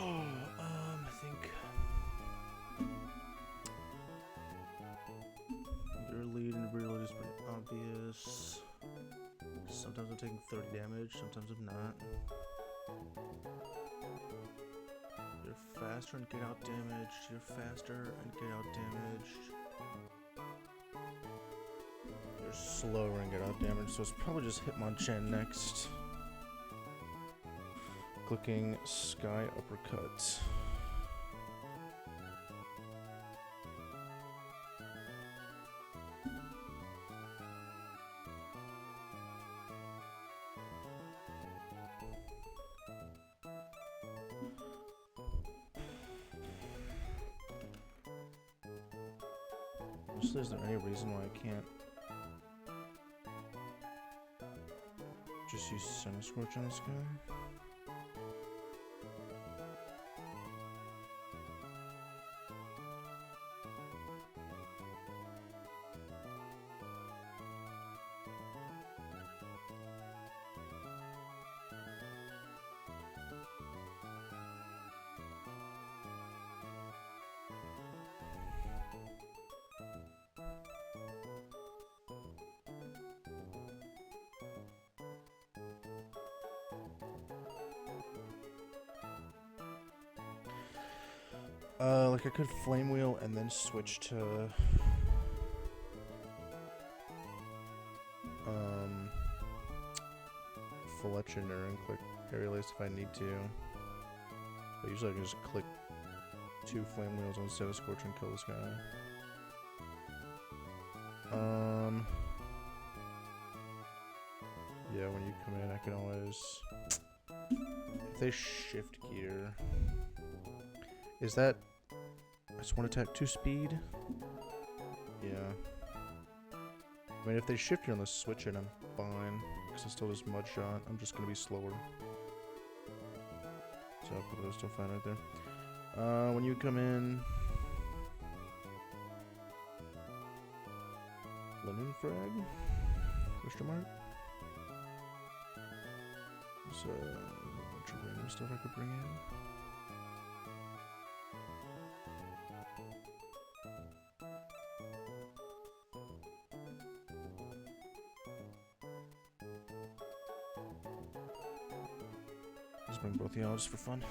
I think your lead and reload is pretty obvious. Sometimes I'm taking 30 damage, sometimes I'm not. You're faster and get out damage. You're faster and get out damage. You're slower and get out damage, so it's probably just Hitmonchan next. Clicking Sky Uppercut. Is there any reason why I can't just use Sun Scorch on this guy? Like I could Flame Wheel and then switch to Fletchender and click Aerial Ace if I need to. But usually I can just click 2 Flame Wheels instead of Scorch and kill this guy. Yeah, when you come in I can always... If they shift gear... Is that... It's 1 attack, 2 speed? Yeah. I mean, if they shift you on the switch it, I'm fine. Because it's still just Mud Shot. I'm just going to be slower. So, but it was still fine right there. When you come in... Lemon Frag? Question mark? There's a bunch of random stuff I could bring in. Bring both of y'all just for fun.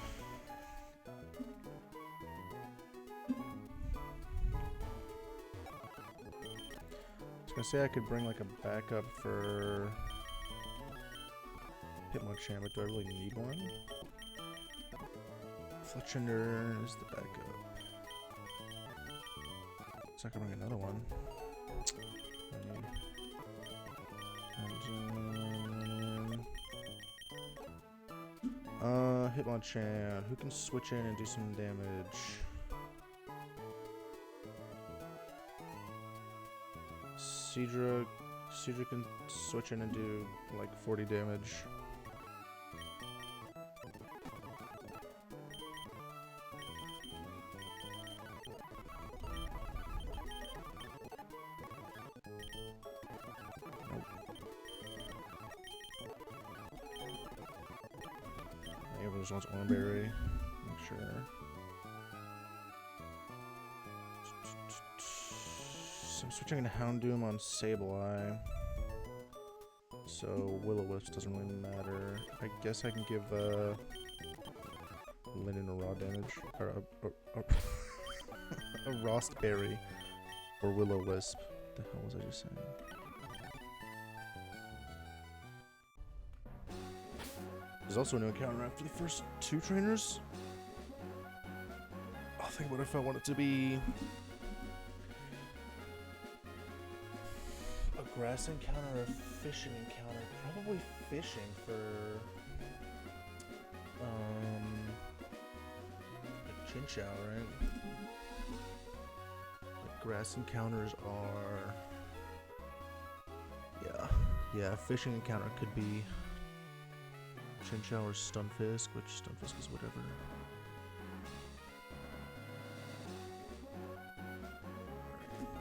I was gonna say I could bring like a backup for Hitmonchan, but do I really need one? Fletchender is the backup. So I can bring another one. Hitmonchan, who can switch in and do some damage? Seadra can switch in and do like 40 damage. Just wants Oranberry. Make sure. So I'm switching to Houndoom on Sableye. So Will-O-Wisp doesn't really matter. I guess I can give Linden a raw damage. Or a Rostberry. Or Will-O-Wisp. What the hell was I just saying? There's also a new encounter after the first 2 trainers. I'll think about if I want it to be a grass encounter or a fishing encounter. Probably fishing for a Chinchou, right? Like grass encounters are yeah, fishing encounter could be Chinchou or Stunfisk, which Stunfisk is whatever.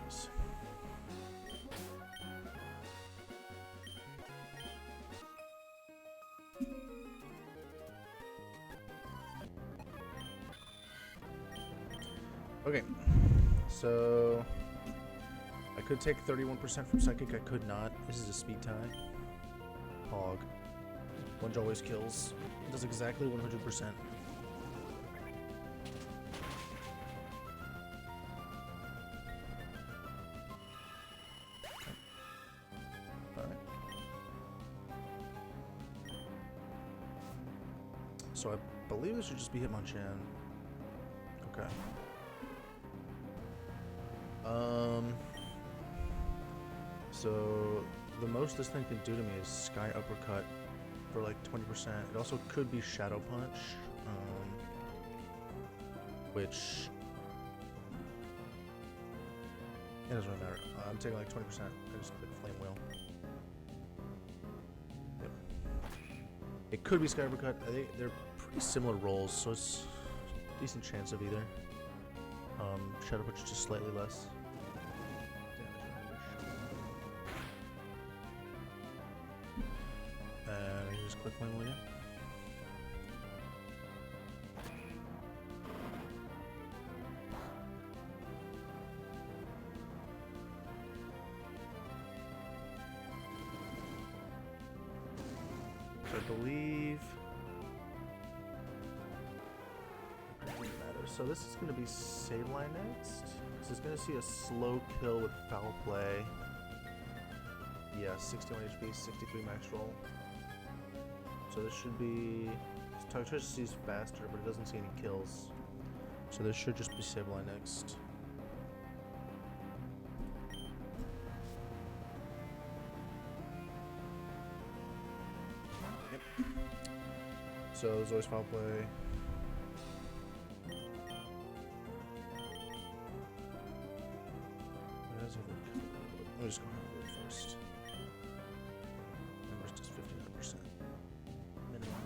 Nice. Okay, so I could take 31% from Psychic, I could not. This is a speed tie. Hog. Lunge always kills. It does exactly 100%. Alright. So I believe this should just be Hitmonchan. Okay. So the most this thing can do to me is Sky Uppercut for like 20%. It also could be Shadow Punch, which it doesn't really matter. I'm taking like 20%. I just click Flame Wheel. Yep. It could be Sky Uppercut. I think they're pretty similar rolls, so it's a decent chance of either. Shadow Punch is just slightly less. And I can just click Flame Wheel again. So I believe it doesn't matter. So this is going to be Sableye next. This is going to see a slow kill with Foul Play. Yeah, 61 HP, 63 max roll. So this should be... Toxtricity sees faster, but it doesn't see any kills. So this should just be Sableye next. Yep. So there's always Foul Play. Let me just go ahead and first. Numbers does 59%. Minimum.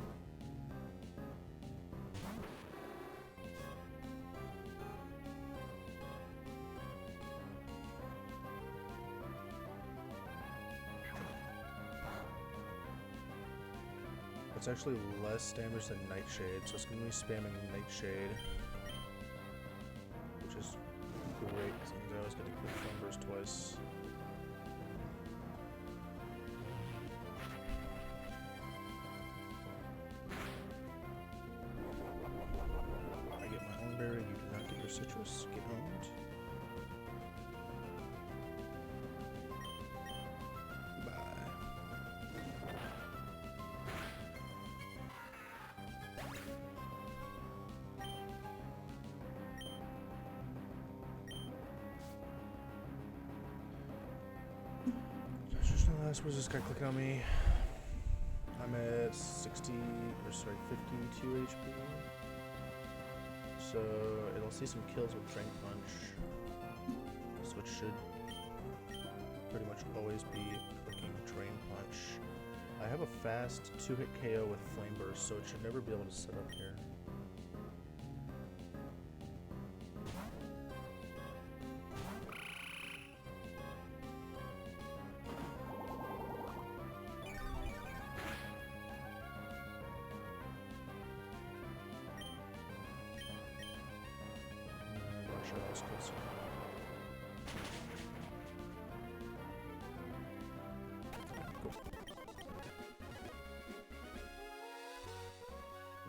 It's actually less damage than Nightshade, so it's going to be spamming Nightshade. Which is great, because I always get to click numbers twice. I get my own berry, you do not get your citrus. Get owned. Goodbye. Where's this guy clicking on me? I'm at 52 HP. So it'll see some kills with Drain Punch. So it should pretty much always be clicking Drain Punch. I have a fast 2-hit KO with Flame Burst, so it should never be able to set up here.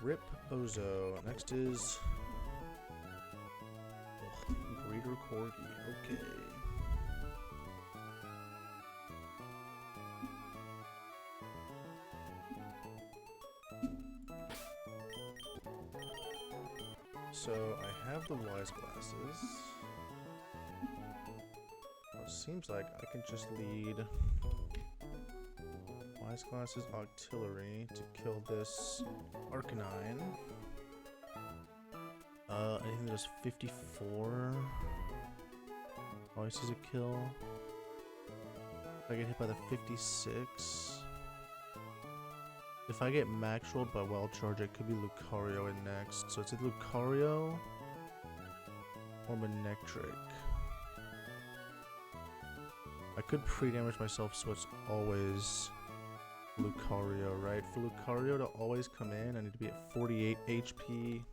Rip Bozo. Next is Breeder Corgi. Okay. So I have the Wise Glasses. It seems like I can just lead Wise Glasses Octillery to kill this Arcanine. Anything that does 54 always sees a kill. If I get hit by the 56. If I get max rolled by Wild Charge, it could be Lucario in next. So it's either Lucario or Manectric. I could pre-damage myself so it's always Lucario, right? For Lucario to always come in, I need to be at 48 HP.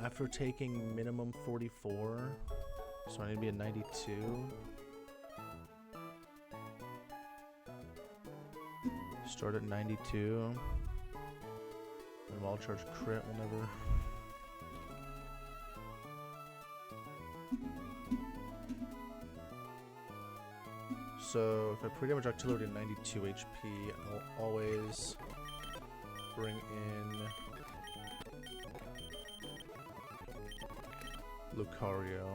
after taking minimum 44. So I need to be at 92. Start at 92. And wild charge crit will never. So if I pre-damage artillery to 92 HP, I'll always bring in Lucario.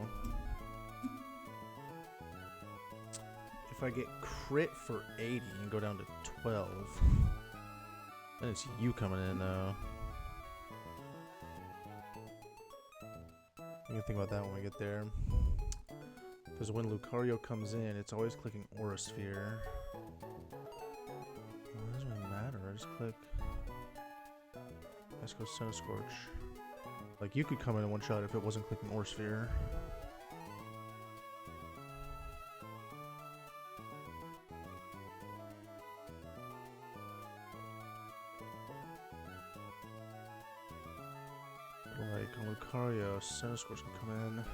If I get crit for 80 and go down to 12, then it's you coming in though. You can think about that when we get there. Because when Lucario comes in, it's always clicking Aura Sphere. Well, it doesn't really matter, I just click. Let's go Scorch. Like, you could come in one shot if it wasn't clicking Aura Sphere. Like, Lucario, Scorch can come in.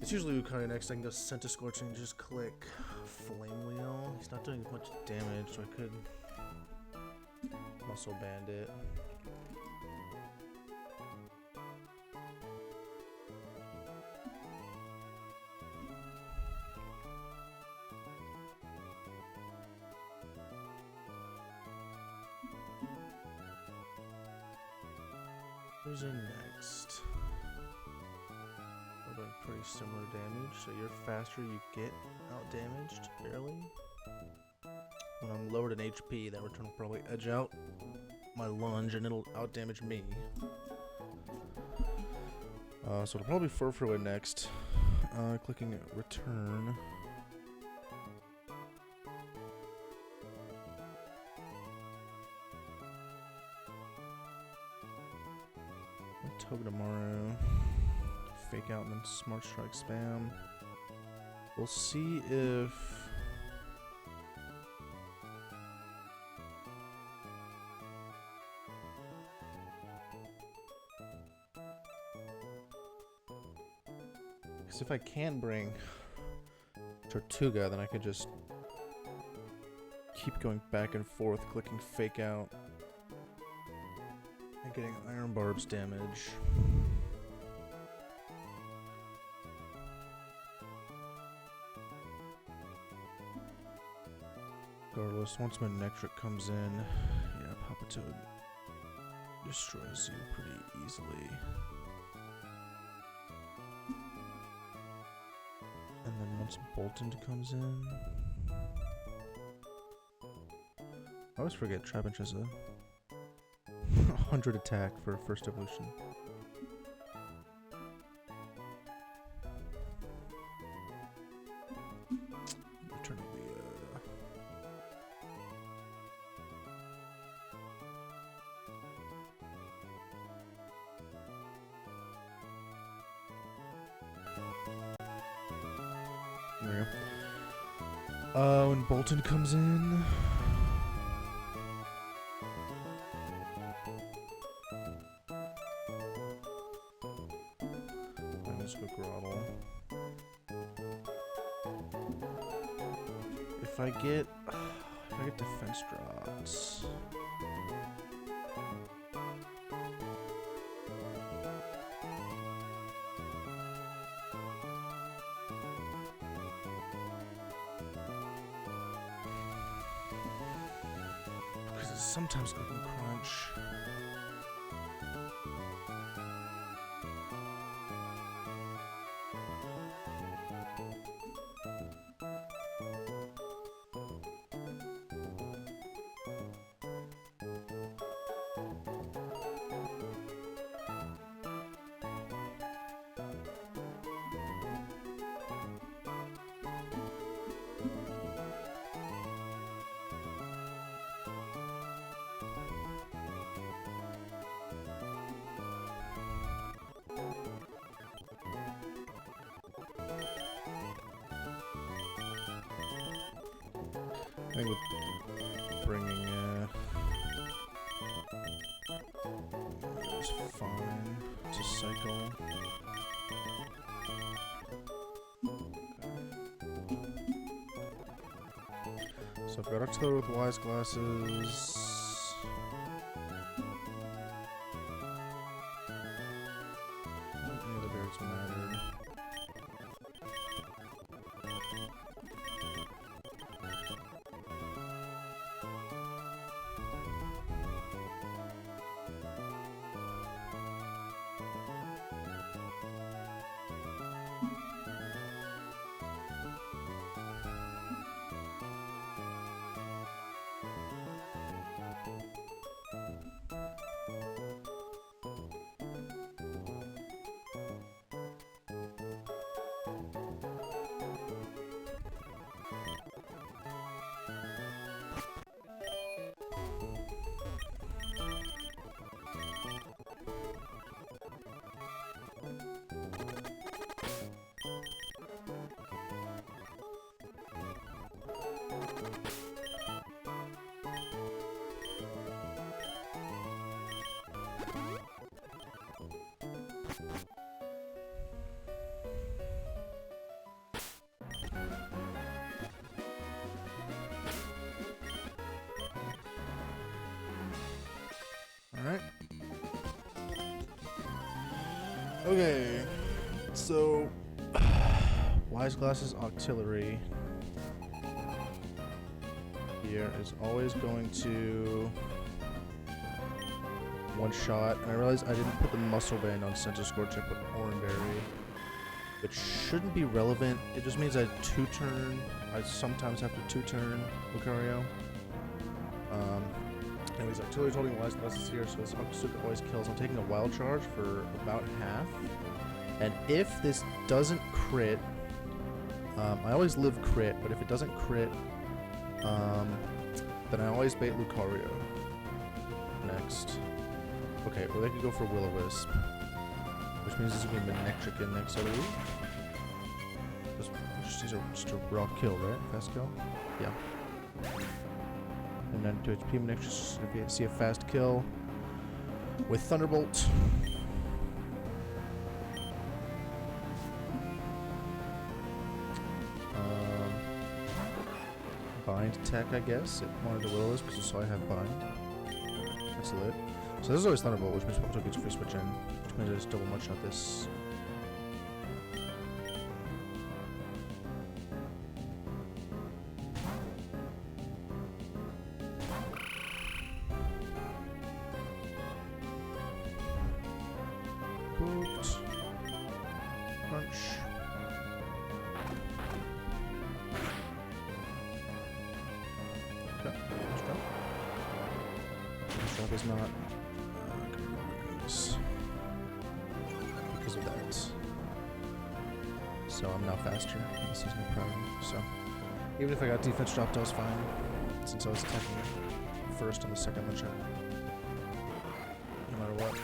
It's usually Lucario next. I can go Scorch and just click Flame Wheel. He's not doing much damage, so I could Muscle Bandit. Who's in next? We're doing pretty similar damage, so you're faster, you get out damaged, barely. When I'm lowered in HP, that return will probably edge out my lunge and it'll out damage me. So it'll probably be Furfrowhead next. Clicking return. Togedemaru, fake out and then smart strike spam. We'll see if I can bring Tortuga, then I could just keep going back and forth, clicking fake out. And getting Iron Barb's damage. Regardless, once my Nectric comes in, yeah, Papatoad destroys you pretty easily. And then once Bolton comes in, I always forget Trapinch has a 100 attack for first evolution. Return of the there we go. When Bolton comes in, if I get defense drops, because it's sometimes clicking crunch. think with bringing it's fine to cycle. So I've got artillery with wise glasses. Any other barracks matter? Alright. Okay. So, wise glasses artillery here is always going to one shot. And I realized I didn't put the muscle band on center scorch, I put Oranberry, which shouldn't be relevant. It just means I two-turn. I sometimes have to two-turn Lucario. Anyways, artillery's holding wise glasses here, so this Suka always kills. I'm taking a wild charge for about half. And if this doesn't crit, I always live crit, but if it doesn't crit, then I always bait Lucario next. Okay, or they could go for Will-O-Wisp, which means this is going to be Manectric next, I believe. Just a raw kill, right? Fast kill? Yeah. And then 2 HP Manectric, just going to see a fast kill with Thunderbolt. Bind attack, I guess. It wanted the Will-O-Wisp because so I have bind. That's lit. So this is always Thunderbolt, which means Pokemon gets free switch in, which means I just double one shot this. Boot. Crunch. Okay, let's drop. This drop is not because of that. So I'm now faster. This is no problem. So even if I got defense dropped, I was fine since I was attacking it first on the second matchup. No matter what.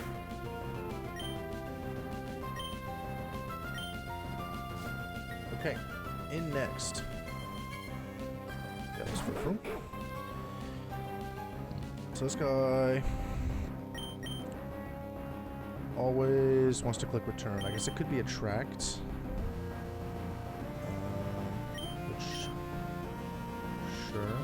Okay, in next. Got this for So this guy always wants to click return. I guess it could be attract. Which, sure.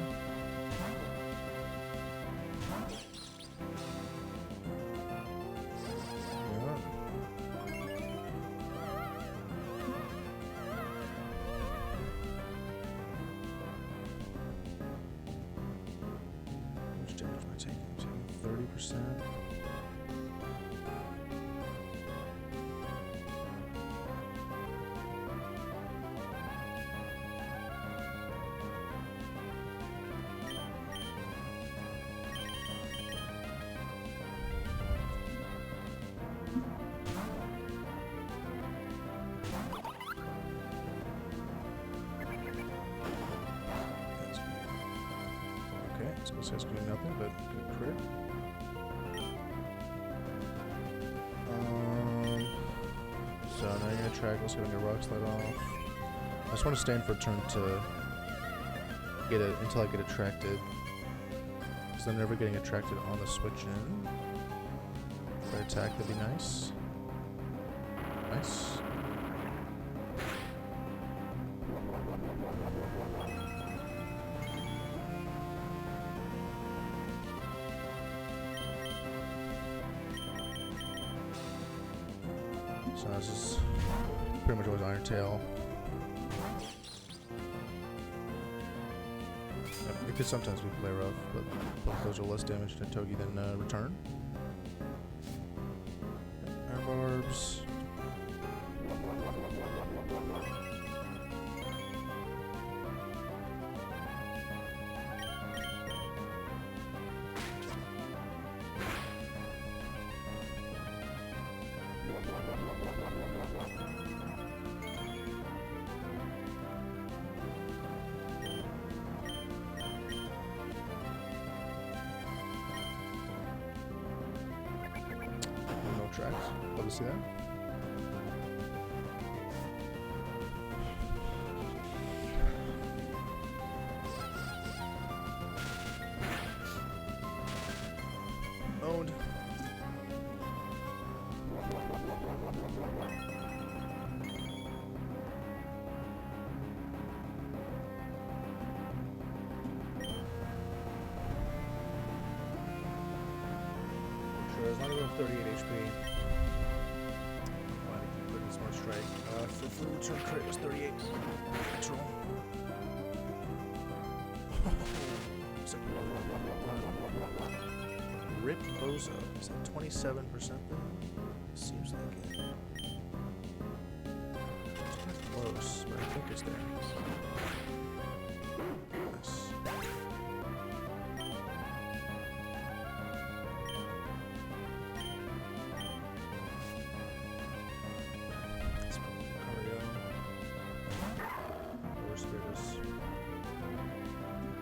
Yeah. Which damage am I taking? I'm taking 30%. So this guy's doing nothing but good crit. So now you're gonna track, let's go into Rock Slide off. I just want to stand for a turn to until I get attracted. Because I'm never getting attracted on the switch in. If I attack, that'd be nice. Nice. So this is pretty much always Iron Tail. It could sometimes be play rough, but both those are less damage to Togi than Return. Iron Barbs. Tracks. Love to see that. Owned. Sure, as long as I have 38 HP. Strike. For food, turn crit was 38. Natural. Rip Bozo. Is that 27% then? Seems like it. It's kind of close, but I think it's there. Nice.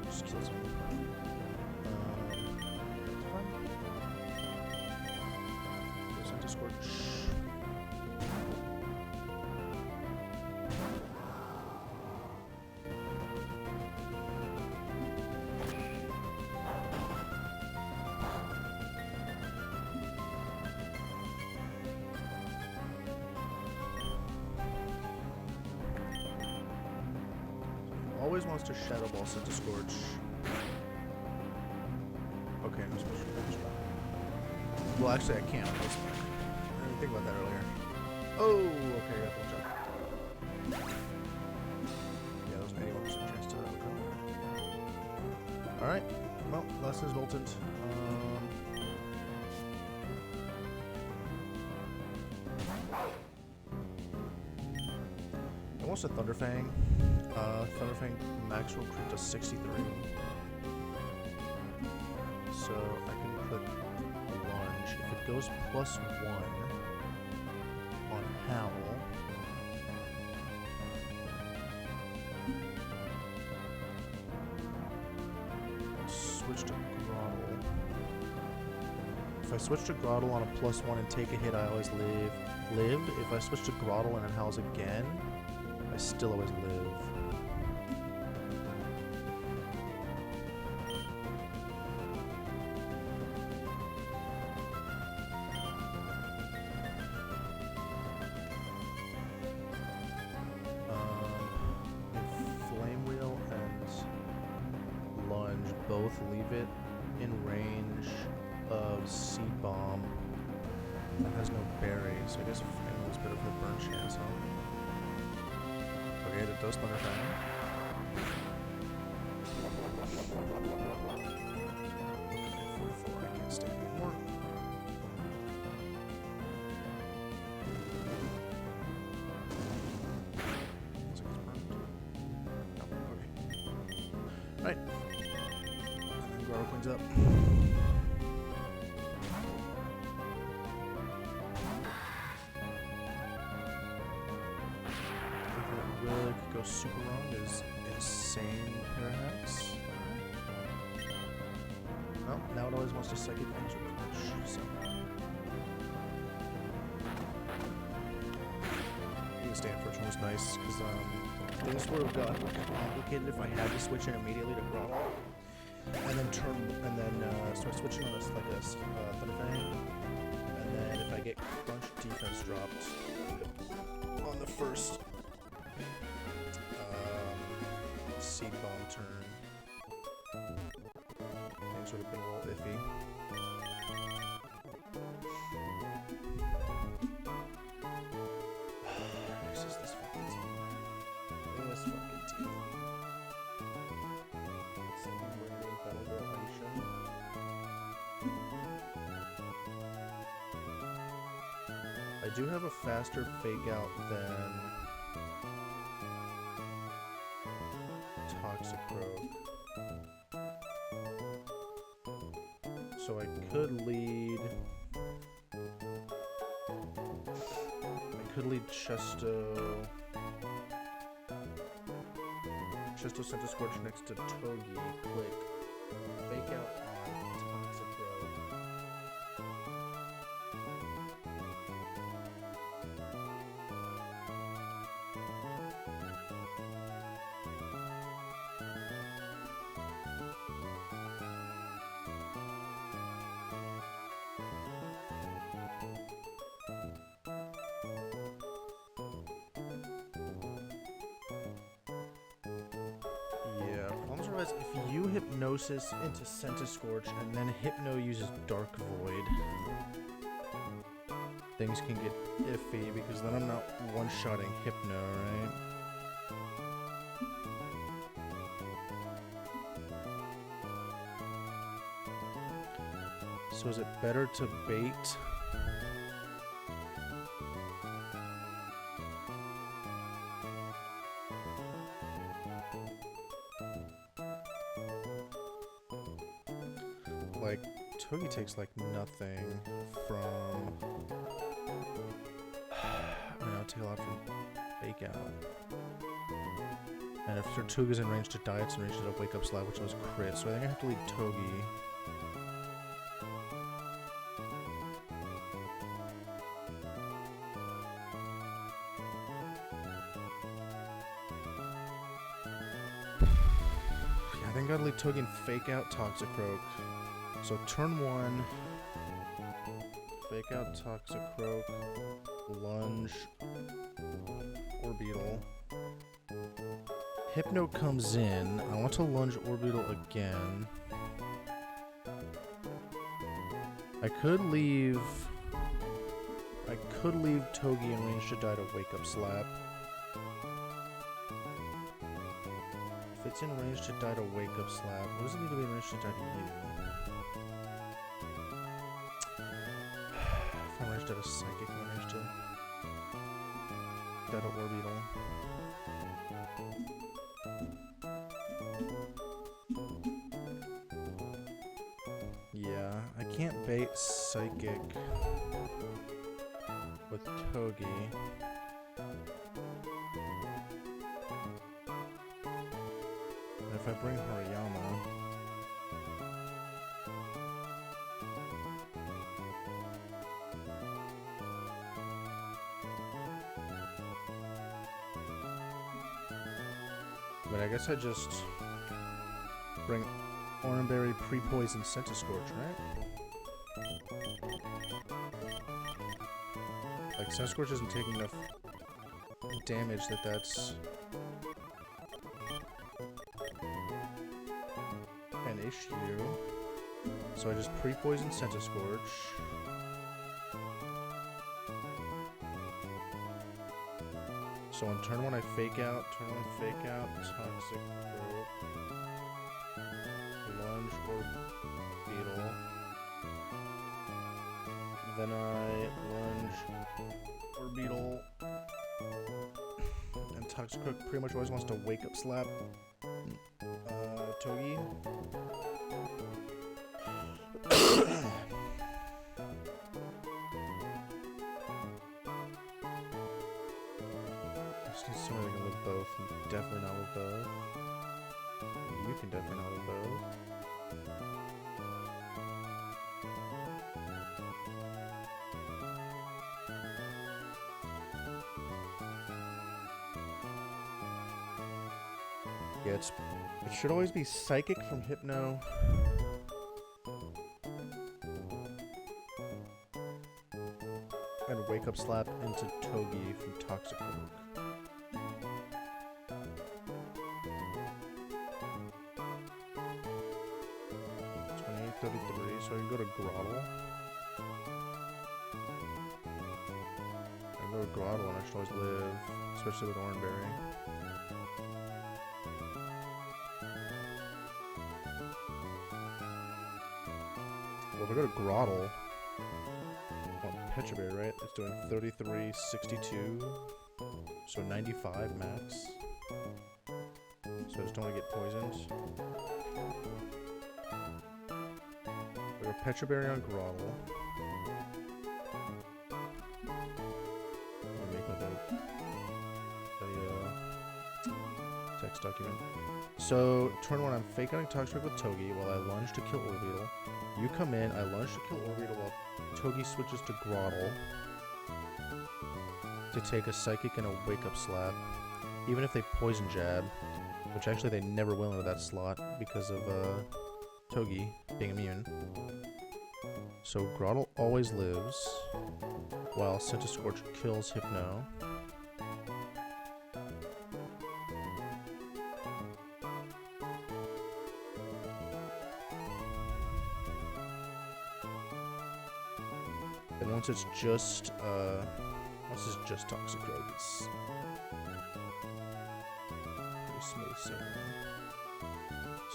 Just kills him. Goes into Scorch. Always wants to Shadow Ball sent to Scorch. Okay, no special damage. Well, actually, I can't. I didn't think about that earlier. Oh, okay, I got to watch out. Yeah, there's an 81% chance to that. Alright, well, last is Voltant. I want a Thunderfang. Thunderfang maximum crit does 63. So I can click Lunge. If it goes +1 on Howl, switch to Grottle. If I switch to Grottle on a +1 and take a hit, I always live. If I switch to Grottle and it howls again, I still always live. Both leave it in range of Seed Bomb that has no berry, so I guess Flame is better for the burn chance, huh? Okay, that does Thunderfang. Okay, 44, I can't stay anymore. Looks like it's burned. Oh, okay. Alright. Grottle cleans up. If it really could go super wrong is Insane Parahax. Well, now it always wants to Psychic Things or Crunch, so. Being stand first one was nice because things would have gotten complicated if I had to switch in immediately to throttle, and then start switching on this like a Thunderfang, and then if I get crunch defense dropped on the first seed bomb turn, things would have been a little iffy. I do have a faster fake out than Toxic Rogue, so I could lead. Chesto Center Scorch next to Togi. Click. Fake out on Toxic Rogue. If you Hypnosis into Centiscorch and then Hypno uses Dark Void, things can get iffy because then I'm not one-shotting Hypno, right? So is it better to bait? Like, Togi takes like nothing from... I mean, I'll take a lot from Fake Out. And if Tortuga's in range to die, it's in range to Wake Up Slap, which was crit. So I think I have to lead Togi. Yeah, I think I'd lead Togi and Fake Out Toxic Rogue. So turn 1, Fake Out Toxic Rogue, Lunge, Orbeetle. Hypno comes in. I want to lunge Orbeetle again. I could leave Togi in range to die to Wake Up Slap. If it's in range to die to Wake Up Slap, what does it need to be in range to die to you? If I'm ranged at a Psychic, I'm ranged to die to Orbeetle. Yeah, I can't bait Psychic with Togi. And if I bring Hariyama, but I guess I just bring Oranberry, Pre-Poison, Centiscorch, right? Like, Centiscorch isn't taking enough damage that's an issue. So I just Pre-Poison Centiscorch. So on turn 1 I Fake Out, Toxic Rogue. Lunge or Beetle. Then I lunge or Beetle. And Toxic Crook pretty much always wants to Wake Up Slap Togi. I just need somebody that can live both. Definitely not live both. You can definitely not live both. It should always be Psychic from Hypno. And Wake Up Slap into Togi from Toxic Rogue. 2833, so I can go to Grottle. I can go to Grottle and I should always live, especially with Oranberry. Well, if I go to Grottle, on Petraberry, right? It's doing 3362, so 95 max. So I just don't want to get poisoned. I go Petraberry on Grottle. I'll make like a text document. So turn 1, I'm fake hunting Toxic with Togi while I lunge to kill Orbeetle. You come in, I lunge to kill Orbeetle while Togi switches to Grottle to take a Psychic and a Wake Up Slap. Even if they Poison Jab, which actually they never will into that slot because of Togi being immune. So Grottle always lives while Centiskorch kills Hypno. And once it's just Toxic Rogue, it's pretty smooth sailing.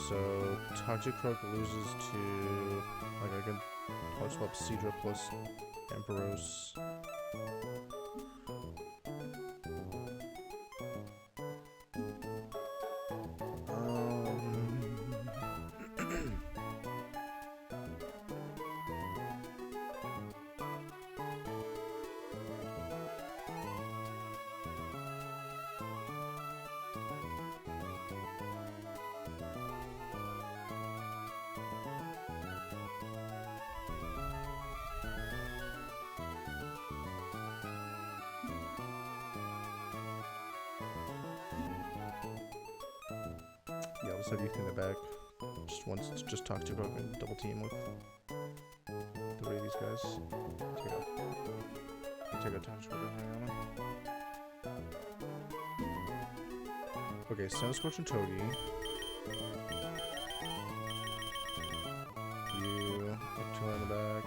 So Toxic Rogue loses to, like, I can hard swap Seadra plus Emperos. Yeah, I'll just have you in the back. Just once it's just Toxic Rogue and double team with 3 of these guys. Take out Toxic Rogue and Hayama. Okay, Centiskorch and Togi. You have 2 in the back.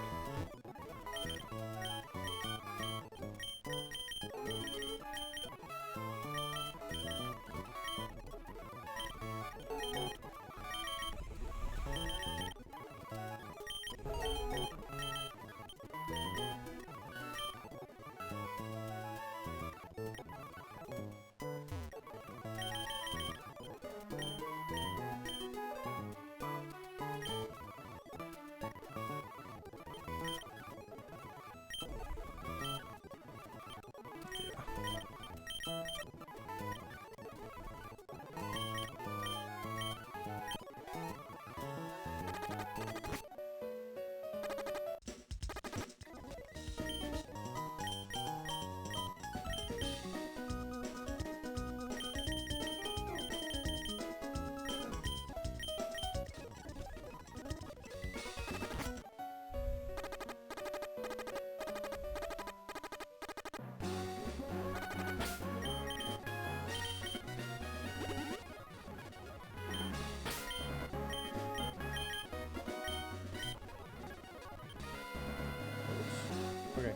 Okay.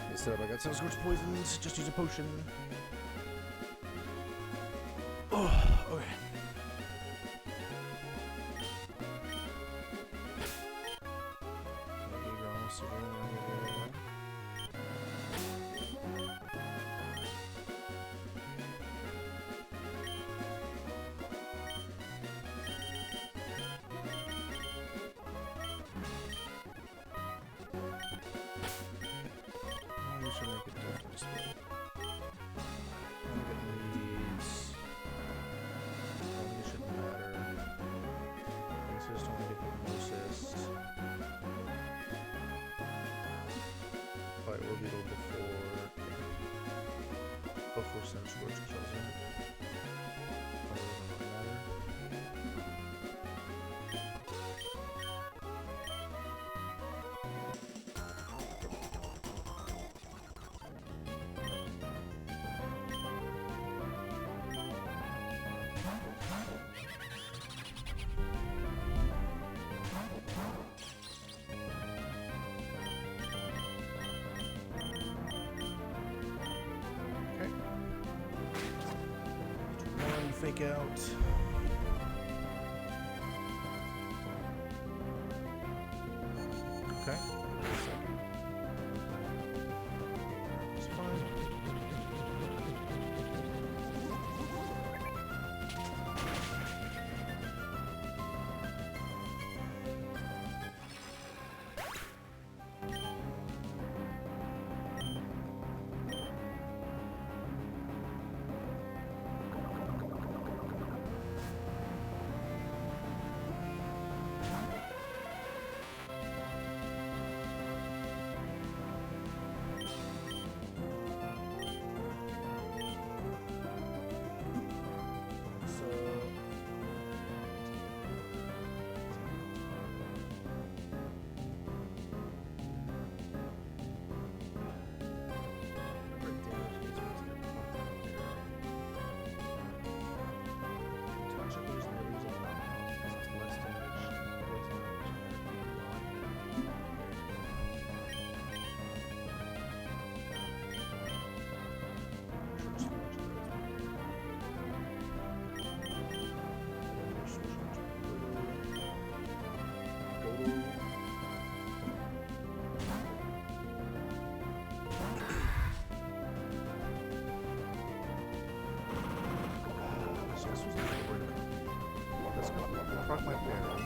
Instead, I got Centiskorch poisoned. Just use a potion. Oh, okay. Should make it different split. I'm getting these. I think it shouldn't matter. I guess I just don't want to get the closest. Fight Orbeetle before Centiskorch kills him. fake out. Okay. It's fine. Fuck my berry.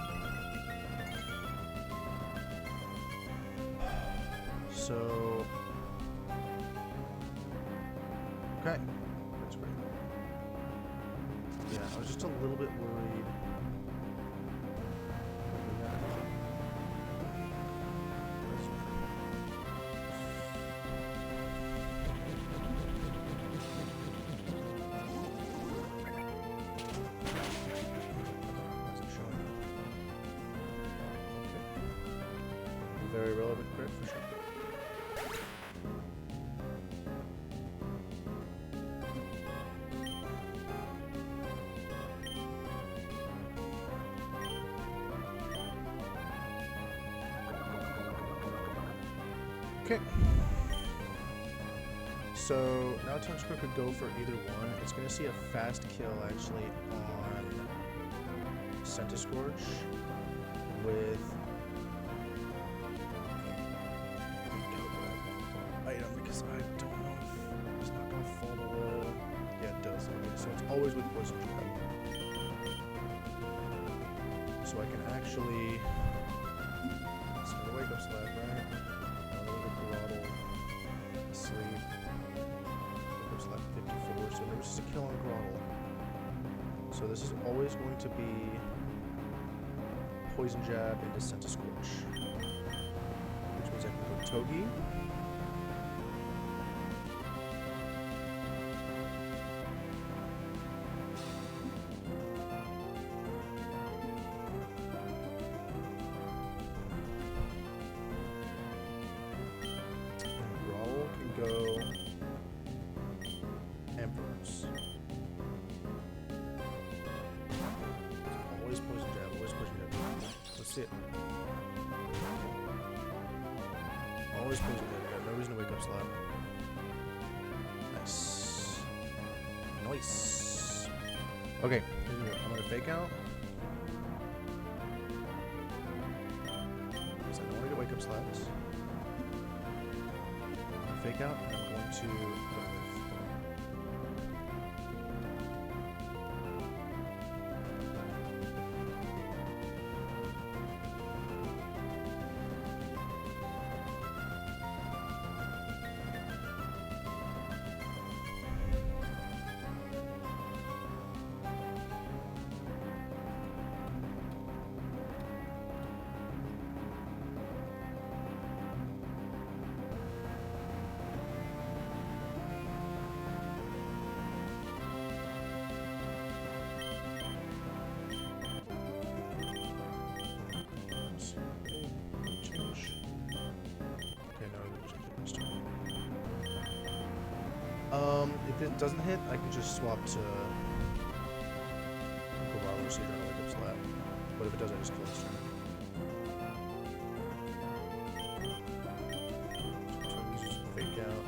So, okay, that's great. Yeah, I was just a little bit worried. Very relevant crit for sure. Okay. So now Tongue could go for either one. It's going to see a fast kill actually on Centiscorch with item because I don't know if it's not going to fall below. Yeah, it does. Okay, so it's always with Poison Jab. So I can actually. It's going to wake up slap, right? Throttle, sleep, wake up slap 54. So there was just a kill on Throttle. So this is always going to be Poison Jab into Centiscorch. Which means I can go Togi. Go Emperors. Always Poison Jab, always Poison Jab. Let's see it. Always Poison Jab. Got no reason to wake up slap. Nice. Nice. Okay, here we go. I'm gonna fake out. So I don't want to get wake up slaps. Fake out, and I'm going to dive. If it doesn't hit, I can just swap to Corgi or Siege on Wake Up Slap. But if it does, I just kill this turn. So just fake out.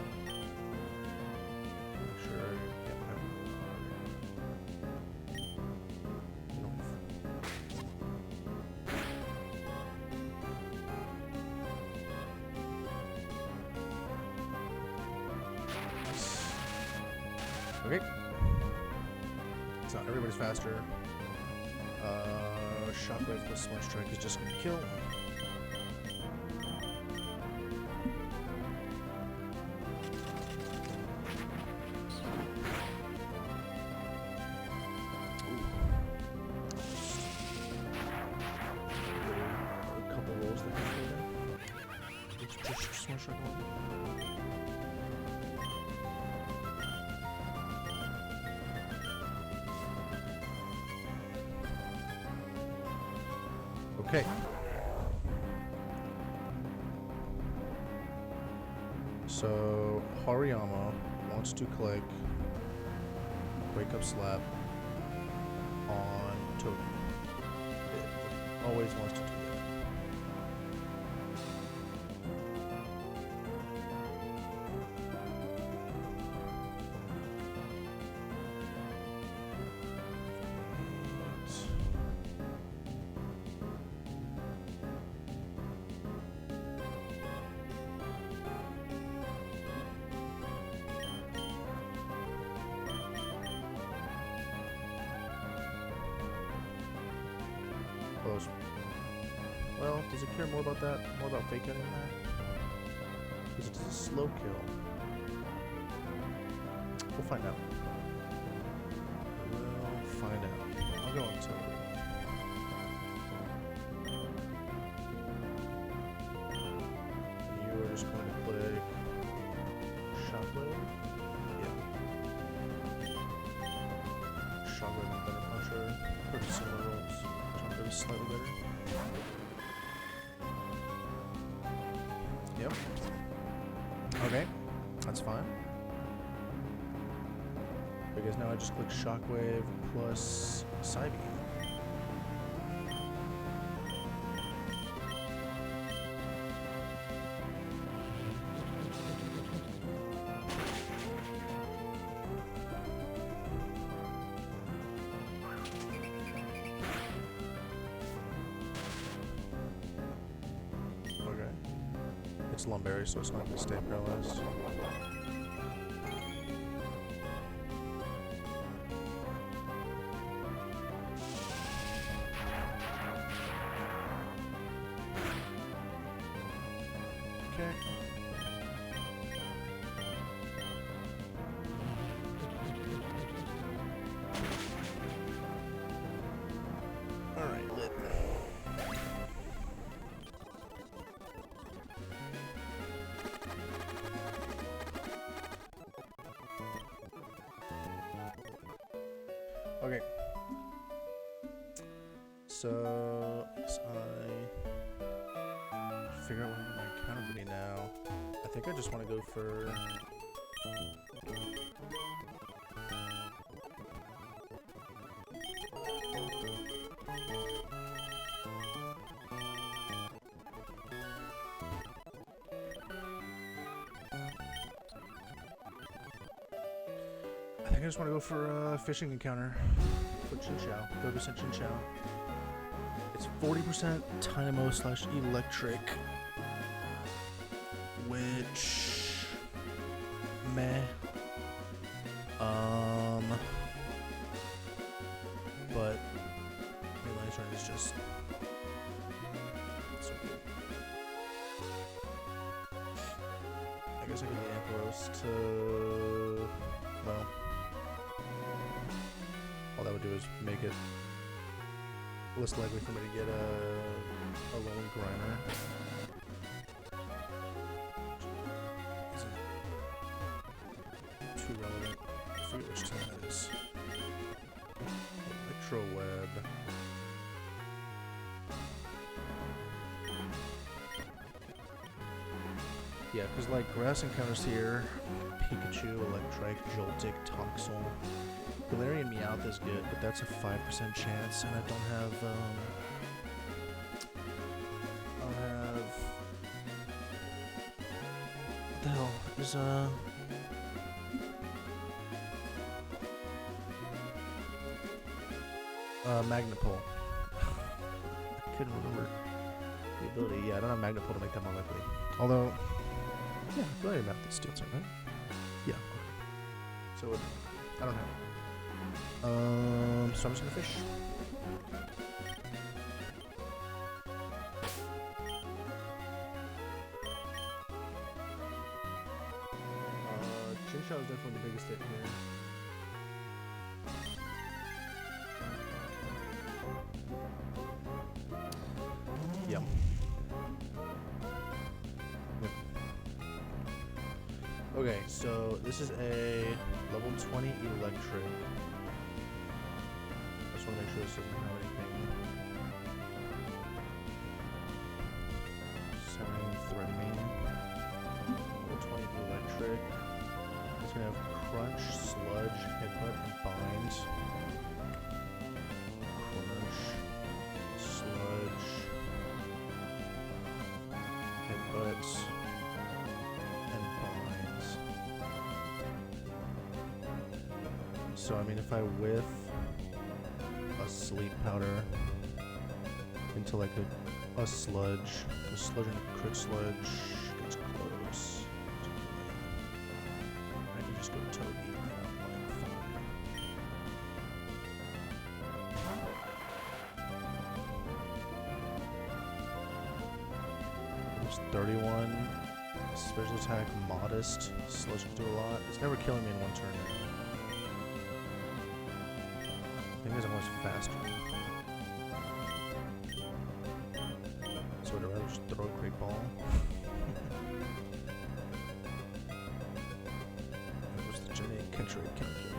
Make sure. Yep, Okay. So everybody's faster. Shockwave plus Smart Strike is just gonna kill. A couple rolls that can kill them. Just Smart Strike one. Okay. So Hariyama wants to click Wake Up Slap on Totem. It always wants to do that. Close. Well, does it care more about that? More about fake cutting than that? Because it is a slow kill. We'll find out. We'll find out. I'll go until. And you are just going to click Shockwave. Yeah. Shockwave and Thunder Puncher. Pretty similar rolls. Shockwave is slightly better. Yep. Okay. That's fine. Because now I just click Shockwave plus Psybeam. Okay. It's Lumberry, so it's not going to stay paralyzed. Okay. Alright, lit. Okay. So, as I figure out what my counter would be now, I think I just want to go for. I think I just want to go for a fishing encounter for Chinchou. Focus on Chinchou. It's 40% Dynamo / electric, which meh. But Melee Turn is just so good. I guess I can get Ampharos to, well, all that would do is make it less likely for me to get a lone grinder. Isn't too relevant. I forget which time that is. Electro Web. Yeah, because like grass encounters here, Pikachu, Electrike, Joltik, Toxel. Galarian Meowth is good, but that's a 5% chance, and I don't have, I'll have, what the hell is, Magnapole. I couldn't remember the ability. Yeah, I don't have Magnapole to make that more likely. Although, yeah, Galarian Meowth is still turn, right? Yeah, okay. So it I don't have it. So I'm just gonna fish. Chinchou is definitely the biggest hit here. Yep. Okay, so this is a level 20 electric. I just want to make sure this doesn't have anything. Sounding threatening. Level 20 electric. It's gonna have crunch, sludge, headbutt, and bind. Crunch, sludge, headbutt, and binds. So I mean, if I whiff a sleep powder into like a sludge, the sludge and a crit sludge gets close. I can just go toad eat and I'm like fine. There's 31 special attack, modest. Sludge can do a lot. It's never killing me in one turn. I think I'm almost faster. So would I rather just throw a great ball? What's the Gen 8 catch rate calculator?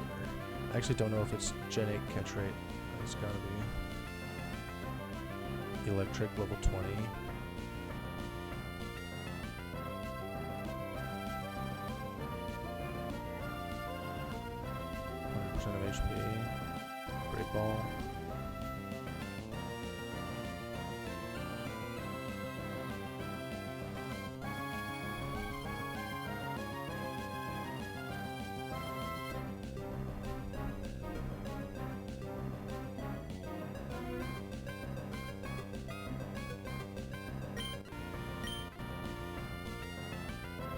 I actually don't know if it's Gen 8 catch rate. It's gotta be electric level 20. 100% of HP. Great ball.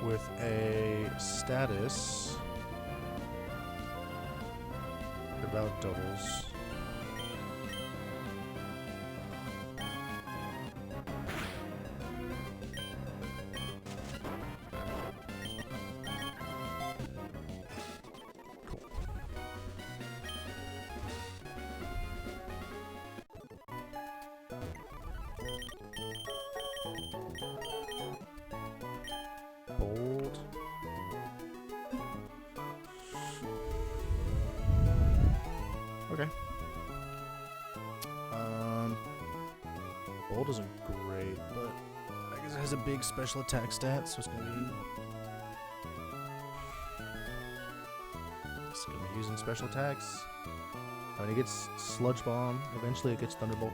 With a status about doubles. Bold. Okay. Bold isn't great, but I guess it has a big special attack stat, so it's gonna be using special attacks. I mean, it gets Sludge Bomb. Eventually, it gets Thunderbolt.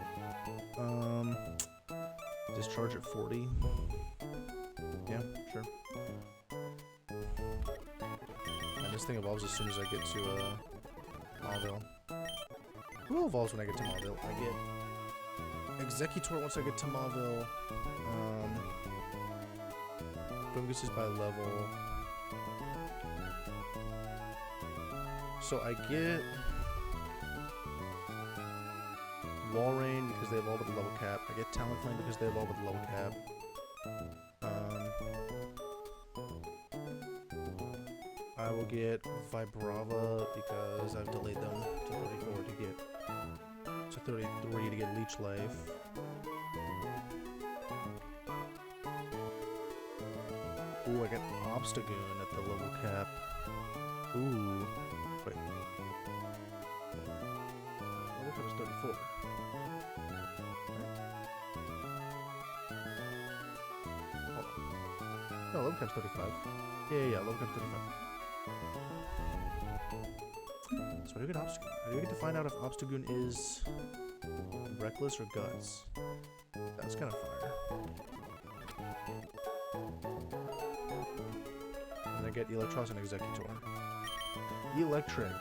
Discharge at 40. Yeah, sure. And this thing evolves as soon as I get to Mauville. Who evolves when I get to Mauville? I get Executor once I get to Mauville. Focuses by level. So I get Walrein because they evolve with the level cap. I get Talonflame because they evolve with the level cap. I will get Vibrava because I've delayed them to 34 to get to 33 to get Leech Life. Ooh, I get Obstagoon at the level cap. Ooh, wait. Level cap is 34. Hold on. No, level cap's 35. Yeah, level cap's 35. So I do get Obstagoon. I do get to find out if Obstagoon is Reckless or Guts. That's kind of fire. And I get Electros and Executor. Electric.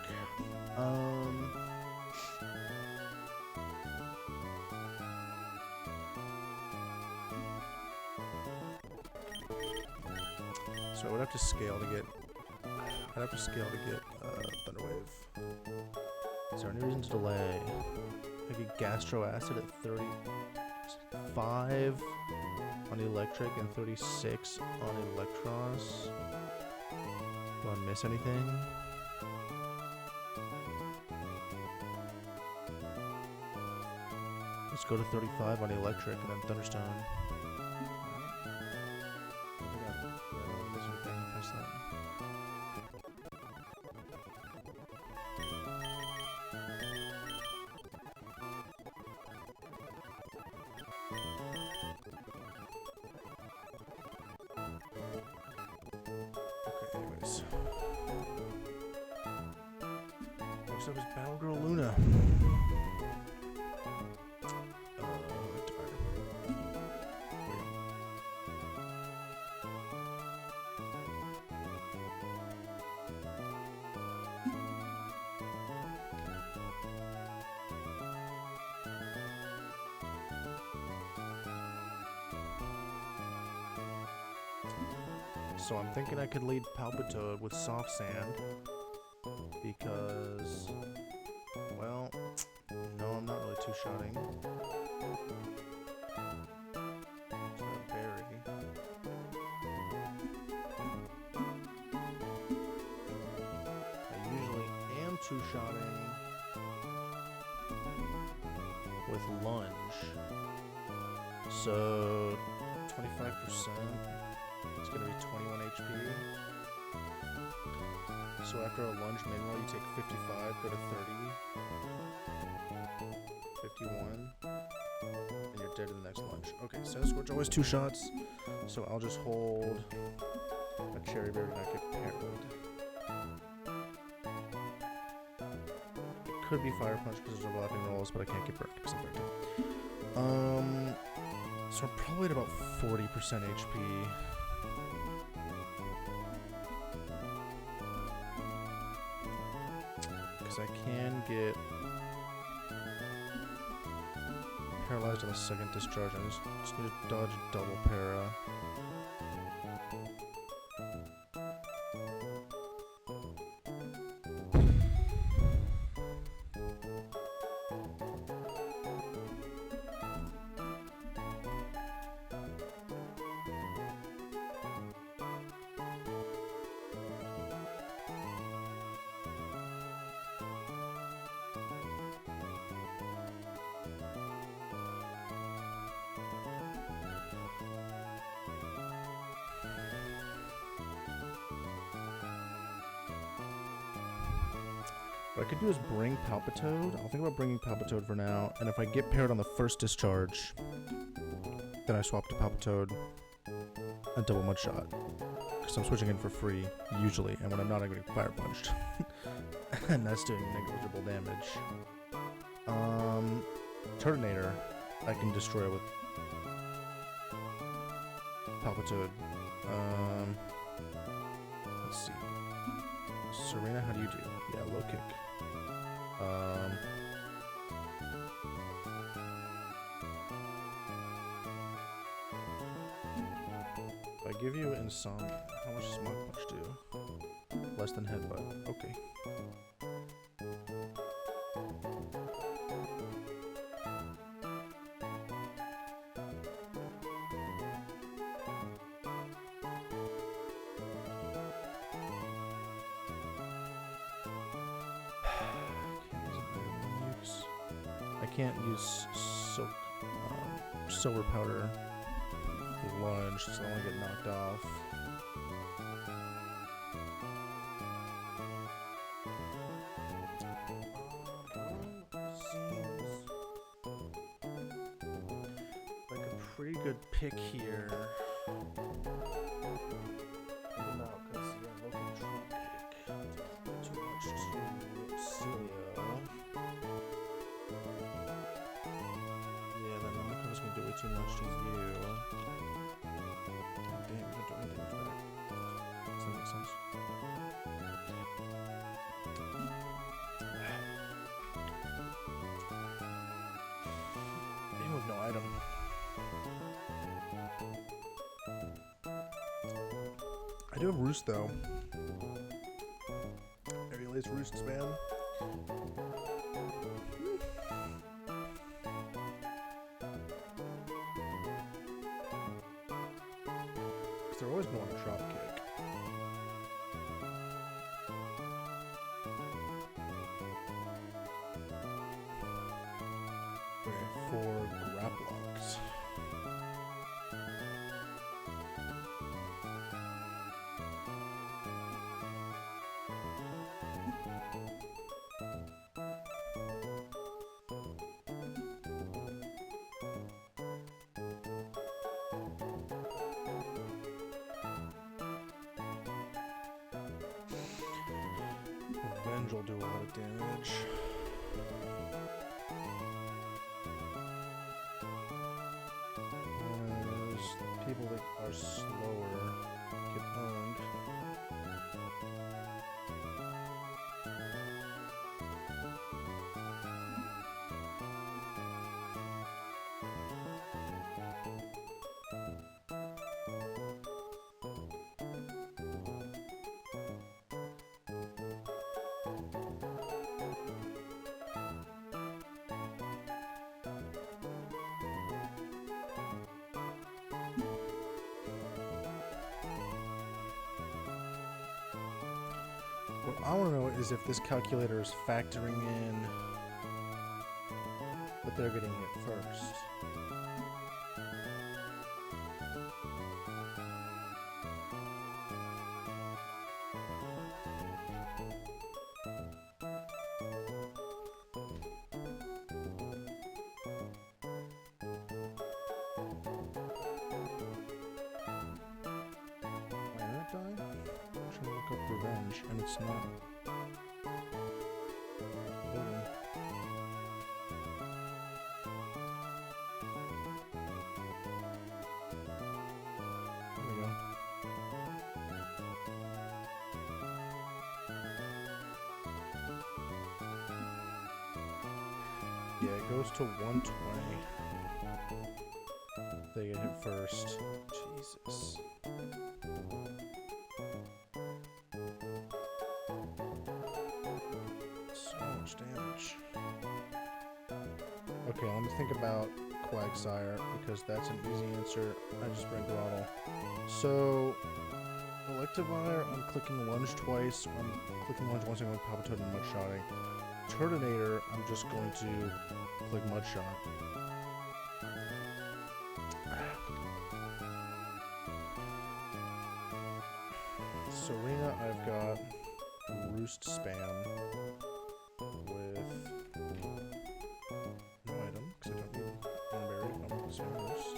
So I would have to scale to get. I'd have to scale to get Thunderwave. Is there any reason to delay? Maybe gastro acid at 35 on electric and 36 on electros. Do I miss anything? Let's go to 35 on electric and then thunderstone. Next up is Battle Girl Luna. So I'm thinking I could lead Palpitoad with Soft Sand because, well, no, I'm not really two-shotting. Berry. I usually am two-shotting with Lunge. So 25%. It's going to be 21 HP. So after a lunge minimal, you take 55, go to 30, 51, and you're dead in the next lunge. Okay, Center Scorch always 2 shots, so I'll just hold a Cherry Berry and not get parried. It could be Fire Punch because there's overlapping rolls, but I can't get burned because I'm burned. So I'm probably at about 40% HP. I can get paralyzed on the second discharge. I just need to dodge double para. What I could do is bring Palpitoad. I'll think about bringing Palpitoad for now, and if I get paired on the first discharge, then I swap to Palpitoad and double mud shot. Because I'm switching in for free, usually, and when I'm not, I'm getting fire punched. And that's doing negligible damage. Turtonator, I can destroy with Palpitoad. Let's see. Serena, how do you do? Yeah, low kick. If I give you Insomnia, how much does Mach Punch do? Less than Headbutt. Okay. I can't use silver powder with lunge, so I don't want to get knocked off. Seems like a pretty good pick here. Even though, because local drop kick. Too much to Celio. Too much to you. God damn, you don't do anything much better. Does that make sense? Even with no item. I do have Roost though. Every lays Roosts, man. They're always going to drop kick. Okay, 4 grab locks. Revenge will do a lot of damage. As people that are slower get owned. What I want to know is if this calculator is factoring in that they're getting hit first. Why did it die? I'm trying to look up revenge, and it's not. Loading. There we go. Yeah, it goes to 120. They get hit first. Jesus. So much damage. Okay, let me think about Quagsire, because that's an easy answer. I just bring Groddle. So, Electivire, I'm clicking lunge twice. I'm clicking lunge once, I'm going Palpitoad and Mudshotting. Turtonator, I'm just going to click Mudshot. Serena, I've got Roost Spam with no item, because I don't need Thornberry if I'm using Roost.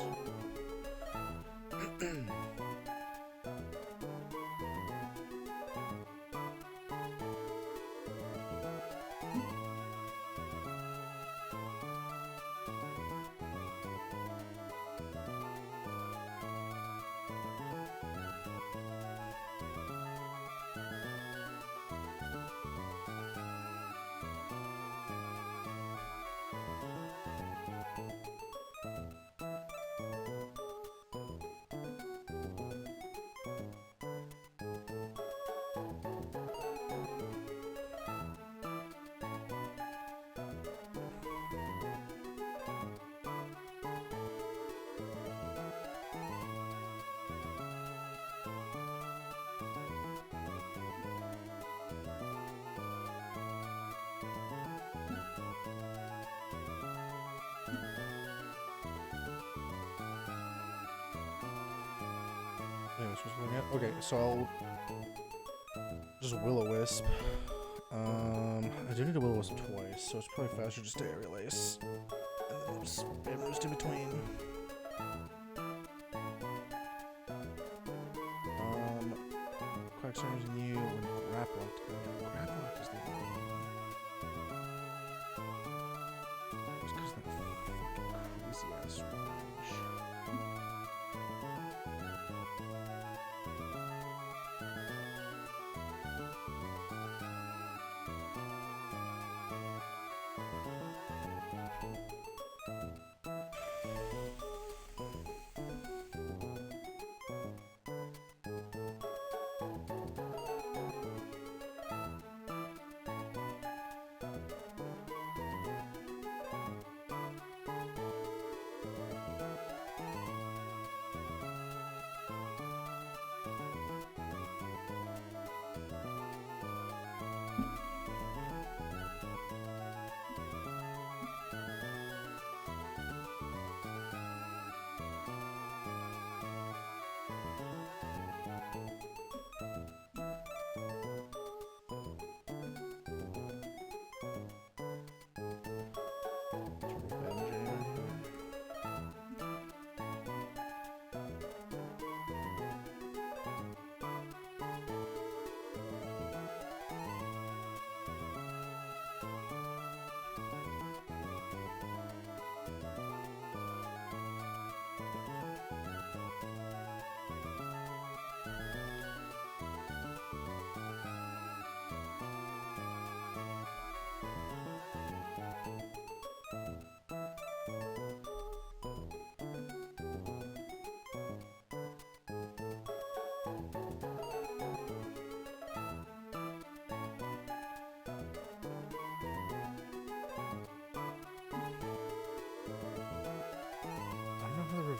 Anyways, what's looking at? Okay, so I'll just Will-O-Wisp. I do need a Will-O-Wisp twice, so it's probably faster just to Aerial Ace. And then I'll just Spam Roost in between. Quagsire using you and Graplock. Graplock is the one. It's because that fucking crazy ass range.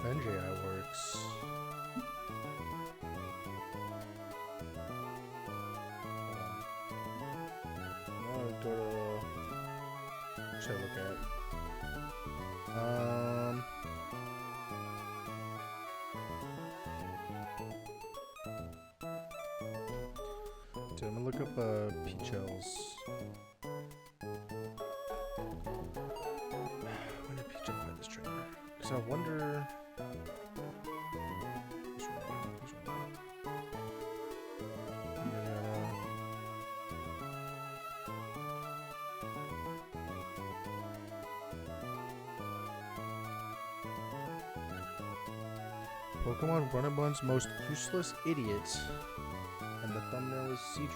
NJI works. I'll go to... What should I look at? Dude, I'm gonna look up CHELLE. When did CHELLE find this trainer? Because I wonder... Pokemon Run-a-Bun's most useless idiot, and the thumbnail is Seadra.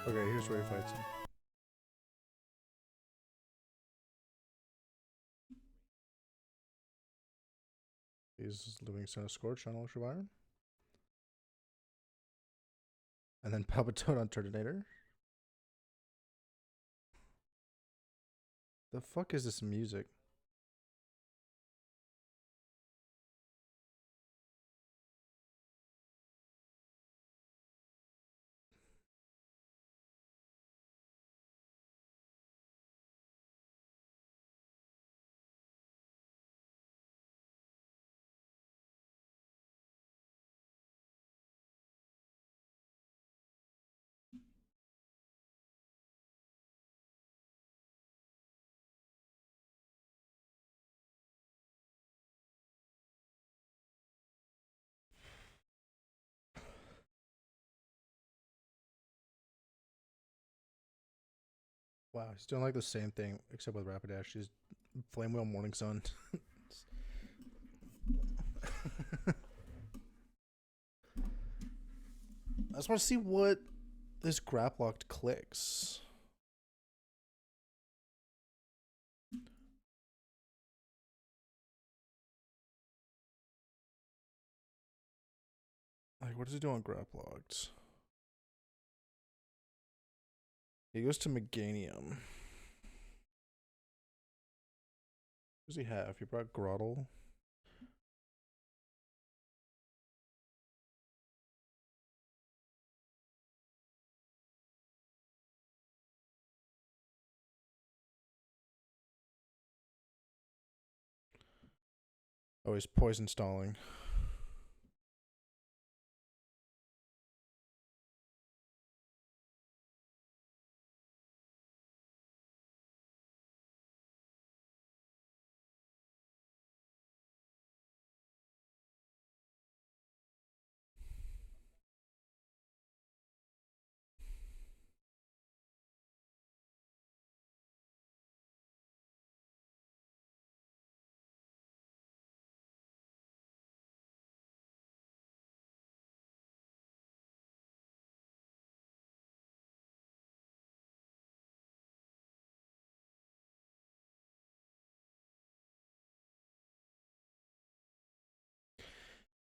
Okay, here's where he fights him. He's Livingstone of Scorch on Ultra Byron. And then Palpatone on Turtonator. The fuck is this music? Wow, he's doing like the same thing except with Rapidash. She's Flame Wheel Morning Sun. I just want to see what this Graplocked clicks. Like, what does he do on Graplocked? He goes to Meganium. What does he have? He brought Grottle. Oh, he's Poison Stalling.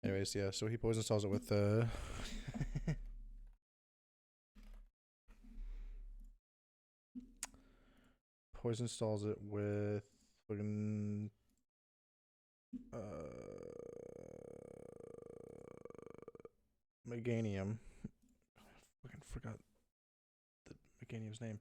Anyways, yeah, so he Poison Stalls it with Poison Stalls it with fucking Meganium. I fucking forgot the Meganium's name.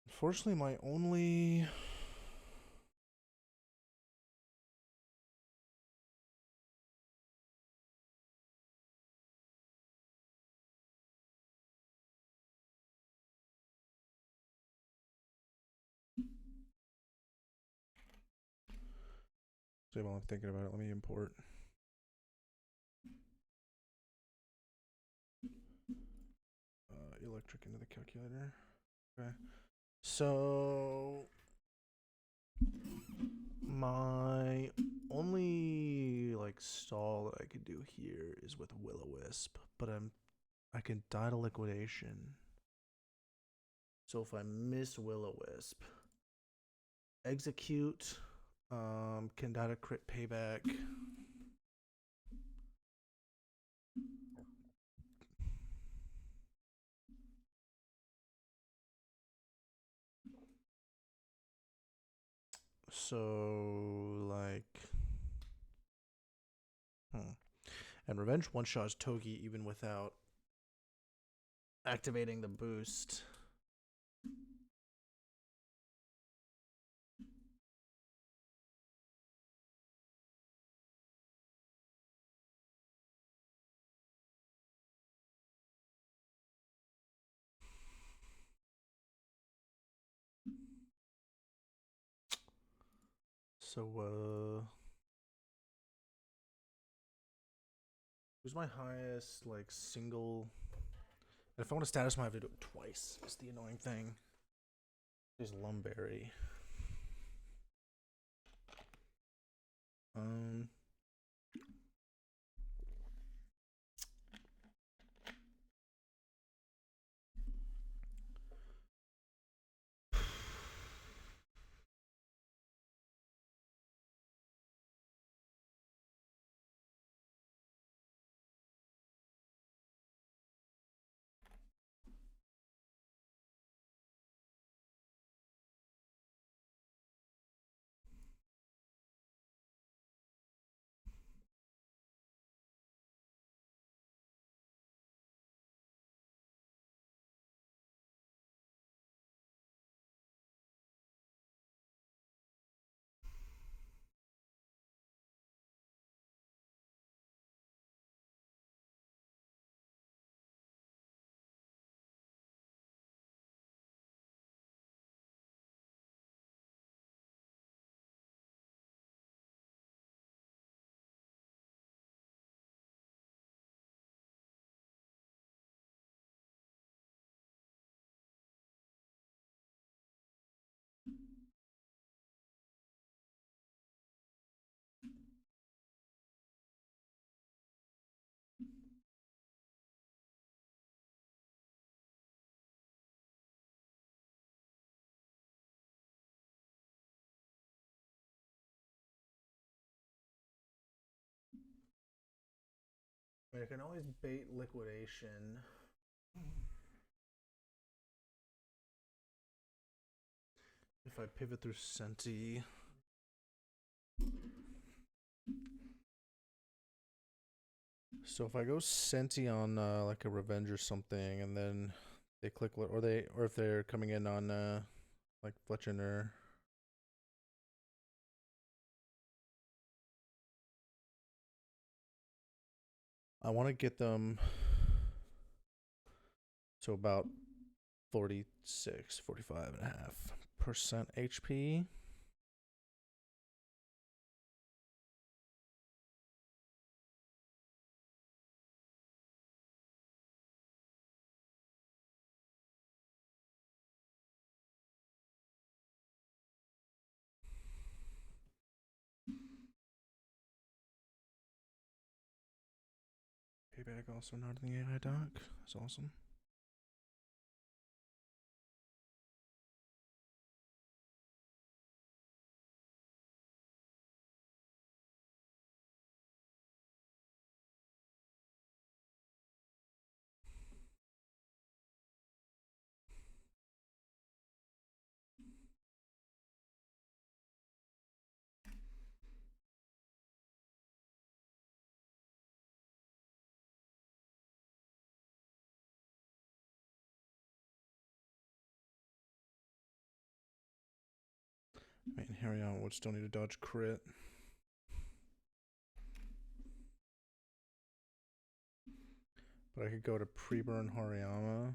Unfortunately, my only So while I'm thinking about it, let me import. Electric into the calculator. Okay. So my only like stall that I could do here is with Will-O-Wisp, but I can die to liquidation. So if I miss Will-O-Wisp, execute, can die to crit payback. So like, and Revenge one shots Togi even without activating the boost. So who's my highest like single? If I want to status, I have to do it twice. That's the annoying thing. There's Lumberry. I mean, I can always bait liquidation. If I pivot through Senti. So if I go Senti on like a Revenge or something, and then they click, or if they're coming in on like Fletcher or I want to get them to about 46, 45.5% HP. Payback also not in the AI doc. That's awesome. I mean, Harry would still need to dodge crit. But I could go to pre-burn Hariyama.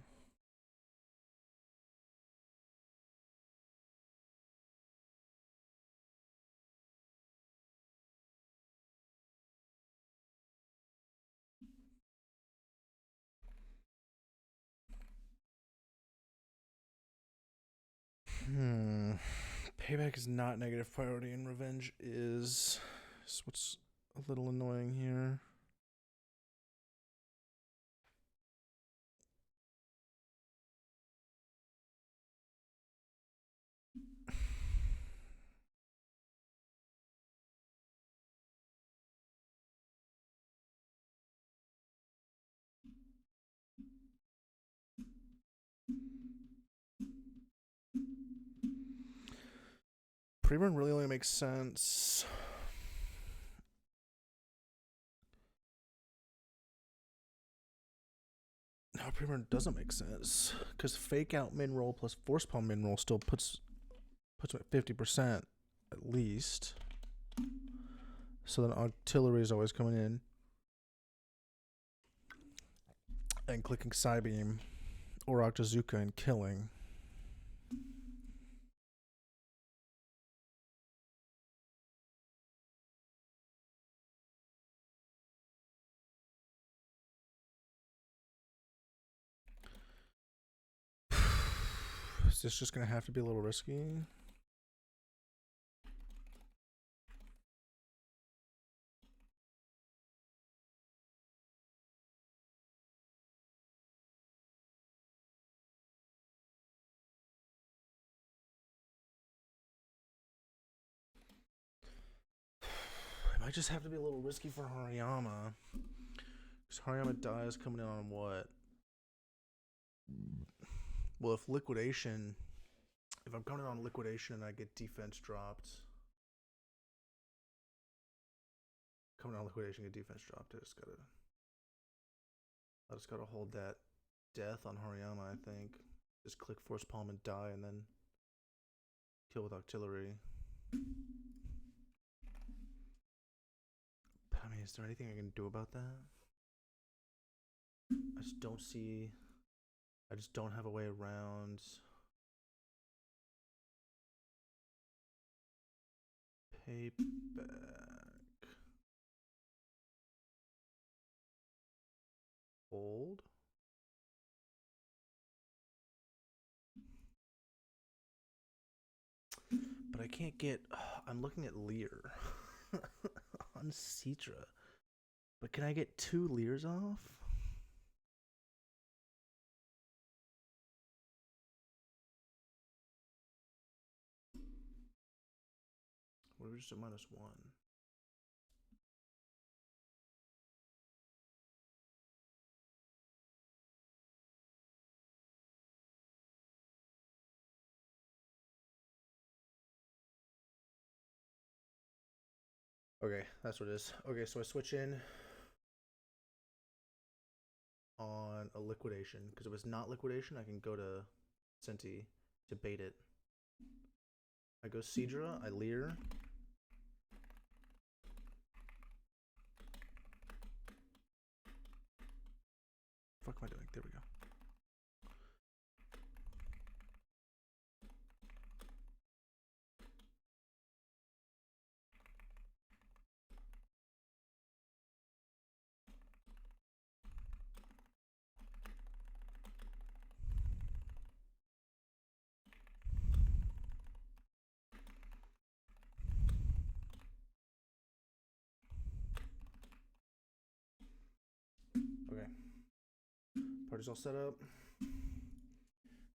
Payback is not negative priority, and revenge is. So what's a little annoying here? Pre-burn really only makes sense. No, pre-burn doesn't make sense because fake out min roll plus force palm min roll still puts me at 50% at least. So then artillery is always coming in and clicking Psybeam or Octozuka and killing. Is this just going to have to be a little risky? It might just have to be a little risky for Hariyama. Because Hariyama dies coming in on what? Well, if liquidation... If I'm coming in on liquidation and I get defense dropped... Coming on liquidation, get defense dropped. I just gotta hold that death on Hariyama, I think. Just click force palm and die and then kill with artillery. But I mean, is there anything I can do about that? I just don't see... I just don't have a way around... Payback. Hold. But I can't get... I'm looking at Lear on Citra. But can I get 2 Lears off? What if we just a -1? Okay, that's what it is. Okay, so I switch in on a liquidation. Because if it's not liquidation, I can go to Senti to bait it. I go Seadra, I Lear. What the fuck am I doing? There we go. Okay. Party's all set up.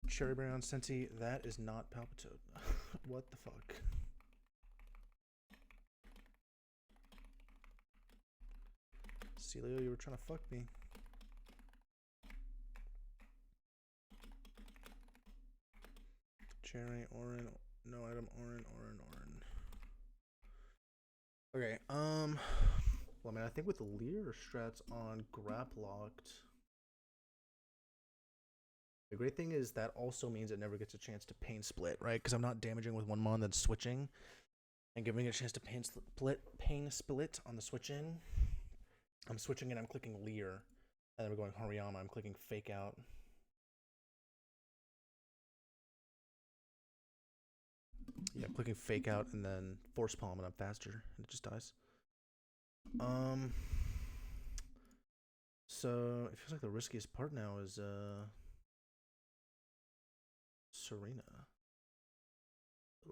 Cherry Berry on Senti. That is not Palpitoad. What the fuck? Celio, you were trying to fuck me. Cherry, Orin, no item, Orin. Okay, well, I mean, I think with the Lear strats on Grap Locked, the great thing is that also means it never gets a chance to pain split, right? Because I'm not damaging with one mon, then switching and giving it a chance to pain split on the switch in. I'm switching in, I'm clicking Lear, and then we're going Hariyama, I'm clicking Fake Out. Yeah, I'm clicking Fake Out and then Force Palm, and I'm faster, and it just dies. So it feels like the riskiest part now is Serena.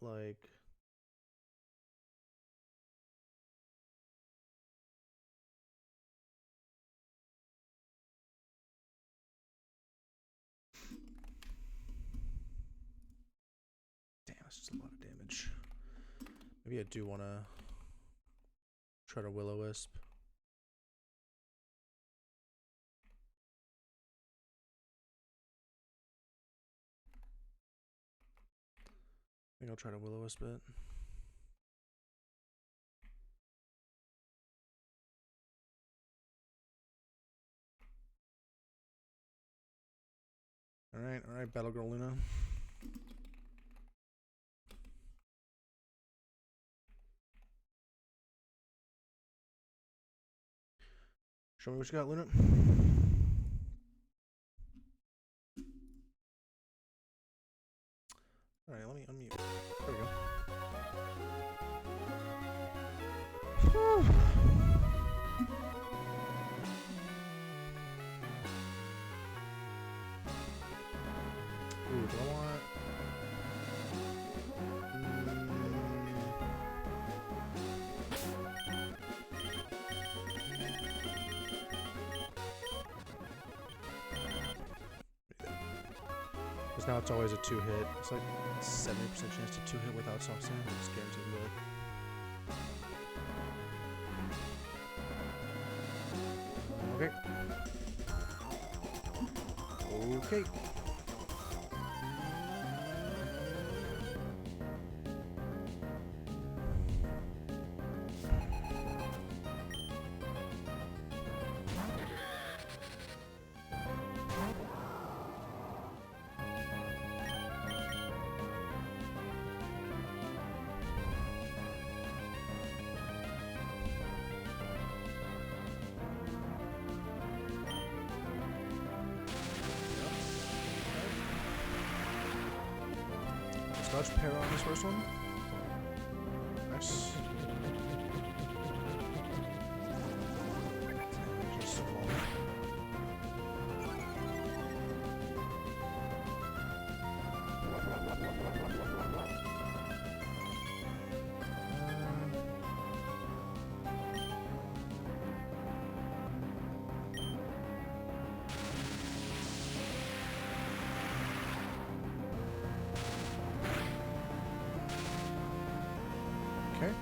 like... Damn, that's just a lot of damage. Maybe I do want to try to Will-O-Wisp. I think I'll try to Will-O-Wisp it. Alright, Battle Girl Luna. Show me what you got, Luna. Alright, let me unmute. There we go. Ooh, do I want... Because now it's always a 2-hit. It's like 70% chance to 2-hit without soft sand. It's guaranteed to live. Okay. Okay. Dodge pair on this first one. Nice. Just so long. Okay.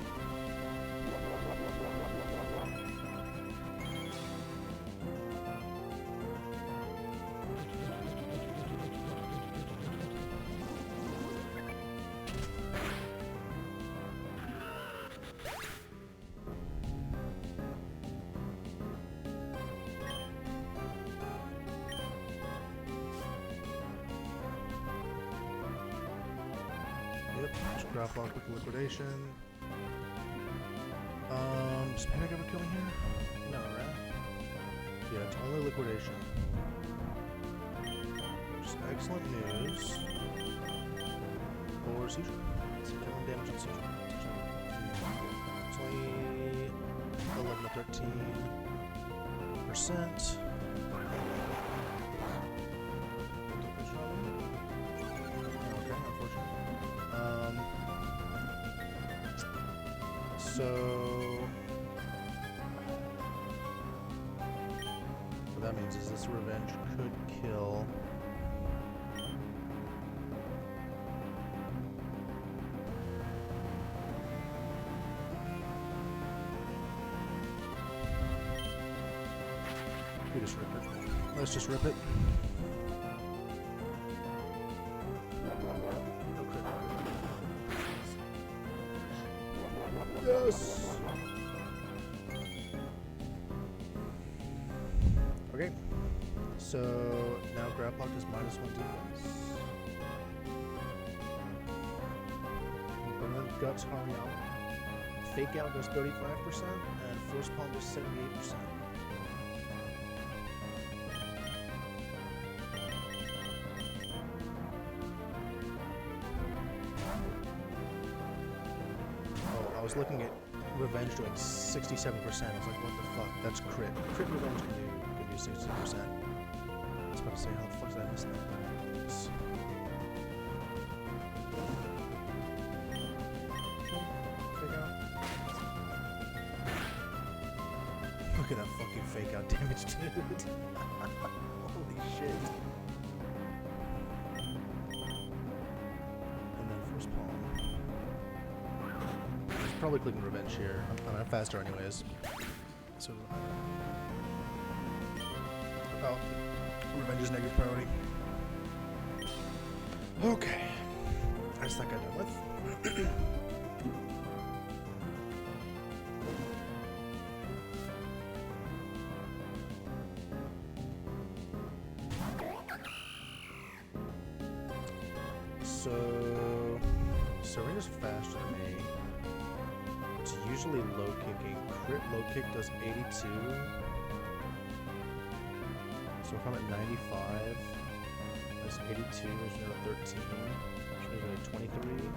Yep, just drop off with liquidation. Does Panic ever kill me here? No, right? Yeah, it's only liquidation. Which is excellent news. Or seizure. It's killing damage on seizure. It's only 11 to 13%. Okay, unfortunately. So what that means is this revenge could kill. We just rip it. Let's just rip it. Yes. Okay. So now grab lock is -1 defense. Burn guts harm out. Fake out does 35% and force palm does 78%. I was looking at revenge doing 67%. I was like, what the fuck? That's crit. Crit revenge can do 60%. I was about to say, how the fuck did I miss that? fake out damage, dude. Holy shit. And then first palm. He's probably clicking revenge here. I'm faster anyways. So. Oh. Revenge is negative priority. Okay. That's that guy done with. So, Serena's faster than me. It's usually low kicking. Crit low kick does 82. So if I'm at 95, that's 82, there's another 13, which means I'm at 23.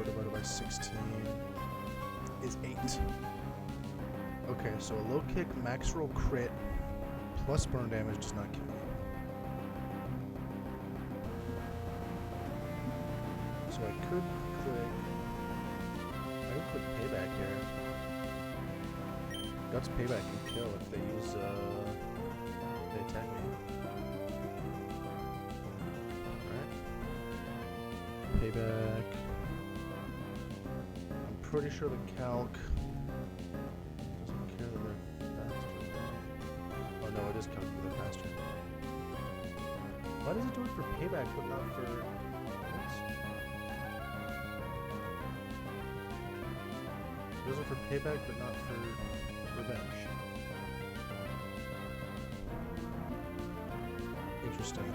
Divided by 16 is 8. Okay, so a low kick max roll crit plus burn damage does not kill me. So I could click payback here. Guts payback can kill if they use they attack me. Alright. Payback. Pretty sure the calc doesn't care that they're faster. Oh no, it is calc that they're faster. Why does it do it for payback but not for what? It does it for payback but not for revenge. Interesting.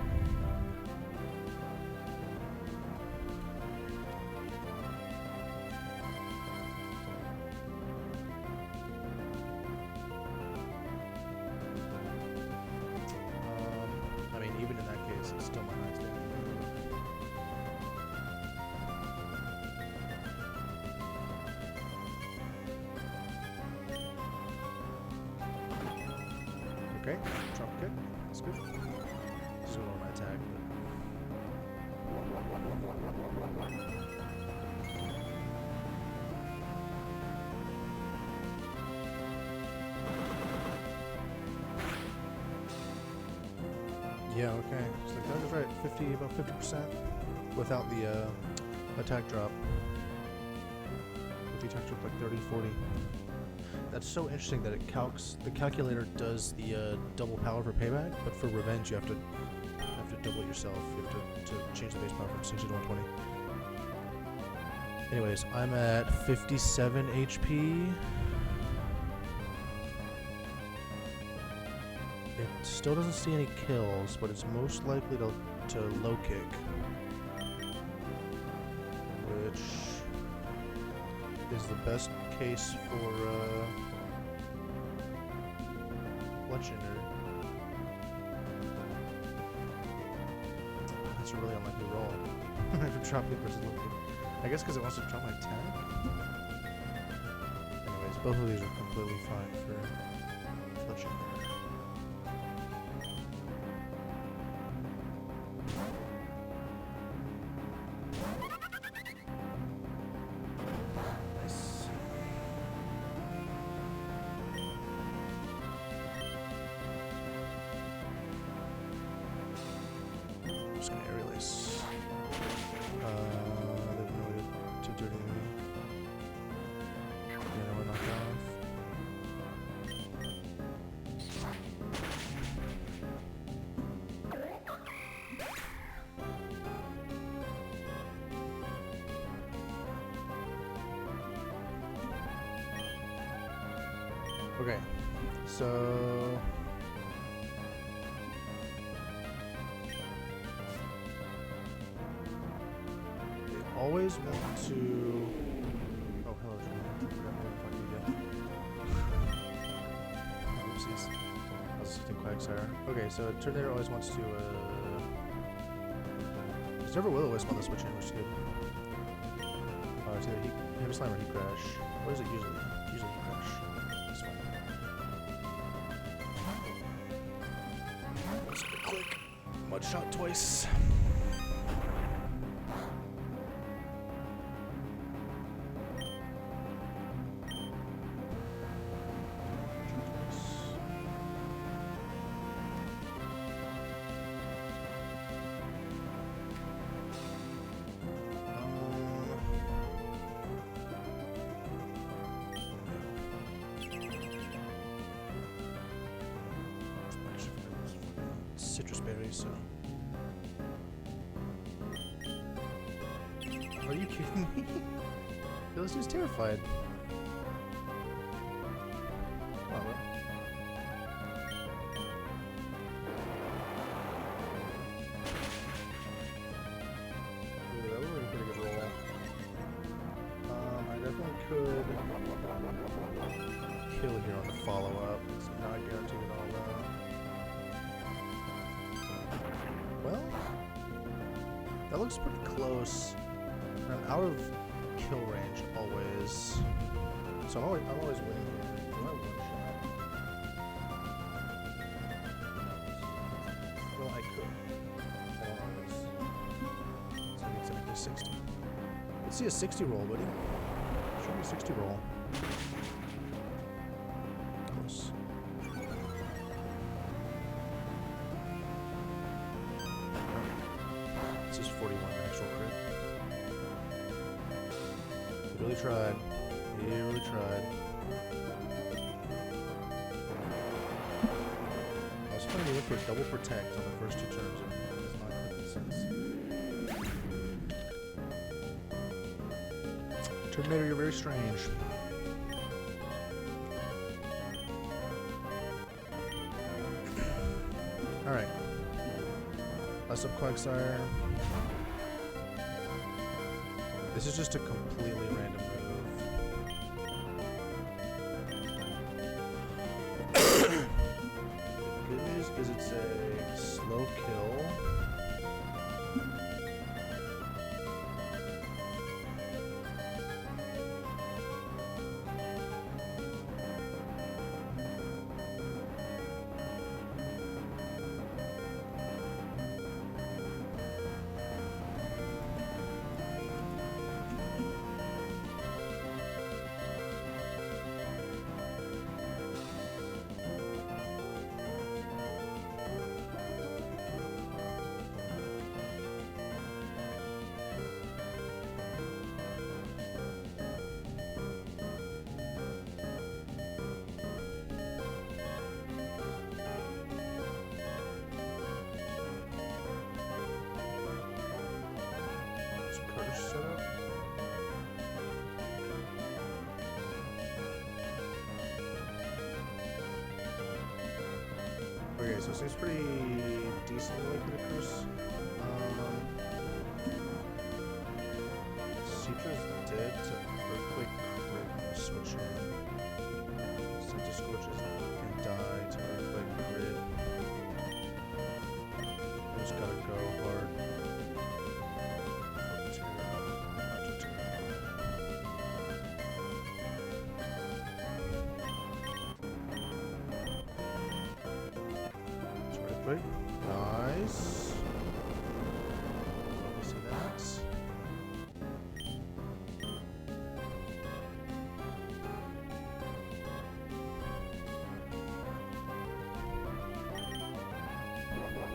Even in that case, it's still my highest damage. Okay, drop kick. That's good. This is going my attack, yeah, okay. So that was right. About 50% without the attack drop. With the attack drop like 30, 40. That's so interesting that it the calculator does the double power for payback, but for revenge you have to double it yourself. You have to change the base power from 60 to 120. Anyways, I'm at 57 HP. It still doesn't see any kills, but it's most likely to low kick, which is the best case for bludgeoner. That's a really unlikely roll. I have to drop kick versus low kick. I guess because it wants to drop my attack. Anyways, both of these are completely fine for bludgeoner. Just gonna air release. They have no way to do anything. Yeah, no, we're knocked off. Okay, so always want to. Oh, hello, John. I forgot what the fuck you did. Oopsies. I was assisting Quagsire. Okay, so Tornado always wants to There's never Will-O-Wisp on the Switch in, which is good. It's either Heavy Slime or Heat Crash. What is it usually? Usually Heat Crash. It's fine. Let's click. Mud shot twice. Citrus berries, so. Are you kidding me? This dude's terrified. Come on, bro. Ooh, that was a pretty good roll. I definitely could kill here on the follow-up. It's not guaranteed at all, though. Well, that looks pretty close. And I'm out of kill range always, so I'm always winning here. Do I have one shot? Well, I could. I don't always. So I need to make this 60. Let's see a 60 roll, buddy. Show me a 60 roll. Close. This is 41 actual crit. He really tried. He really tried. I was trying to look for double protect on the first two turns and it's not clicking since. Terminator, you're very strange. Alright. Last up Quagsire. This is just a completely random move. Good news is it's a slow kill. Setup. Okay, so it seems pretty decently likely to curse. Citra's dead to Earthquake crit on the switcher. Senta Scorches can die to Earthquake crit. Just gotta go hard. Nice. Love to see that.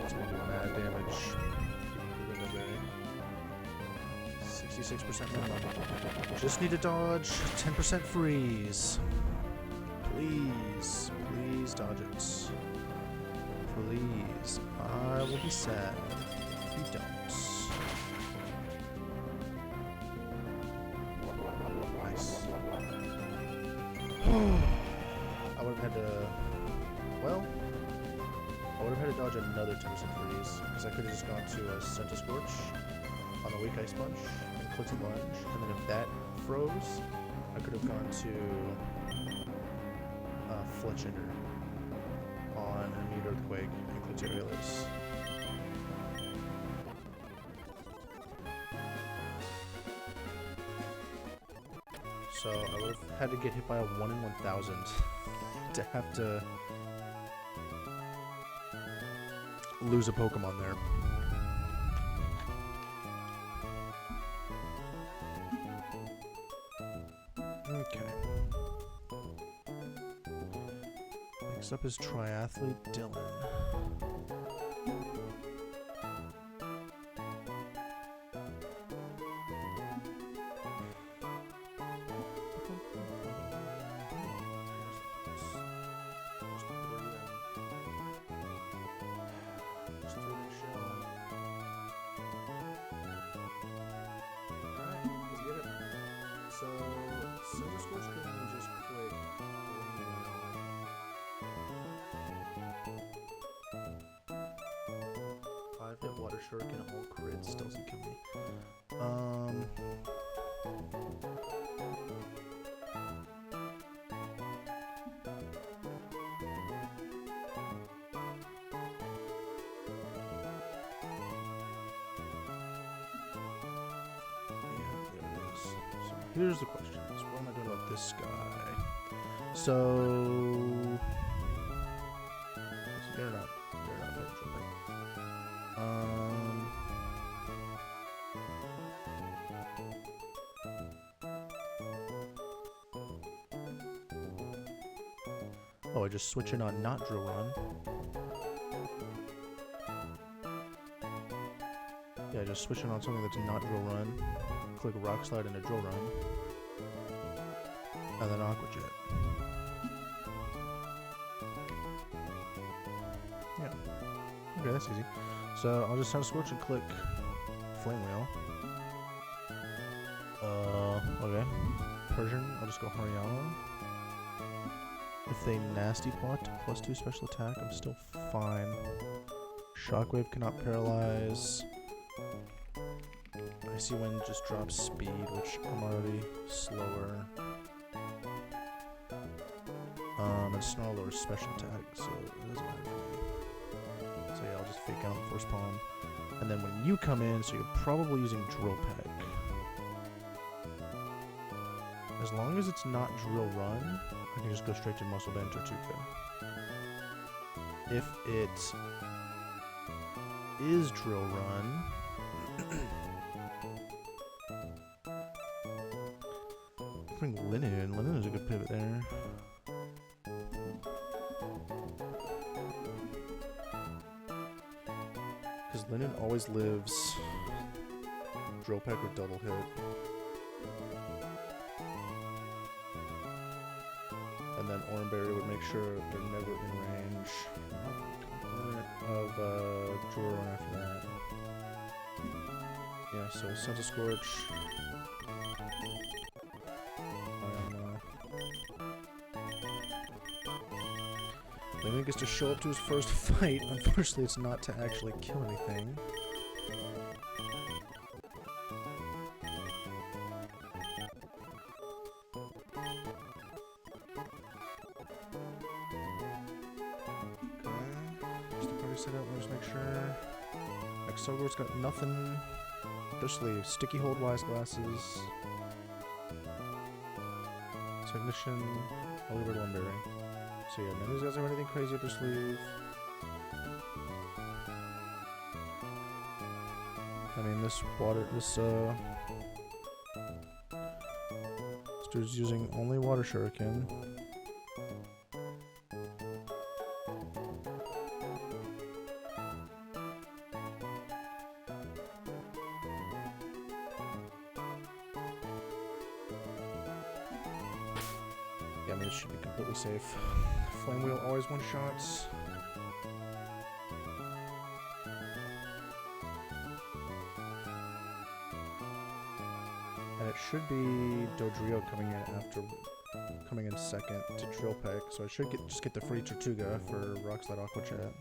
That's gonna do mad damage. 66% minimum. Just need to dodge. 10% freeze. Please, please dodge it. Please, I will be sad if you don't. Nice. I would have had to, well, I would have had to dodge another 10% freeze, because I could have just gone to a Senta Scorch on a weak Ice Punch and clicked the lunge, and then if that froze, I could have gone to Fletchender on an immediate Earthquake and clicked Aerialus. So I would have had to get hit by a 1 in 1,000 to have to lose a Pokemon there. Okay. Next up is Triathlete Dylan. Water Shuriken, all crits, doesn't kill me. Yeah, there it is. So here's the question. So what am I doing about this guy? So they're not very jumping. Oh, I just switch in on not drill run. Yeah, just switch in on something that's not drill run. Click rock slide into drill run. And then aqua jet. Yeah. Okay, that's easy. So I'll just have to switch and click flame wheel. Okay. Persian, I'll just go Hariyama. If they nasty plot +2 special attack, I'm still fine. Shockwave cannot paralyze. Icy Wind just drops speed, which I'm already slower. And Snarl lowers special attack, so it doesn't matter for me. So yeah, I'll just fake out first palm. And then when you come in, so you're probably using Drill Peck. As long as it's not Drill Run, I can just go straight to Muscle Band Tortuga. If it is Drill Run, bring Linen. Linen is a good pivot there. Because Linen always lives Drill Peck or double hit. And then Oranberry would make sure they're never in range of Draw Run after that. Yeah, so Sense of Scorch. Linen gets to show up to his first fight. Unfortunately, it's not to actually kill anything. Just make sure. Exogor's got nothing. Especially sticky hold wise glasses. Technician, Oliver Lumberry. So yeah, none of these guys have anything crazy up their sleeve. I mean, this dude's using only Water Shuriken. Yeah, I mean, it should be completely safe. Flame Wheel always one-shots. And it should be Dodrio coming in second to Drill Peck, so I should just get the free Tortuga for Rock Slide Aqua Jet.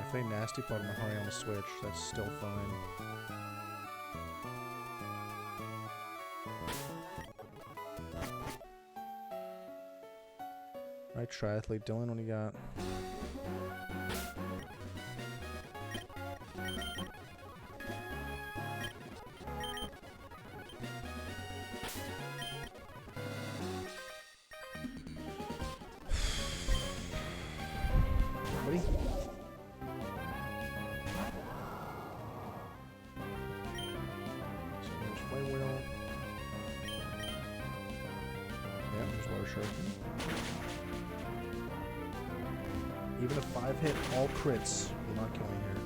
If they nasty plot on the Hariyama switch, that's still fine. Alright, Triathlete Dylan, what do you got? Shuriken. Even a 5-hit, all crits will not kill me here.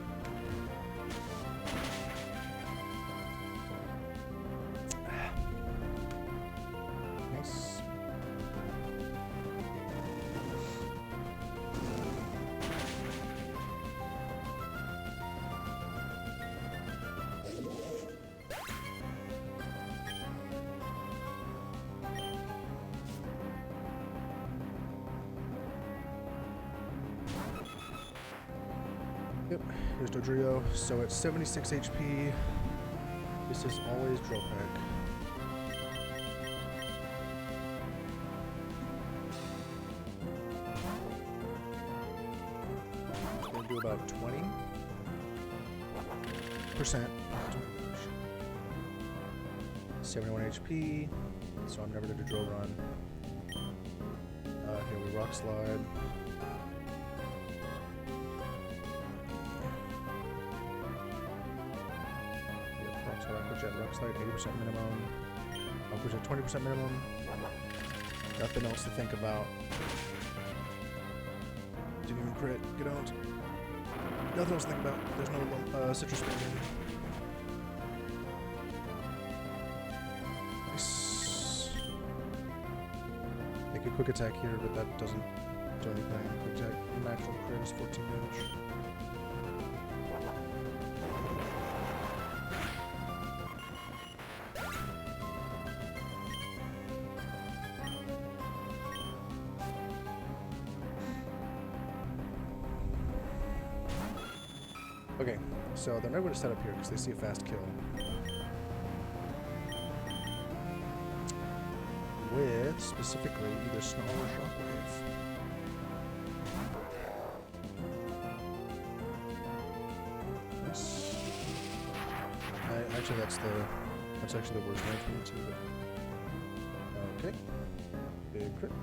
Nice. Yep, here's Dodrio. So at 76 HP, this is always drill pack. It's gonna do about 20%. 71 HP, so I'm never gonna drill run. Here we rock slide. Rock slide 80% minimum. Aquajet 20% minimum. Nothing else to think about. Didn't even crit. Get out. Nothing else to think about. There's no citrus spin. Nice. Make a quick attack here, but that doesn't do anything. Quick attack, natural crit is 14 damage. Okay, so they're not going to set up here because they see a fast kill. With, specifically, either Snarl or Shockwave. Nice. Actually, that's actually the worst range for me too. Okay. Big crit.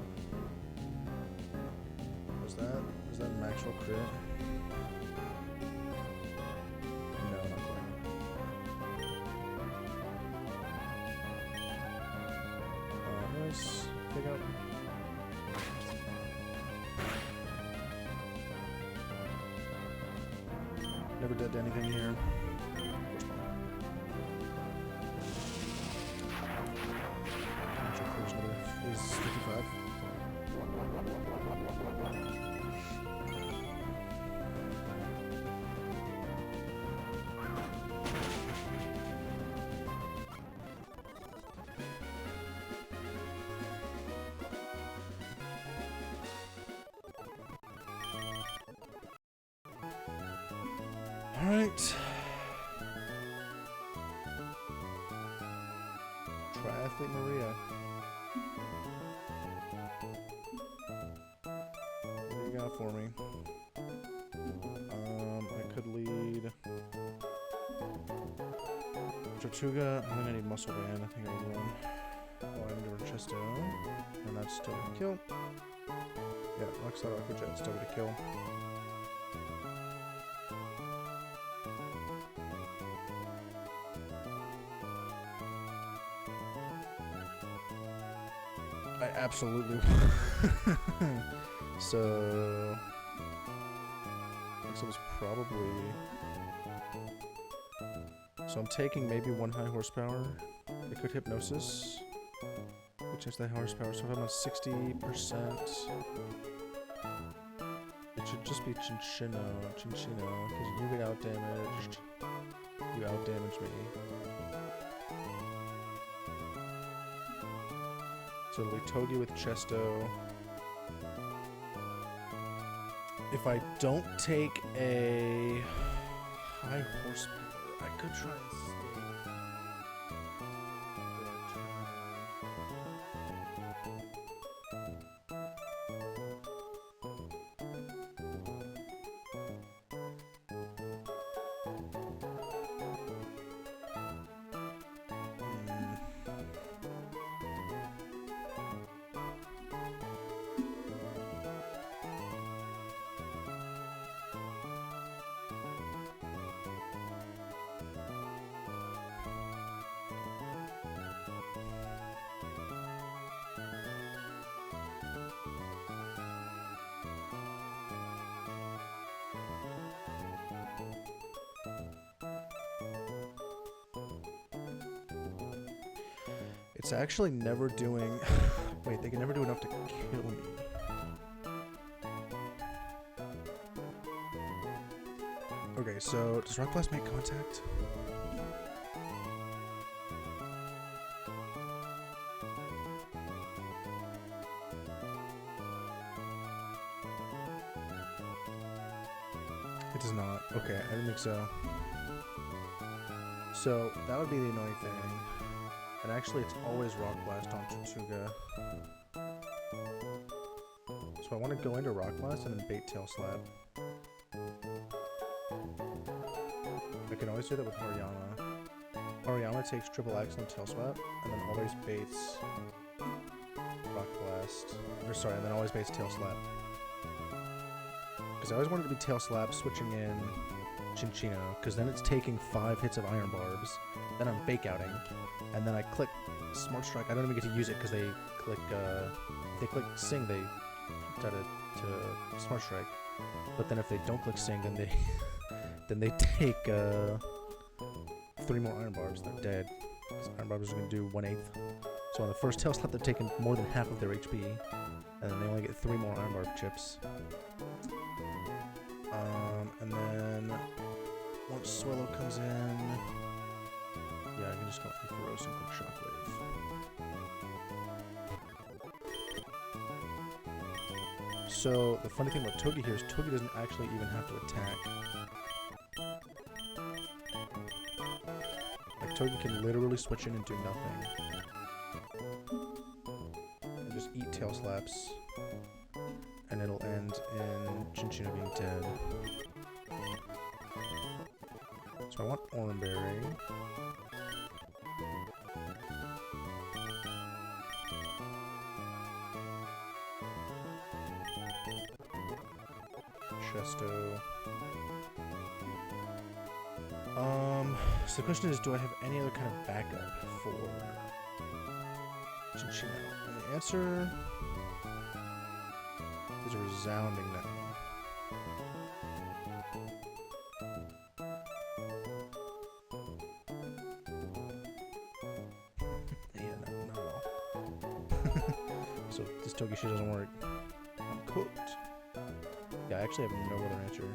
Was that an actual crit? Pick up. Never did anything here. Natural cruise is 55. Alright. Triathlete Maria. What do you got for me? I could lead Tortuga. I think I need Muscle Band. I think I need one. Oh, I need to Chesto. And that's still gonna kill. Yeah, Rockstar Aquajet still gonna kill. I absolutely so I guess it was probably so I'm taking maybe one high horsepower. It could hypnosis, which is the high horsepower. So if I'm at 60%, it should just be Chinchino, because you get out damaged. You out damage me. So it'll be Togi with Chesto. If I don't take a high horsepower, I could try and stay. It's actually never doing... Wait, they can never do enough to kill me. Okay, so does Rock Blast make contact? It does not. Okay, I didn't think so. So that would be the annoying thing. And actually, it's always Rock Blast on Tortuga. So I want to go into Rock Blast and then bait Tail Slap. I can always do that with Hariyama. Hariyama takes triple axe and Tail Slap, and then always baits Rock Blast. Or sorry, and then always baits Tail Slap. Because I always wanted to be Tail Slap, switching in Chinchino, because then it's taking 5 hits of Iron Barbs. Then I'm fake outing, and then I click Smart Strike. I don't even get to use it because they click. If they click Sing, they try to Smart Strike. But then if they don't click Sing, then they take 3 more Iron Barbs. They're dead. Iron Barbs are going to do 1/8. So on the first Tail Slap, they're taking more than half of their HP, and then they only get 3 more Iron Barb chips. And then once Swallow comes in, yeah, I can just go Ampharos and click Shockwave. So the funny thing about Togi here is Togi doesn't actually even have to attack. Like Togi can literally switch in and do nothing. And just eat Tail Slaps. And it'll end in Chinchino being dead. So I want Oranberry. Chesto. So the question is, do I have any other kind of backup for Chinchino? And the answer is a resounding no. Yeah, no, not at all. So this Togi shit doesn't work. I'm cooked. Yeah, I actually have no other answer.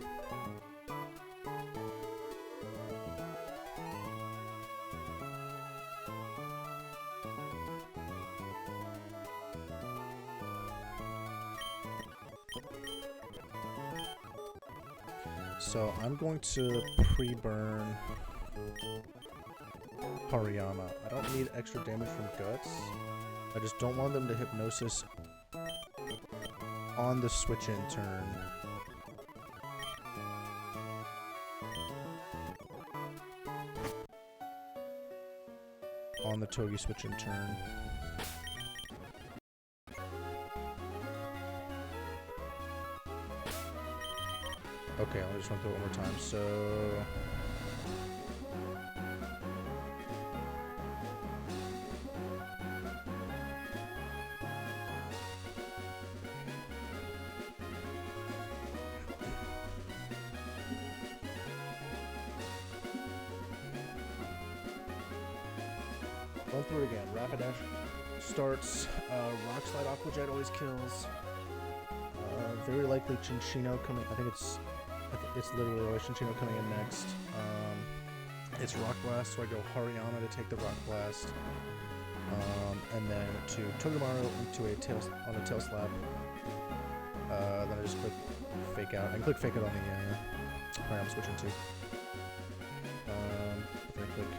So I'm going to pre-burn Hariyama. I don't need extra damage from Guts. I just don't want them to Hypnosis on the switch-in turn. On the Togi switch-in turn. Okay, I'll just run through it one more time. So run through it again. Rapidash starts. Rock Slide Aqua Jet always kills. Very likely Chinchino coming. I think it's literally always Chinchino coming in next. It's Rock Blast, so I go Hariyama to take the Rock Blast. And then to Togamaru into a tail on a Tail Slap. Then I just click Fake Out. And click Fake Out on the Hariyama switch into. Then I click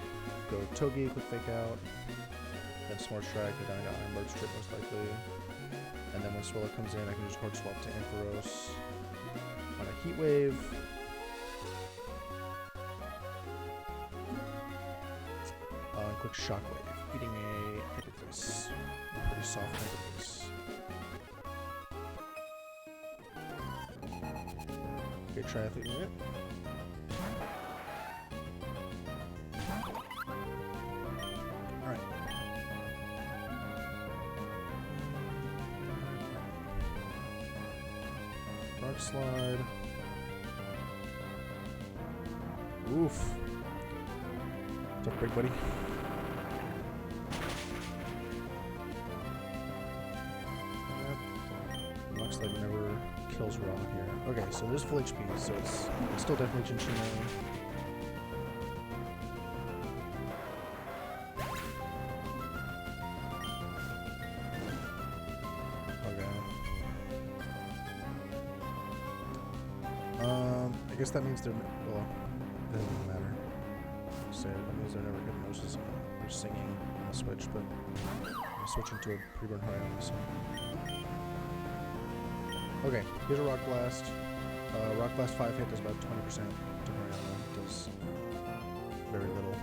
go Togi, click Fake Out. Then Smart Strike, go down to Iron Bird Strip most likely. And then when Swallow comes in, I can just hard swap to Ampharos on a Heat Wave. And click Shockwave, eating a Hyper Voice. A pretty soft Hyper Voice. Okay, Triathlete Maria. Alright. Dark Slide. Oof. What's up, big buddy? Okay, so there's full HP, so it's still definitely Chinchino. I guess that means they're, well, it doesn't matter. So that means they're never hypnosis or singing on the switch, but I'm switching to a pre-burn Hariyama, so. Okay, here's a Rock Blast. Rock Blast 5 hit does about 20% to Hariyama. It does very little.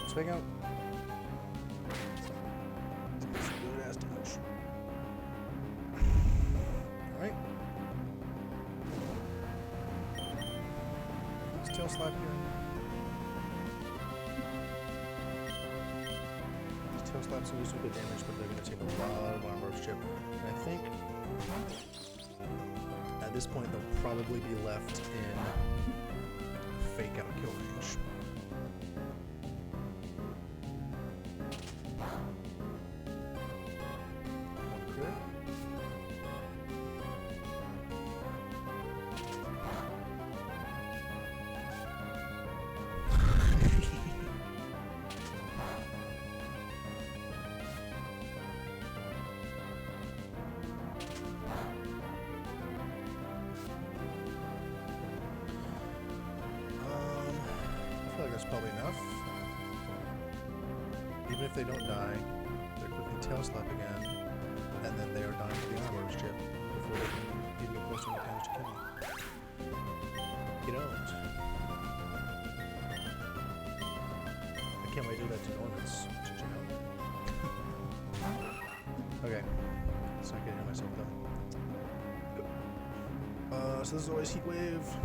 Swing out. Good ass damage. Alright. Let's tail slap here. These tail slaps will do some good damage, but they're going to take a lot of armor chip. And I think at this point they'll probably be left in fake out kill range. That's probably enough. Even if they don't die, they're quickly tail slap again, and then they are dying to the armor's chip before they can even get close to enough damage to kill me. You don't. I can't wait to do that to Norman's. Okay. Let's not get ahead of myself though. So this is always Heat Wave.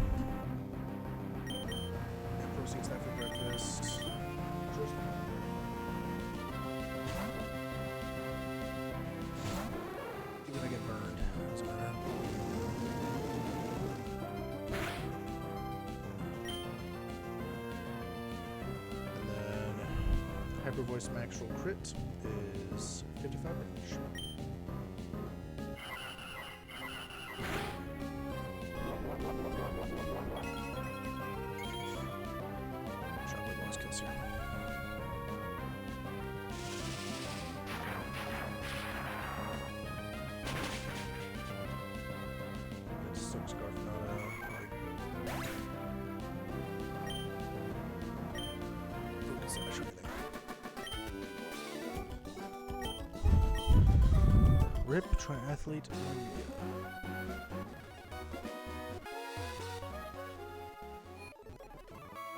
Proceeds that for breakfast. Even if I get burned, doesn't matter. And then Hyper Voice Max Roll Crit is 55 damage. Rip Triathlete Maria.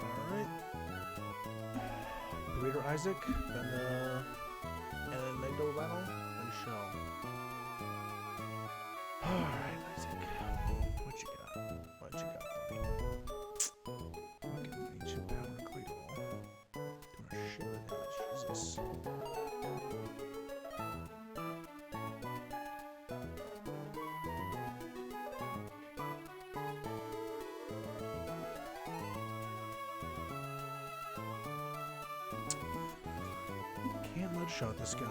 Alright. Breeder Isaac, then and Magdo Battle, and Shell. Alright, Isaac. What you got? What you got for me? Fucking ancient power Cleedle. Doing a shit of damage, Jesus. Can't mudshot this guy.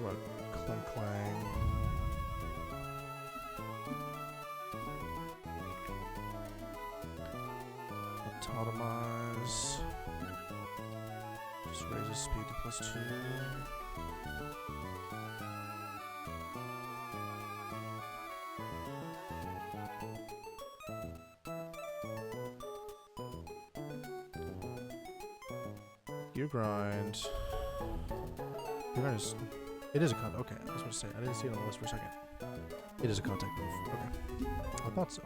What? Clang clang. Autotomize. Just raises speed to +2. Gear grind. Gear grind is It is a contact. Okay, I was going to say, I didn't see it on the list for a second. It is a contact move. Okay. I thought so.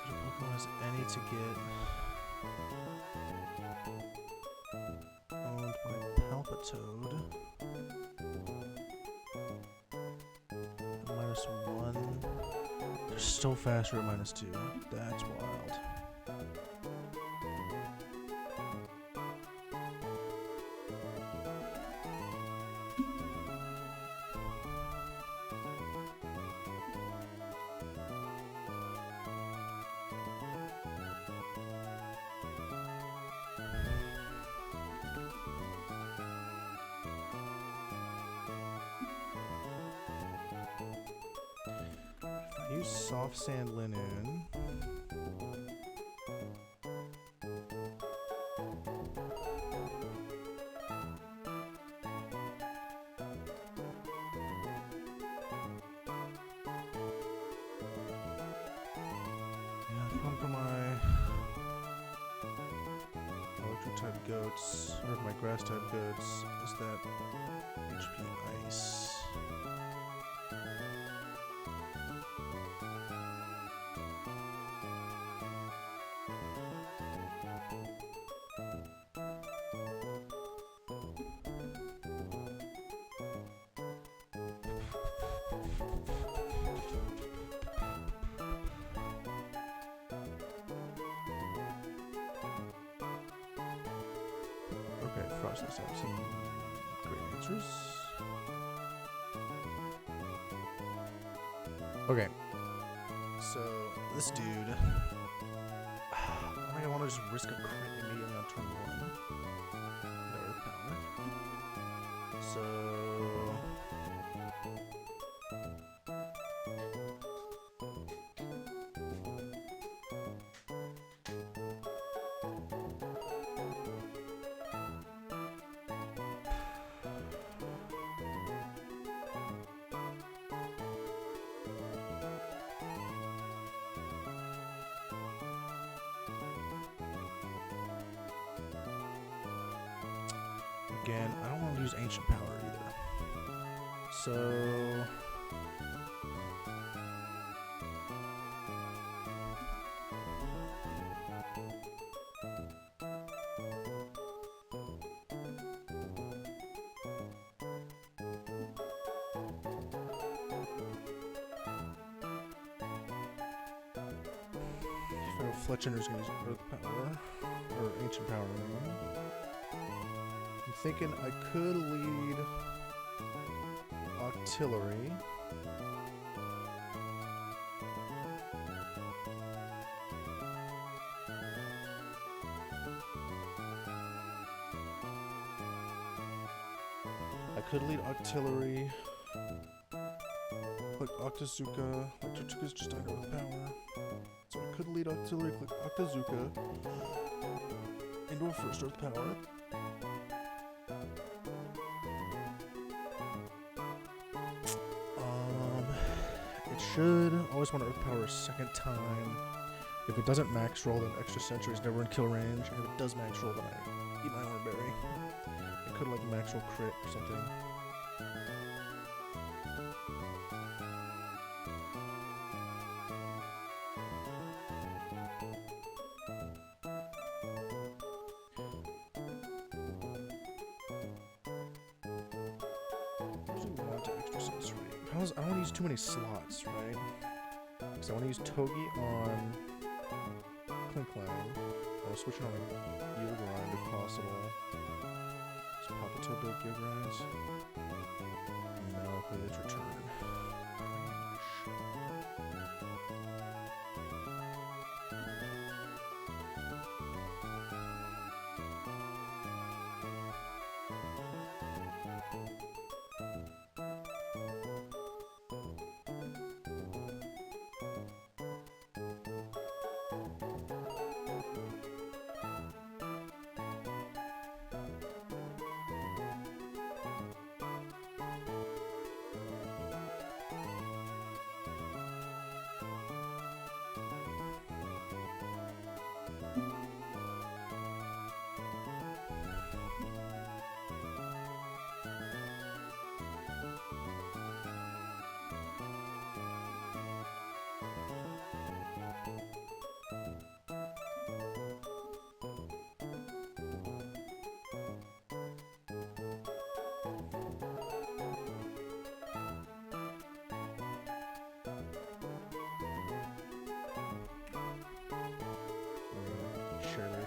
Pokemon has any to get owned by Palpitoad. -1. They're so fast, we're at -2. That's wild. Use soft sand linen. Come for my electric type goats, or my grass type goats. Is that HP ice? Okay, Frost, let's have some great answers. Okay, so this dude, I think I want to just risk a crit immediately on turn 1. No Earth Power. So again, I don't want to use Ancient Power either. So Fletchender's gonna use Earth Power or Ancient Power. I'm thinking I could lead Octillery. Click Octazooka. Octazooka's just under with power. So I could lead Octillery, click Octazooka into a first Earth Power. It should always want to Earth Power a second time. If it doesn't max roll, then extra Sentry is never in kill range. And if it does max roll, then I eat my Horn Berry. It could like max roll crit or something. I don't want to use too many slots, right? Because I want to use Togi on Klinklang. I want to switch it on Gear Grind if possible. So Palpitoad build Gear Grinds. No, play its return.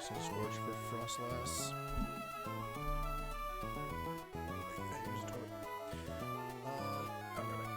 set storage for Frostlass. Use a toilet. I'll be back.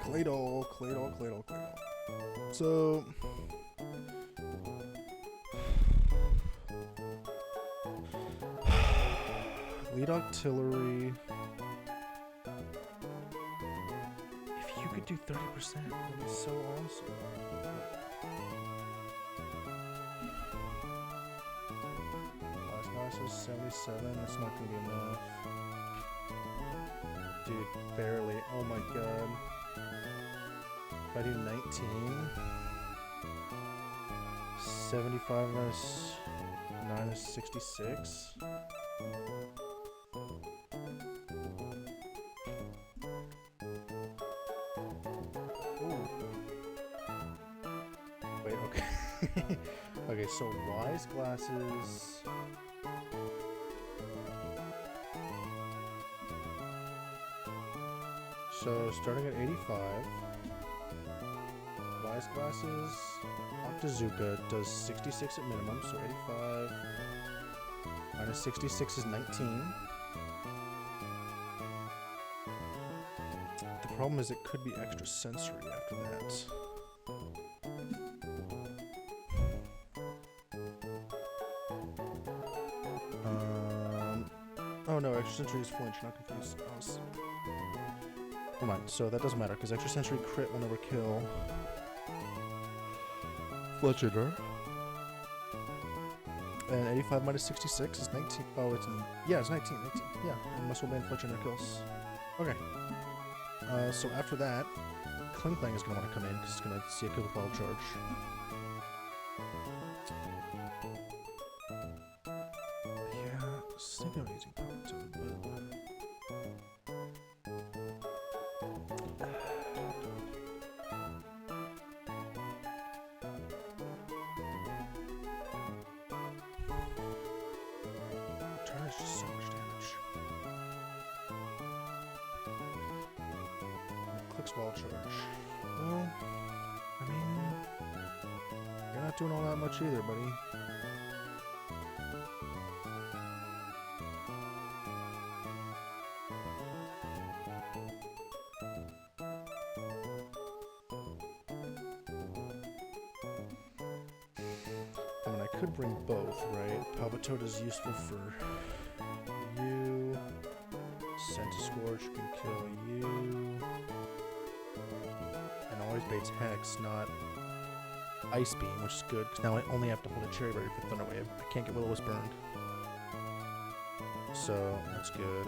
Claydol. So lead artillery. If you could do 30%, that'd be so awesome. Last class is 77. That's not gonna be enough. Dude, barely. Oh my god. If I do 19, 75 minus 9 is 66. Ooh. Wait, okay. Okay, so wise glasses. So starting at 85, wise glasses, Octazuka does 66 at minimum, so 85 minus 66 is 19. The problem is it could be extra sensory after that. Oh no, extra sensory is flinch, not confused. Never mind, so that doesn't matter, because extrasensory crit will never kill Fletcher. And 85 minus 66 is 19. Oh, it's 19. Yeah, and muscle band Fletcher kills. Okay. So after that, Kling Klang is going to want to come in, because it's going to see a kill ball charge. Yeah, I was thinking of using Palpatine, but... It's just so much damage. Clicks ball charge. Well, I mean, you're not doing all that much either, buddy. I mean, I could bring both, right? Palpitoad is useful for you. Centiscorch can kill you. And always baits Hex, not Ice Beam, which is good, because now I only have to hold a Cherry Berry for Thunder Wave. I can't get Will-O-Wisp burned. So, that's good.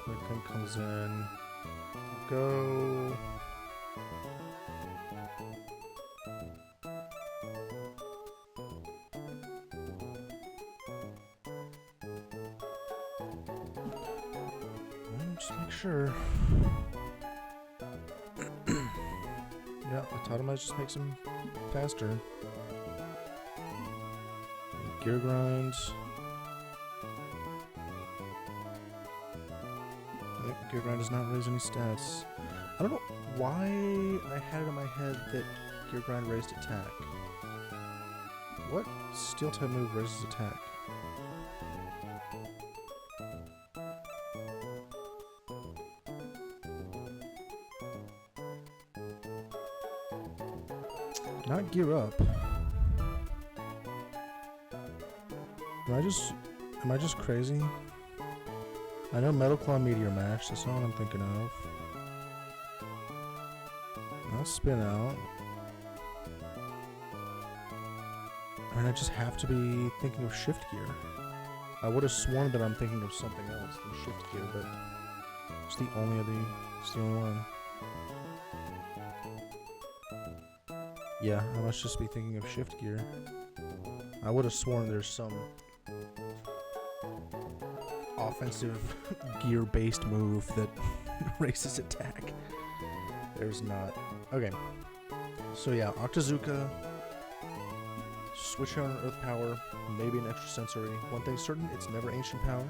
Clink comes in. Go. Just make sure. Yeah, I taught him I just makes him faster. And gear grind. Yep, gear grind does not raise any stats. I don't know why I had it in my head that gear grind raised attack. What steel type move raises attack? Not gear up. Am I just crazy? I know Metal Claw Meteor Mash, that's not what I'm thinking of. I'll spin out. I mean, I just have to be thinking of shift gear. I would have sworn that I'm thinking of something else than shift gear, but it's the only one. Yeah, I must just be thinking of shift gear. I would have sworn there's some offensive gear-based move that raises attack. There's not. Okay. So yeah, Octazuka, switch on Earth Power, maybe an extra sensory. One thing's certain, it's never Ancient Power.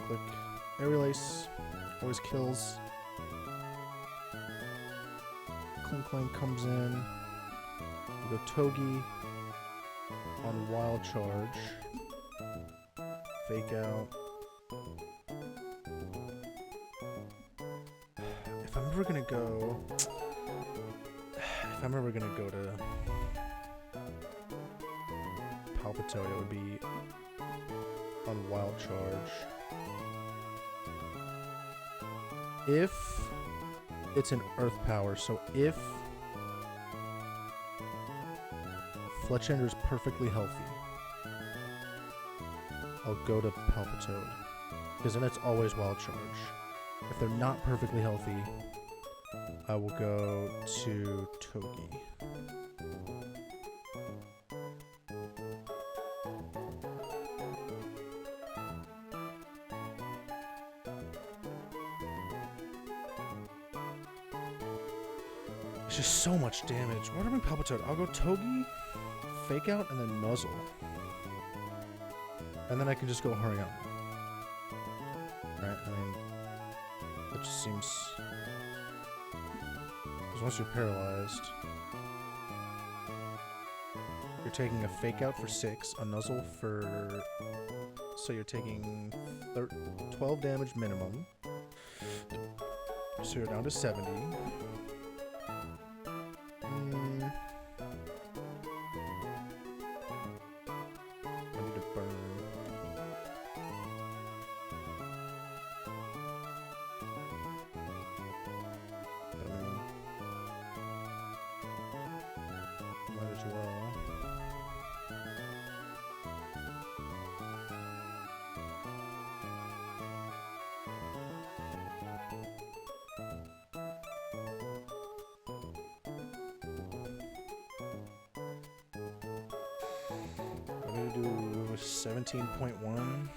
Click Aerial Ace, always kills. Kling Klang comes in. We go Togi on Wild Charge. Fake out. ever gonna go, if I'm ever gonna go to Palpitoad, it would be on Wild Charge. If it's an Earth Power, so if Fletchender's perfectly healthy, I'll go to Palpitoad, because then it's always Wild Charge. If they're not perfectly healthy, I will go to Togi. It's just so much damage. Why do I bring Palpitoad? I'll go Togi, Fake Out, and then Nuzzle. And then I can just go Hariyama. Right? I mean, it just seems... Because once you're paralyzed, you're taking a Fake Out for 6, a Nuzzle for... So you're taking 12 damage minimum. So you're down to 70. I'm gonna do 17.1.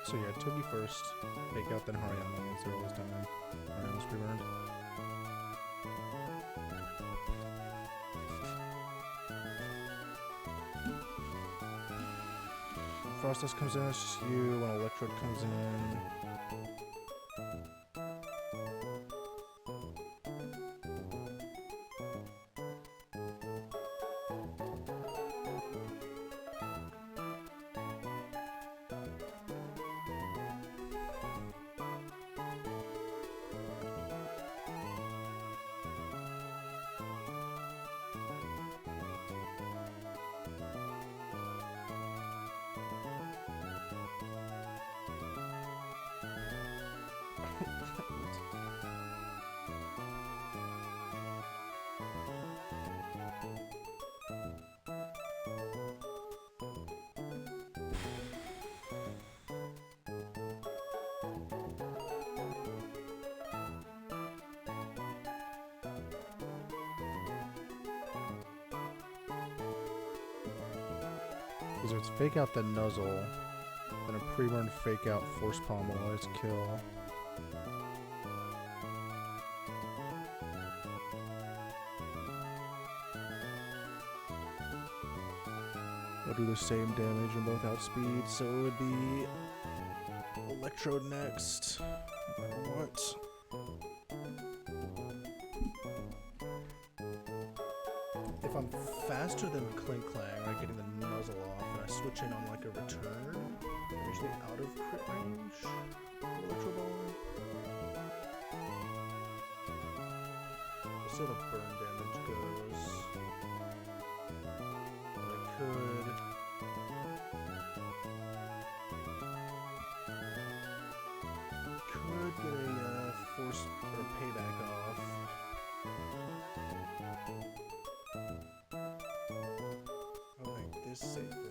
So yeah, Togi first, Fake Out, then Hariyama, once they're always dying. Hariyama's pre-burned. Frost Dust comes in, it's just you. When Electrode comes in, it's Fake Out the Nuzzle, then a pre-burn Fake Out Force Palm will always kill. I'll do the same damage in both outspeed, so it would be Electrode next, no matter what. If I'm faster than Clink Clang, like getting the Nuzzle off, and I switch in on like a return, I'm usually out of crit range of Electro Ball. We'll see how the burn damage goes. But I could get a force or a payback off. I'll make this safer.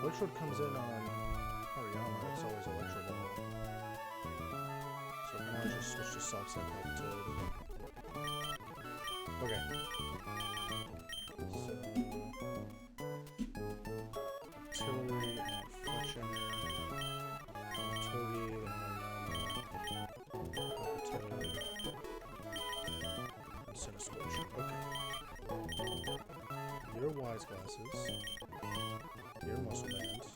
Electrode comes in on Hariyama, it's always Electrode level. So now I just switch to soft set help to... Okay. So... Artillery and Fletcher. Togi and Hariyama. Artillery. And Center Switch. Okay. Your Wise Glasses. Your Muscle Bands.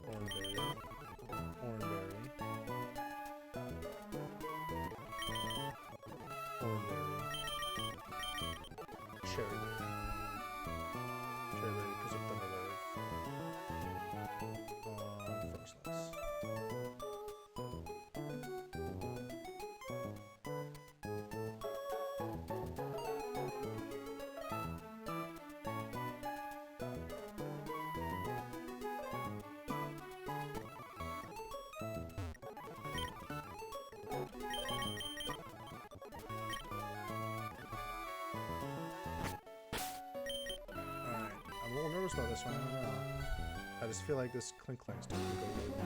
Oranberry. Oranberry. Oranberry. Cherryberry. Cherryberry because of Thunder Wave. Frostless. I'm a little nervous about this one, I don't know. I just feel like this clink clank stuff could go really well.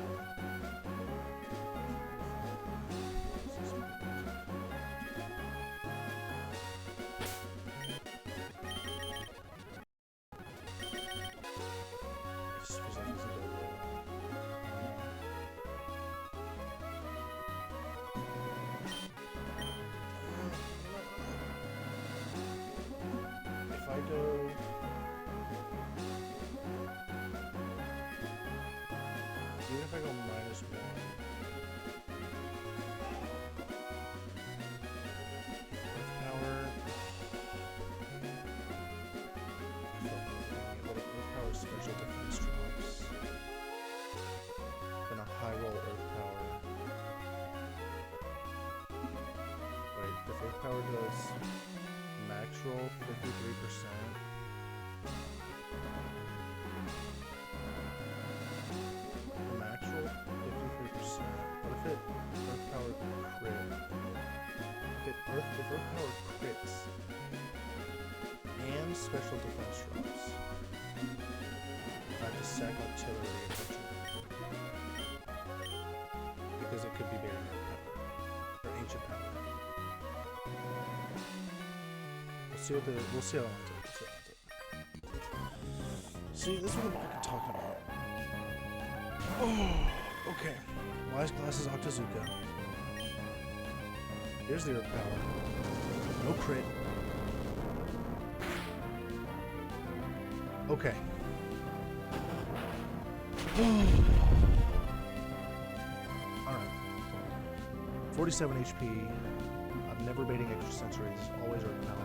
It just feels like this is gonna go well. If I go... Even if I go -1, Earth power. Earth power special defense drops. Then a high roll Earth power. Wait, if Earth power does max roll 53%. Roll 53%. What if it Earth power crit? If Earth power crits and special defense drops, I have to sack artillery eventually. Because it could be bearing Earth power. Or ancient power. We'll see how long it takes. See, this is what I'm talking about. Oh, okay. Wise Glasses Octazooka. Here's the Earth power. No crit. Okay. Alright. 47 HP. I'm never baiting extrasensory. This is always Earth power.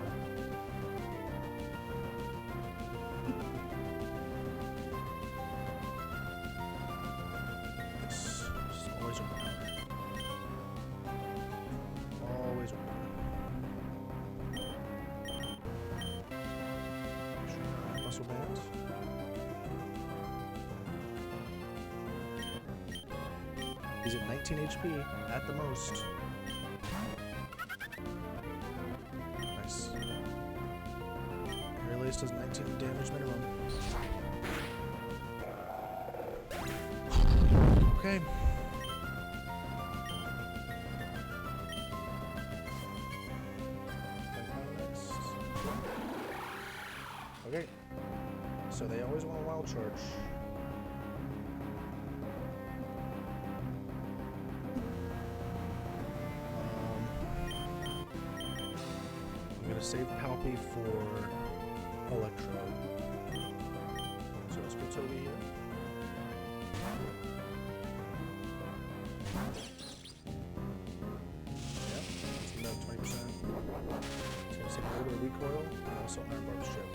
Band. He's at 19 HP at the most. Nice. Relays does 19 damage minimum. Okay. Okay. So they always want a wild charge. I'm gonna save Palpy for Electrode. So let's put Toby here. Yep, that's about 20%. It's gonna save a little bit of recoil and also Iron Barb's chip.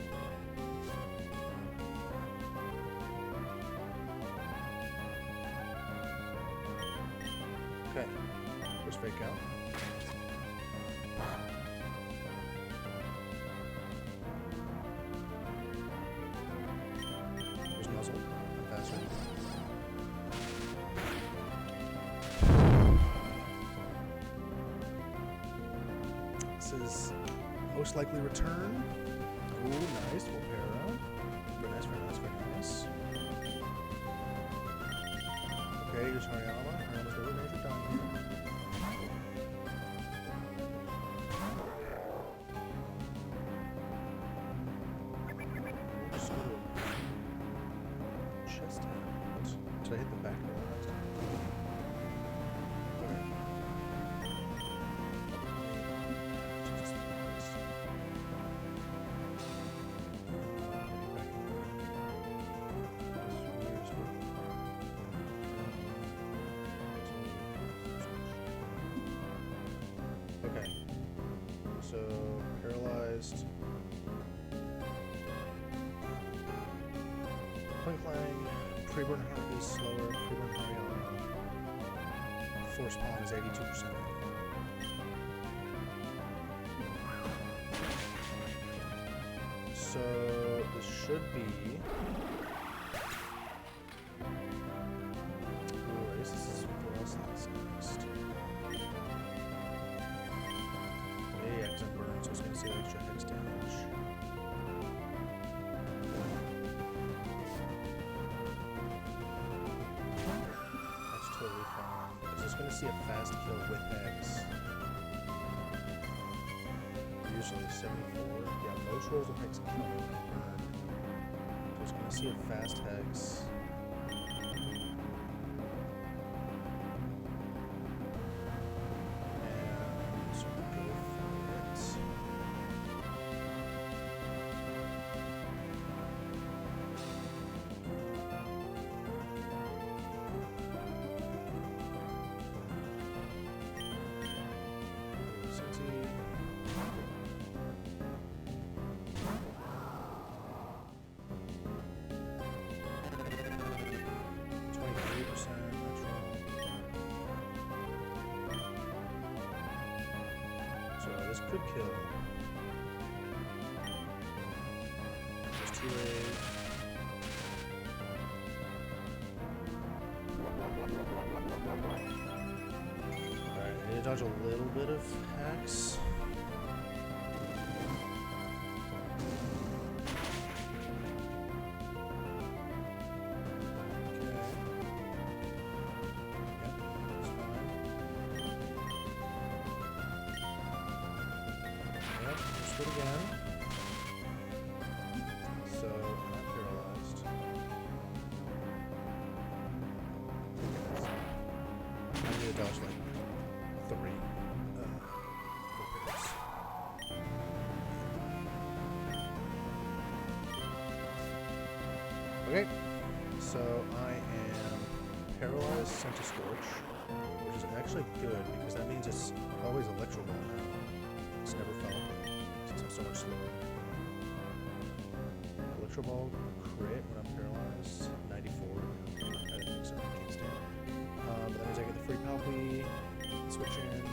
Okay, let's fake out. There's muzzle, faster. This is most likely return. Ooh, nice, we'll pair up. Very nice, very nice, very nice. Here's Hariyama. Hariyama's very major down here. Just go to chest out. Did I hit the back of the last time? Okay. Jesus Christ. Okay. So, paralyzed. Clang, pre-burn heart is slower, pre-burn Hariyama. Force palm is 82%. So this should be. Ooh, I guess this is what else that's next. Yeah, active burn, so it's gonna say extra hex damage. Totally fine. Is this going to see a fast kill with Hex? Usually 74. Yeah, most rolls of Hex kill me when I burn. So it's going to see a fast Hex. And so we'll go for it. This could kill. Just too late. Alright, I need to dodge a little bit of Hex. Again. So I'm paralyzed. I need to dodge like 3 footprints. Okay, so I am paralyzed, sent to Scorch, which is actually good because that means it's always Electro Ball now. It's never Foul Play. I'm so much slower. Electro Ball crit when I'm paralyzed, 94. I don't think so. I can't stand it. But that means I get the free Palpy, switch in.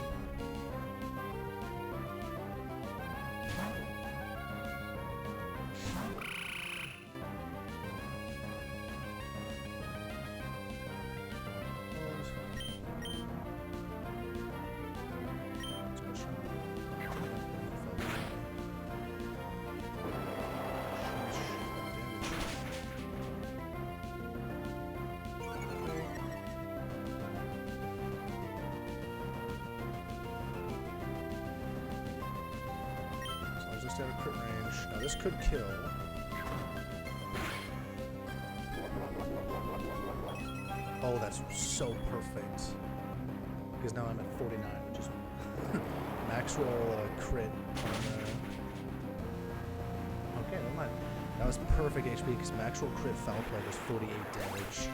Just out of crit range. Now this could kill. Oh, that's so perfect. Because now I'm at 49, which is max roll crit on the... Okay, never mind. That was perfect HP because max roll crit foul play was 48 damage.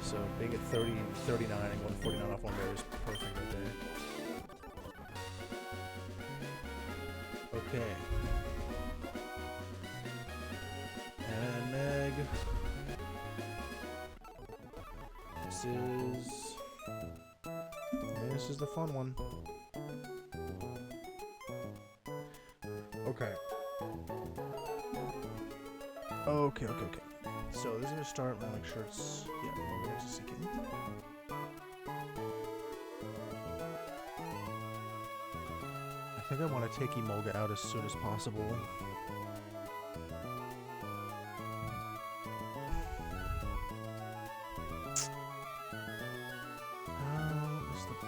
So being at 30, 39 and going 49 off one bear is perfect right there. Okay. And Meg. This is the fun one. Okay. Okay. So this is gonna start when I make sure it's we're seeking. I think I want to take Emolga out as soon as possible.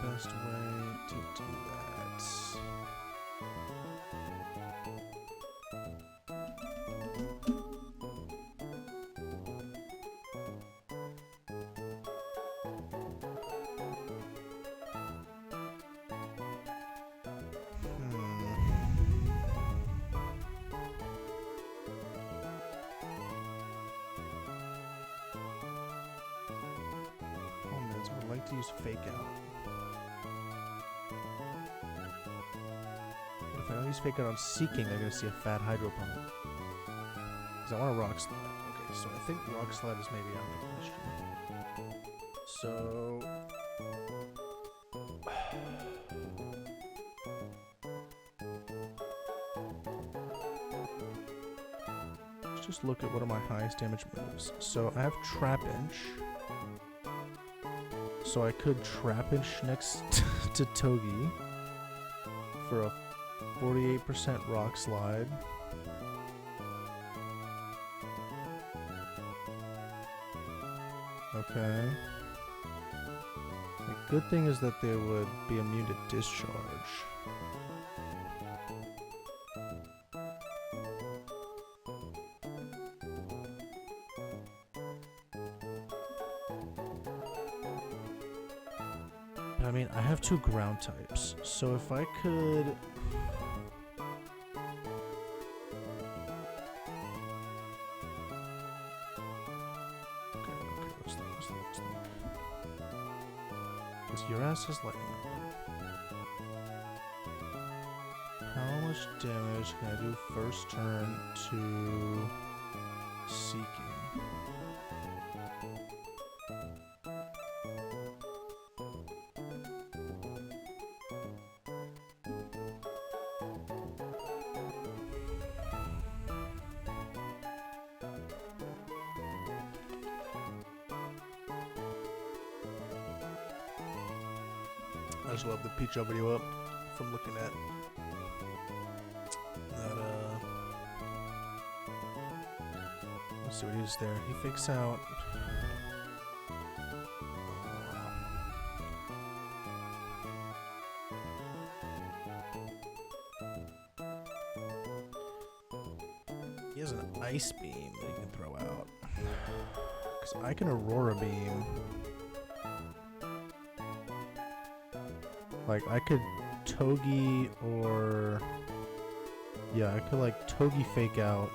best way to do that? To use fake out. But if I don't use fake out on seeking, they're gonna see a fat hydro pump. Because I want a rock slide. Okay, so I think rock slide is maybe out of the question. So let's just look at what are my highest damage moves. So I have Trap Inch. So I could Trap Inch next to Togi for a 48% rock slide. Okay. The good thing is that they would be immune to discharge. I mean, I have 2 ground types, so if I could... Okay, let's think. Because your ass has lightning. How much damage can I do first turn to Seeking? I just love the Peach video up from looking at that, let's see what he's there. He fakes out. He has an Ice Beam that he can throw out. Because I can Aurora Beam. Like, I could Togi or... Yeah, I could, like, Togi fake out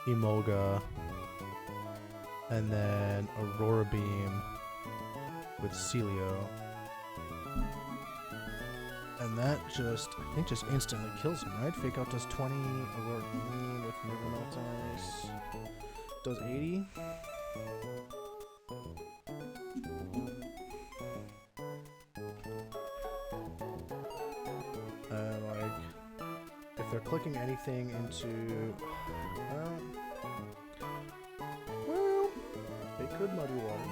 Emolga and then Aurora Beam with Celio. And that just, I think, just instantly kills him, right? Fake out does 20, Aurora Beam with Never Melt Ice does 80. They're clicking anything into, well, they could Muddy Water.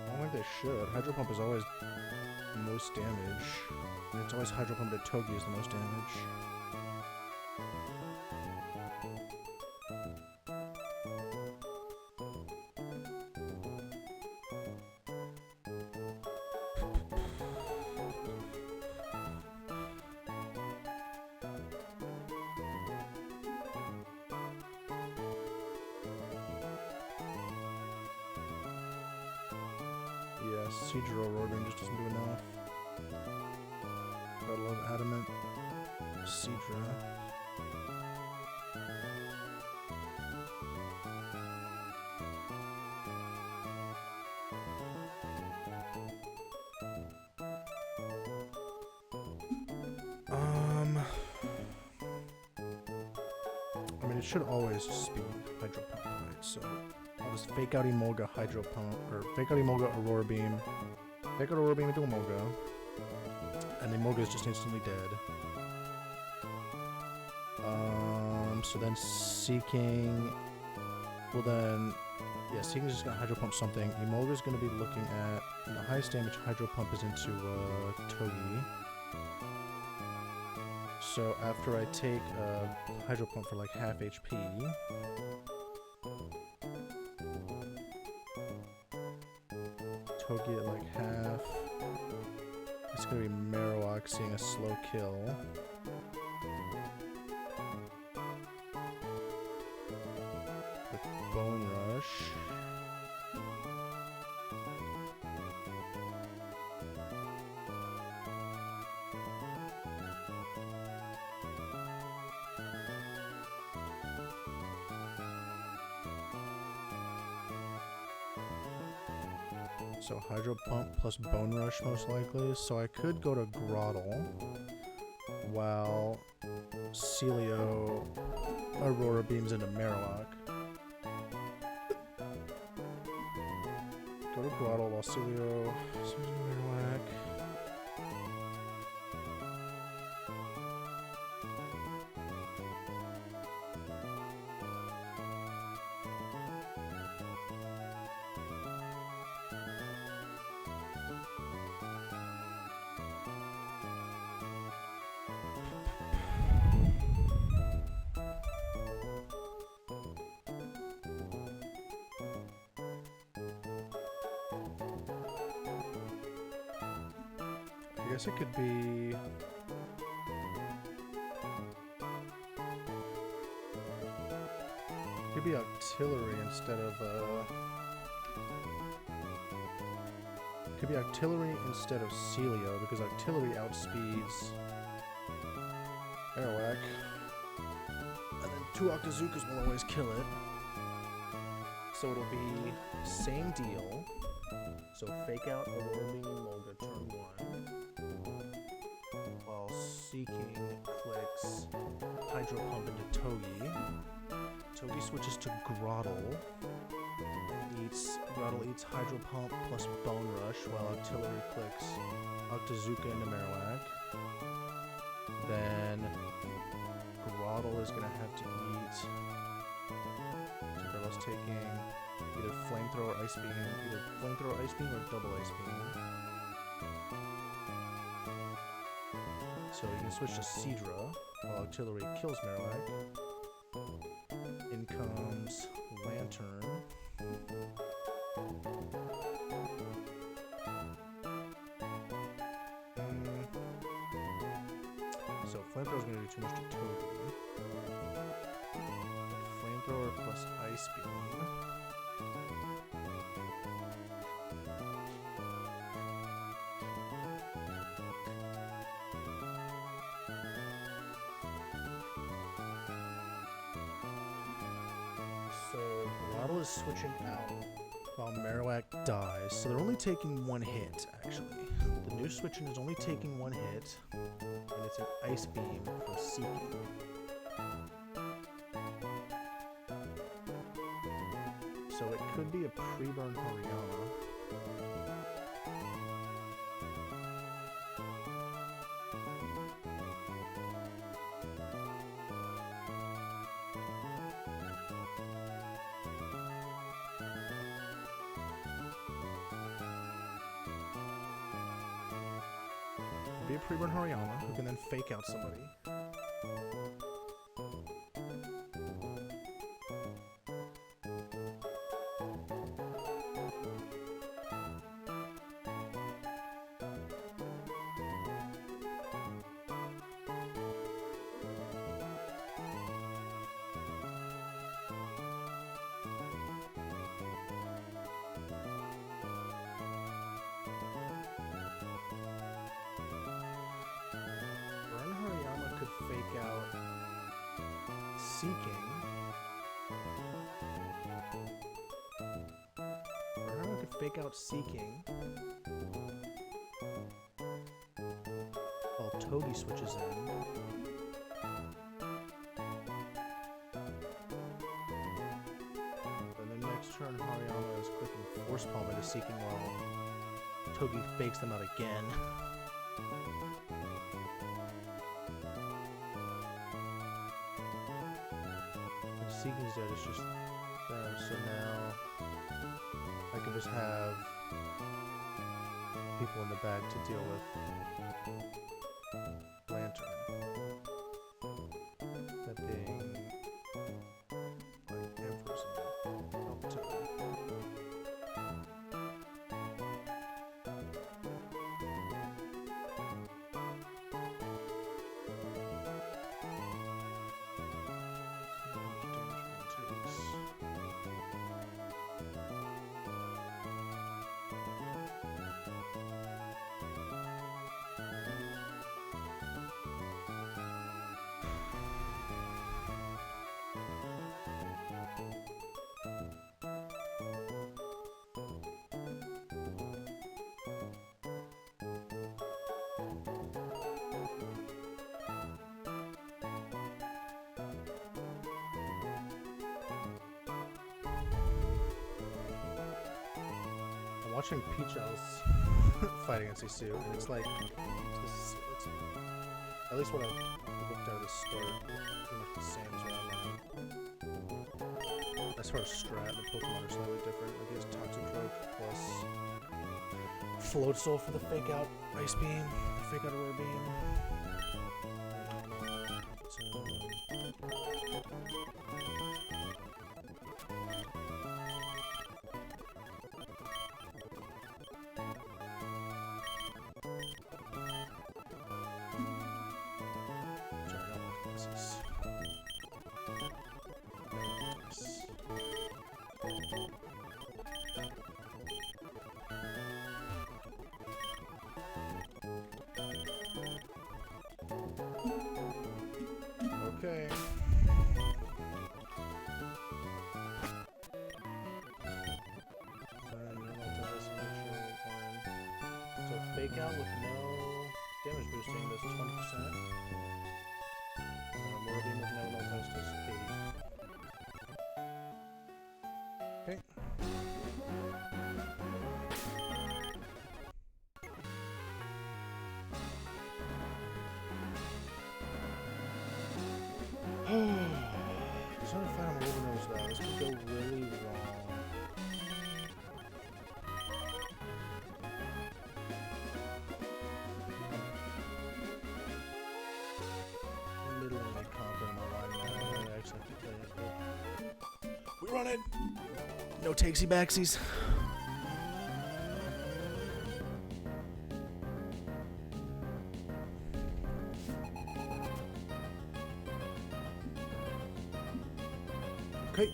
I don't think they should. Hydro Pump is always the most damage. And it's always Hydro Pump to Togi is the most damage. Siege or Aurora Beam just doesn't do enough. Gotta love Adamant. Seadra. I mean, it should always just be Hydro Pump, right? So I'll just fake out Emolga Hydro Pump, or fake out Emolga Aurora Beam, fake out Aurora Beam into Emolga, and Emolga is just instantly dead. So then Seeking, well then, yeah, Seeking's just gonna Hydro Pump something. Emolga's gonna be looking at, and the highest damage Hydro Pump is into Togi. So after I take a hydro pump for like half HP, Togi at like half. It's gonna be Marowak seeing a slow kill. With Bone Rush. So Hydro Pump plus Bone Rush most likely. So I could go to Grottle while Celio Aurora beams into Marowak. Go to Grottle while Celio beams into Marowak. I guess it could be... It could be Artillery instead of, It could be Artillery instead of Celio, because Artillery outspeeds Marowak. And then 2 Octazookas will always kill it. So it'll be same deal. So fake out Aurora Beam Molga turn 1. While Seeking clicks Hydro Pump into Togi. Togi switches to Grottle. Grottle eats Hydro Pump plus Bone Rush while Artillery clicks Octazooka into Marowak. Then Grottle is going to have to eat... So Grotle's taking either Flamethrower, Ice Beam, either Flamethrower, Ice Beam, or double Ice Beam. So you can switch to Seadra while Artillery kills Marowak. In comes Lantern. So Flamethrower's gonna do too much to Togi. Flamethrower plus Ice Beam. So Grottle is switching out while Marowak dies. So they're only taking 1 hit, actually. The new switching is only taking 1 hit, and it's an Ice Beam from Seeking. So it could be a pre-burn Hariyama. Be a pre-burn Hariyama who can then fake out somebody. Fake out Seeking. Or how I could fake out Seeking while Togi switches in. And then next turn Hariyama is clicking Force Palm into Seeking while Togi fakes them out again. Seeking's dead, it's just them, so now I can just have people in the back to deal with Lantern. watching Peachels fight against these two, and it's like, it's at least what I looked at at the start, pretty much the same as what I'm on. As far as strat, the Pokemon are slightly different. Like he has Toxicroak plus Float Soul for the fake out Ice Beam, fake out Aurora Beam. Okay. So fake out with no damage boosting does 20%. Aurora Beam with no multis does 80. Okay. Just trying to find him over nose though. This could go really wrong. Middlingly confident in my line now. I actually have to play it. We run it! No takesy backsies. Okay.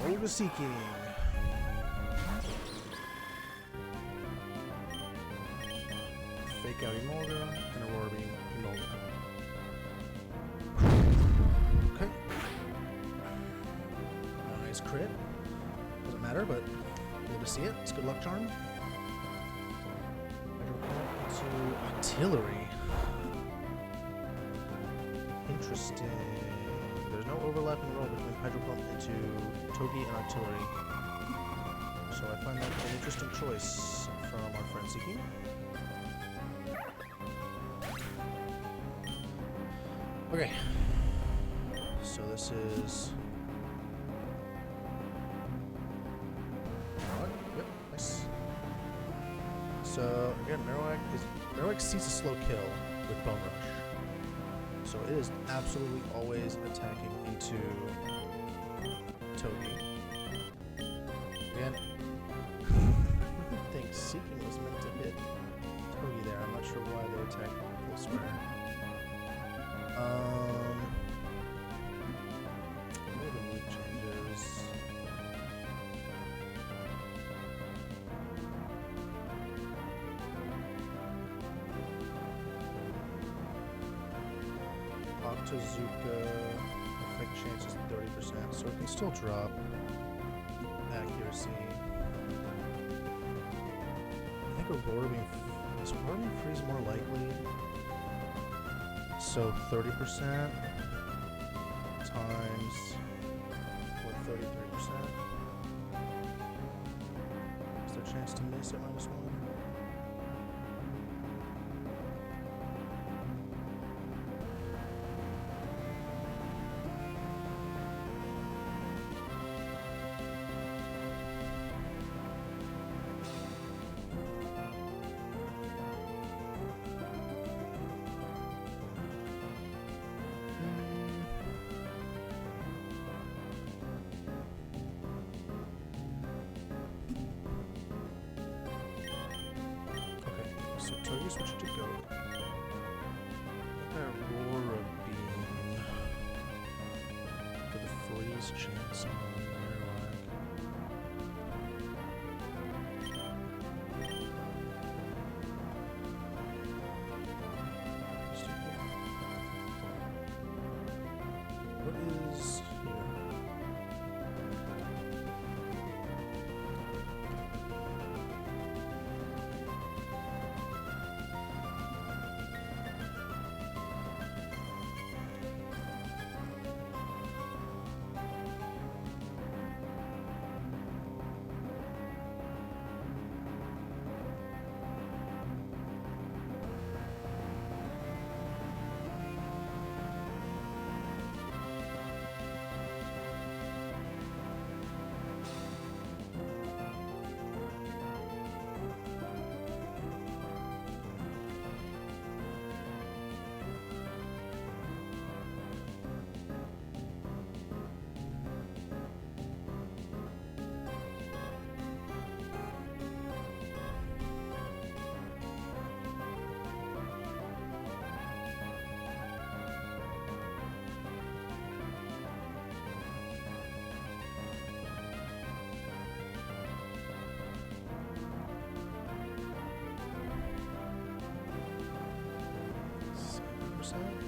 Olga seeking. Fake out Emolga and Aurora Beam Emolga. Okay. Nice crit. Doesn't matter, but good to see it. It's a good luck charm. To artillery. Interesting. There's no overlapping role between Hydro Pump into Togi and Artillery. So I find that an interesting choice from our friend Seeking. Okay. So this is... What? Yep, nice. So, again, Marowak sees a slow kill with Bone Rush. So it is absolutely always attacking into Togi. Again, I think Seeking was meant to hit Togi there. I'm not sure why they attacked full square. What are the move changes? Octazooka, effect chance is 30%, so it can still drop accuracy. I think Aurora Beam is Aurora Beam Freeze more likely. So 30% times what 33%. Is there a chance to miss at -1? So Togi's switched to go. Aurora Beam for the freeze chance on Marowak. What is here?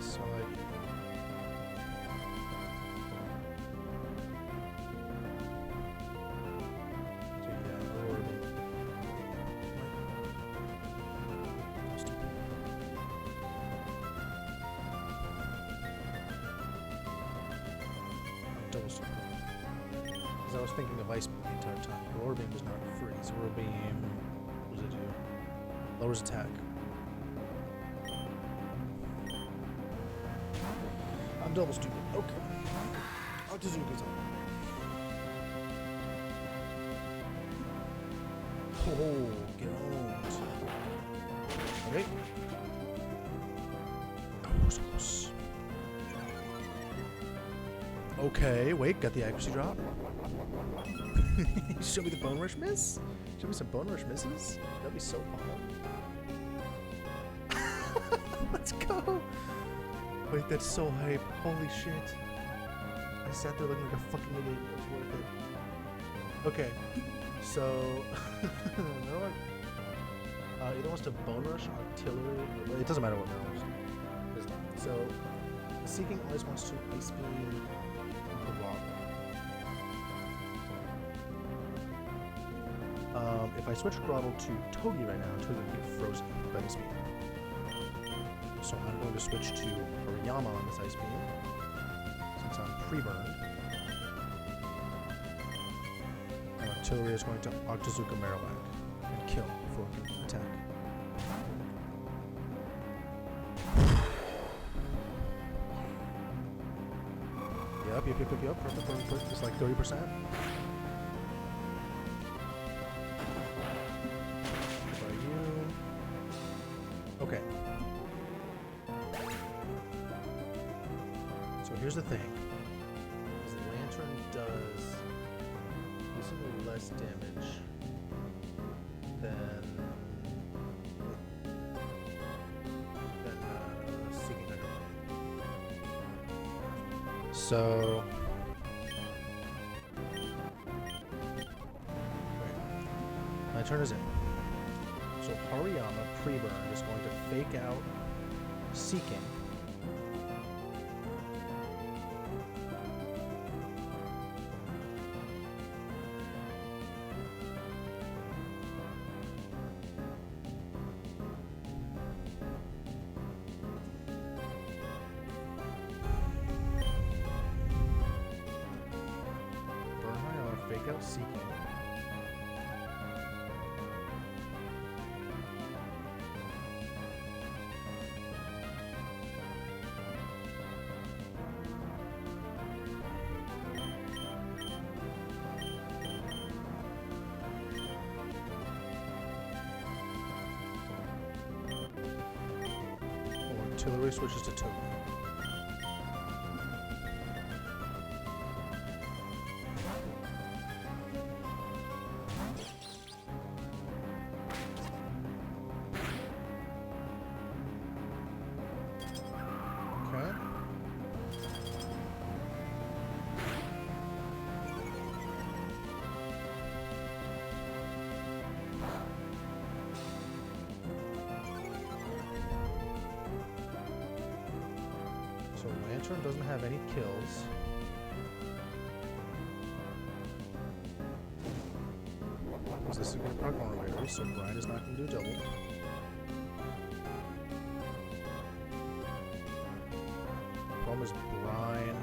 So like. Because I was thinking of Ice Beam the entire time. Roar Beam does not freeze. Roar Beam, what does it do? Lowers attack. I'm double stupid. Okay. Octazooka's on. Oh, get owned. Okay. Okay, wait, got the accuracy drop. Show me the bone rush miss? Show me some bone rush misses? That'd be so fun. Let's go! Wait, that's so hype. Holy shit. I sat there looking like a fucking idiot. It was worth it. Okay, so... no, either wants to bone rush, artillery... It doesn't matter what round wants to. So, Seeking always wants to Ice Beam... if I switch Groddle to Togi right now, Togi will get frozen by this beam. So I'm going to switch to Hariyama on this Ice Beam, since I'm pre-burned. And Artillery is going to Octazooka Marowak and kill before it can attack. Yep. Perfect. It's like 30%. Okay. So here's the thing. This Lantern does basically less damage than Seeking Underblade. So my turn is in. So Hariyama pre-burn is going to fake out Seeking. Burn Hariyama, fake out Seeking. Artillery switches to Togi. Okay. So Lantern doesn't have any kills. Because this is going to proc Monorail, so Brian is not going to do a double. Problem is Brian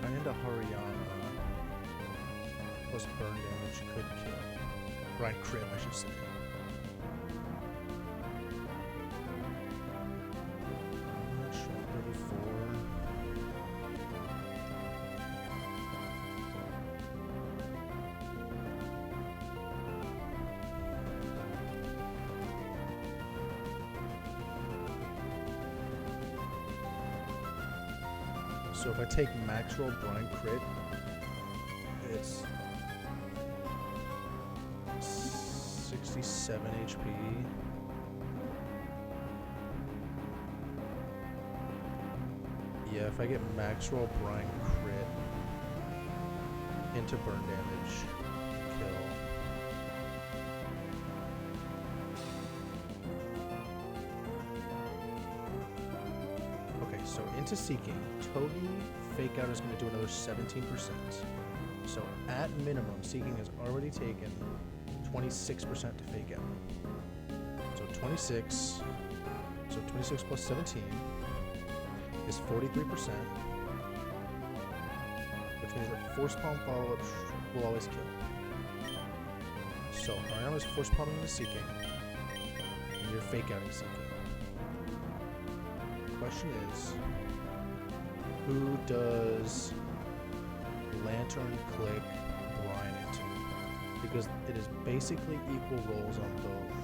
into Hariyama plus burn damage could kill. Brian crit, I should say. So if I take max roll Brian crit, it's 67 HP. Yeah, if I get max roll Brian crit into burn damage, kill. So into seeking, Togi fake out is going to do another 17%. So at minimum, seeking has already taken 26% to fake out. So 26. So 26 plus 17 is 43%. Which means that force palm follow-up will always kill. So Ariana's force palming the seeking, and you're fake outing seeking. The question is, who does Lantern click Brian into? Because it is basically equal rolls on both.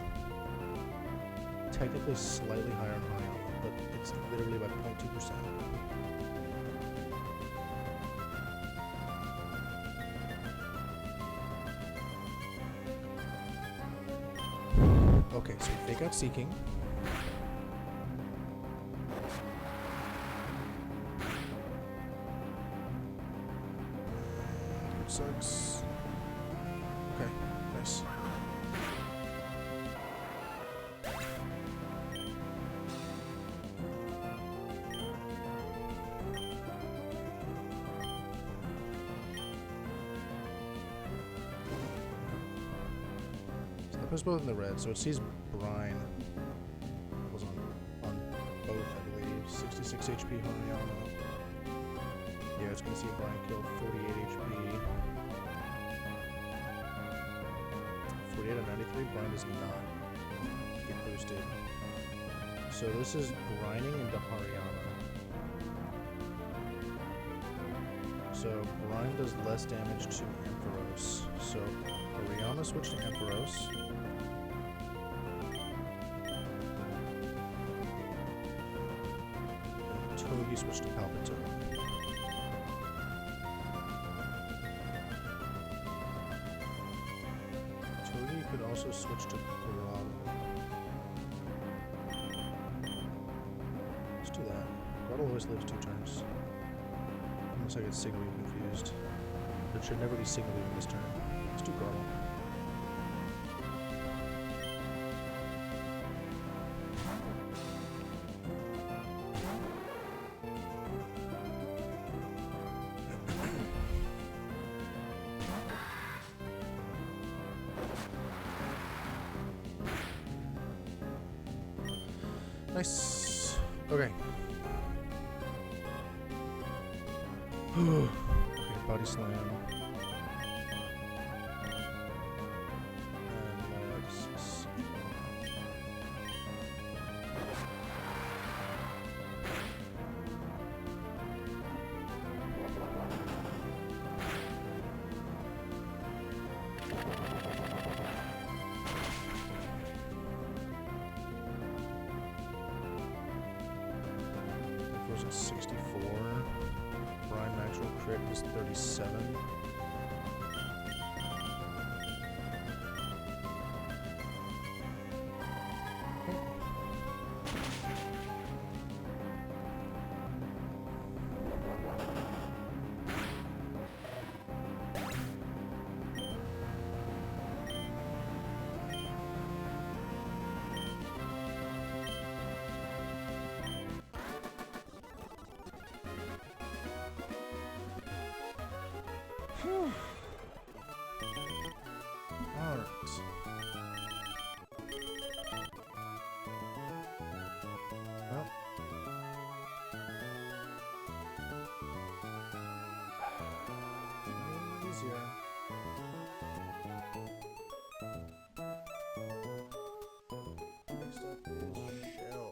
Technically slightly higher on Ariana, but it's literally by 0.2%. Okay, so you fake out seeking. Which sucks. Okay, nice. It was both in the red, so it sees Brine was on both, I believe. 66 HP Hariana. Yeah, it's gonna see Brine kill 48 HP. 48 out of 93. Brine does not get boosted. So this is brining into Hariana. So Brine does less damage to Ampharos. So Hariana switched to Ampharos. Togi switched to Palpatine. Togi could also switch to Grotto. Let's do that. Grotto always lives 2 turns. Looks like it's signal being confused. But it should never be signal being this turn. Let's do Grotto. Nice. Okay. Okay, body slam. And legs. Was at 64. Brian natural crit is 37. Alright. Well. Easier. Next up is CHELLE.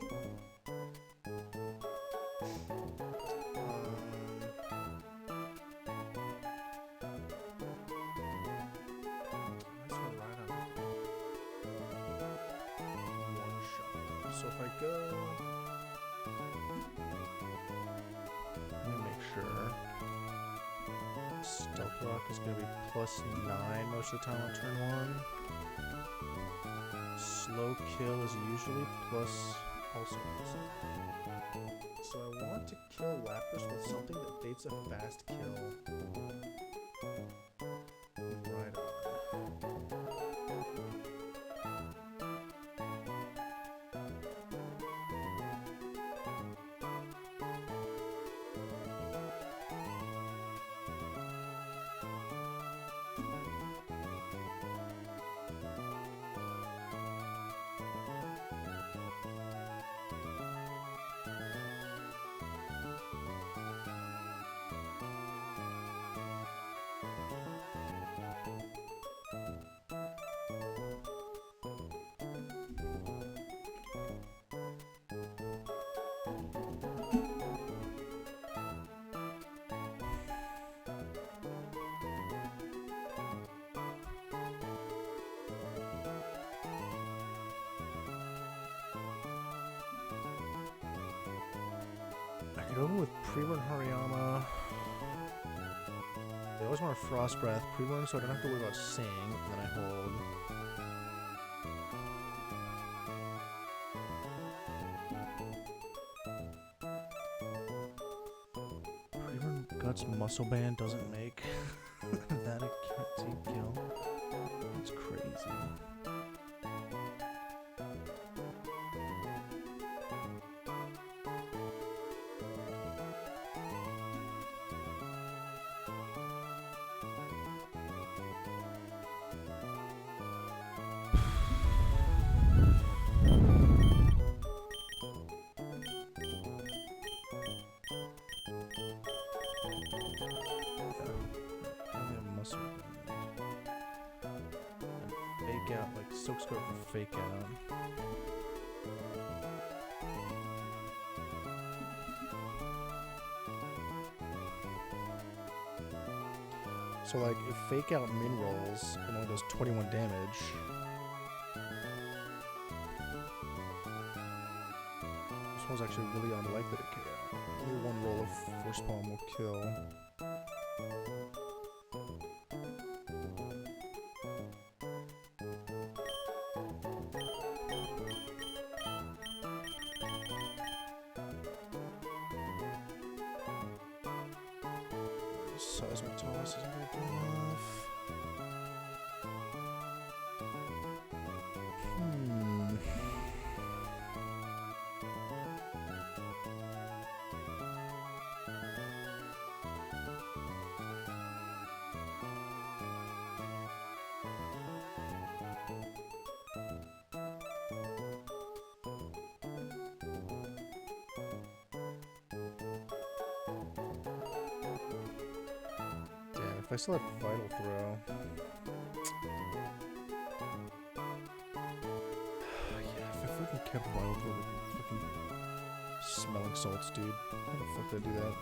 So if I go, let me make sure. Stealth Rock is going to be +9 most of the time on turn 1. Slow Kill is usually also plus. So I want to kill Lapras with something that baits a fast kill. Right on. go with pre-burn Hariyama. They always want a frost breath. Pre-burn so I don't have to worry about sing. And then I hold. Pre-burn guts muscle band doesn't make that a team kill. That's crazy. Out like silk skirt for fake out. So like if fake out min rolls it only does 21 damage. This one's actually really unlikely to KO. Only one roll of force palm will kill. Seismic toss isn't going to do enough. If I still had Vital Throw. Yeah, if I fucking kept Vital Throw with fucking smelling salts, dude. How the fuck did I do that?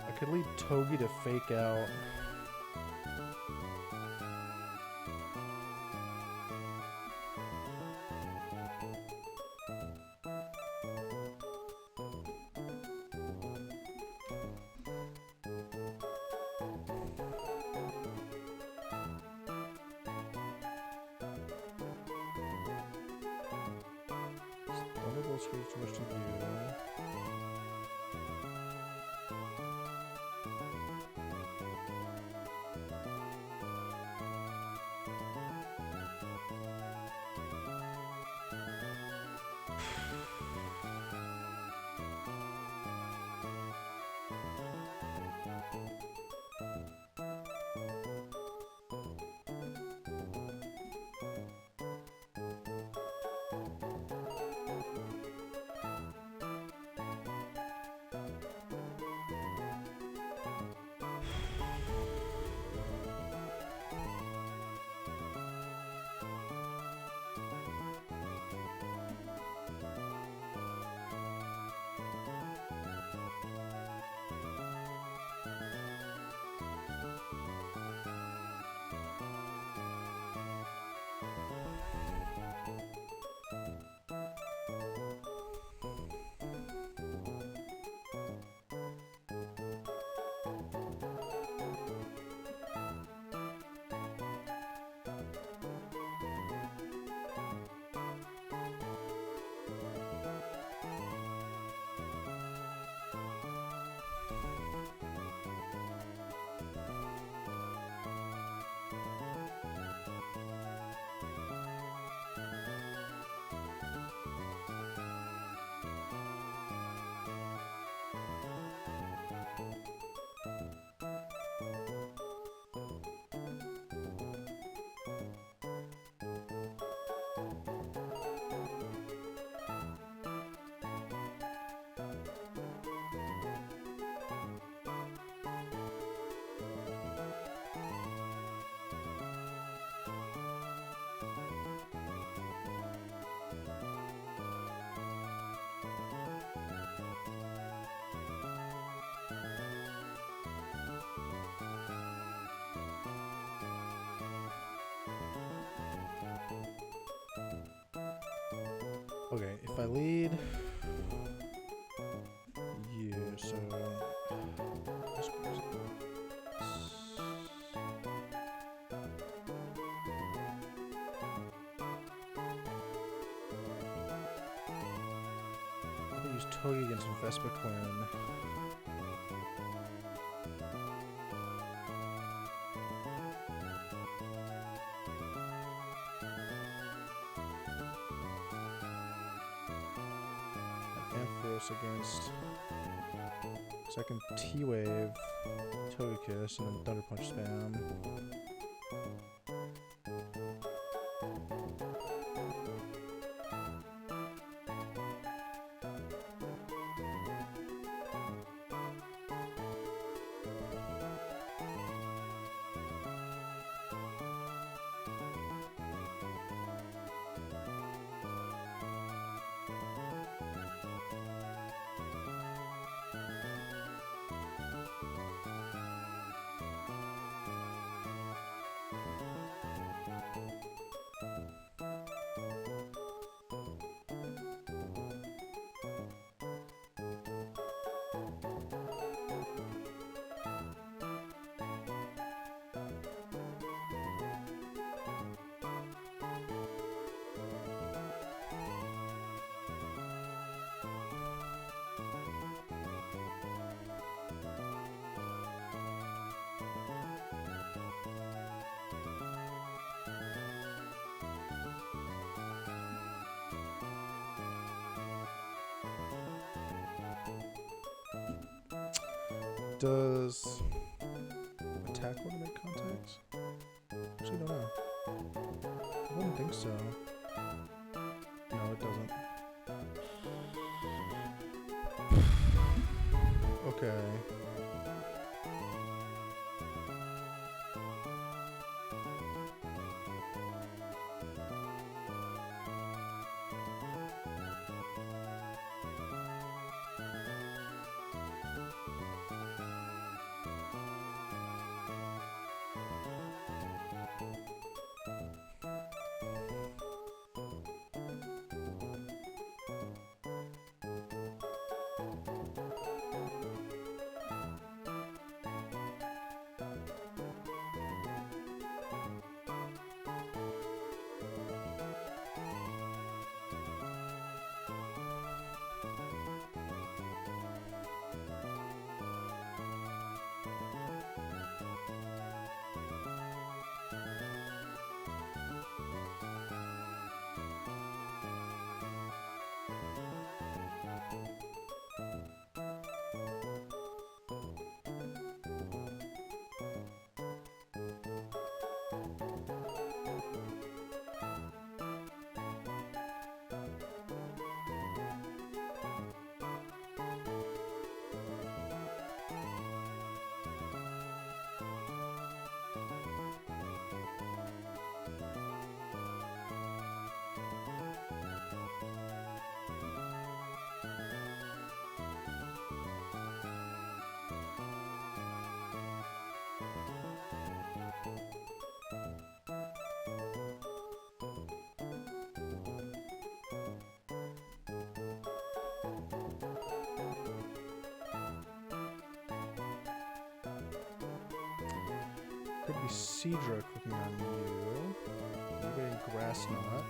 I could lead Togi to fake out. Thunderbolt screws too much to view. Okay, if I lead you, so I'll use Togi against Vespa Quinn. Ampharos against second T-Wave, Togekiss, and then Thunder Punch spam. Does attack want to make contact? Actually, don't know. I wouldn't think so. No, it doesn't. Okay. Could be Seadra clicking on you. You're getting Grass Knot.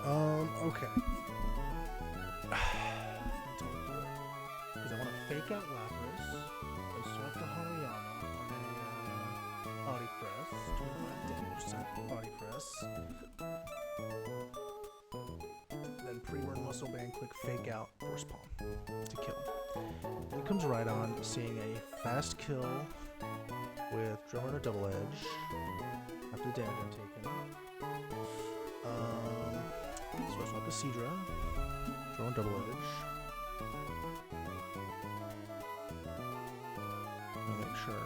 Okay. Because I want to fake out Lapras and swap to Hariyama on a body press, 25% body press. Then pre-burn muscle band, click fake out force palm to kill. And it comes right on, seeing a fast kill with drummer and a double edge after the damage I'm taking. So I swap to Seadra, draw and double edge. I'll make sure.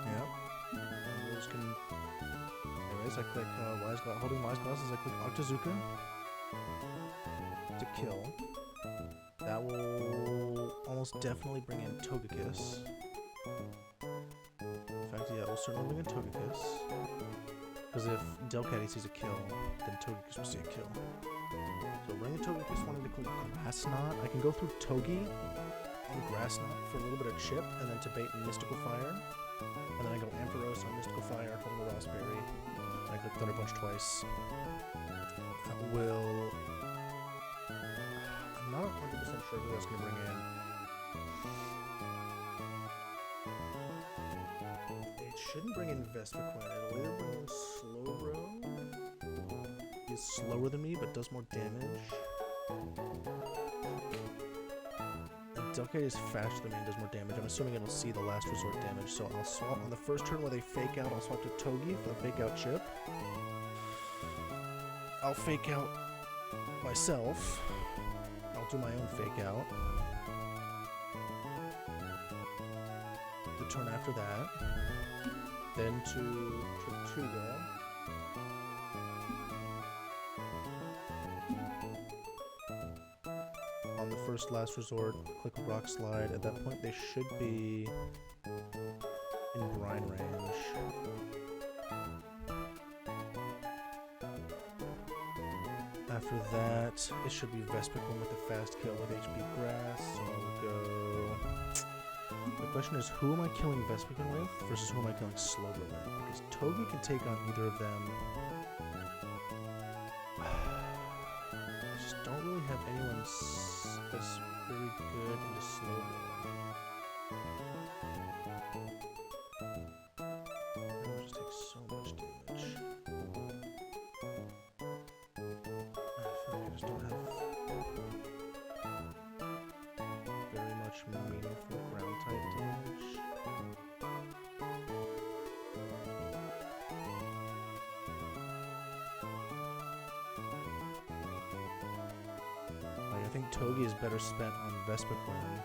Yep. And those can. Anyways, I click holding Wise Glasses, I click Octazooka to kill. That will almost definitely bring in Togekiss. In fact, yeah, it will certainly bring in Togekiss. Because if Delcatty sees a kill, then Togekiss will see a kill. So bring in Togekiss, wanting to click Grass Knot. I can go through Togi on Grass Knot for a little bit of chip, and then to bait Mystical Fire. And then I go Ampharos on Mystical Fire, holding the Raspberry. And I click Thunder Punch twice. That will... I'm not 100% sure who that's going to bring in. It shouldn't bring in Vespiquen. It'll either bring in Slowbro. He's slower than me, but does more damage. And Delcatty is faster than me and does more damage. I'm assuming it'll see the last resort damage, so I'll swap on the first turn where they fake out. I'll swap to Togi for the fake out chip. I'll fake out myself. I'll do my own fake out. The turn after that. Then to Tortuga. On the first last resort, click Rock Slide. At that point, they should be in brine range. After that, it should be Vespiquen with the fast kill with HP Grass, so I'll go... The question is, who am I killing Vespiquen with versus who am I killing Slowbro with? Because Togi can take on either of them. I just don't really have anyone that's very good into Slowbro. It will just take so much damage. I just don't have very much meaningful ground type damage. Like, I think Togi is better spent on Vespiquen.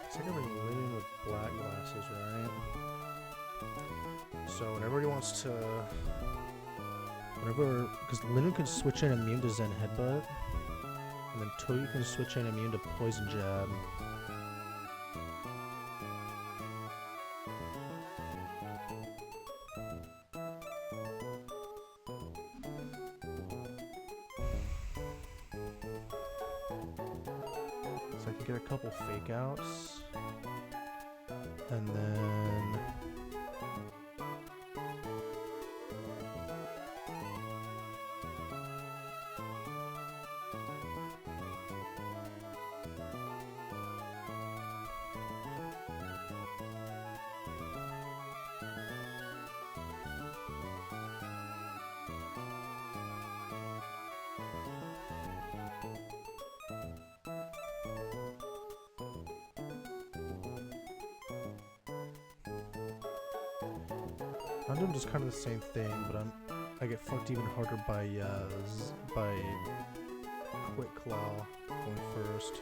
I think I'm living with black glasses, right? So whenever he wants to... Because Linen can switch in immune to Zen Headbutt. And then Togi can switch in immune to Poison Jab. So I can get a couple fake outs. And then... Houndoom does kind of the same thing, but I get fucked even harder by Quick Claw going first.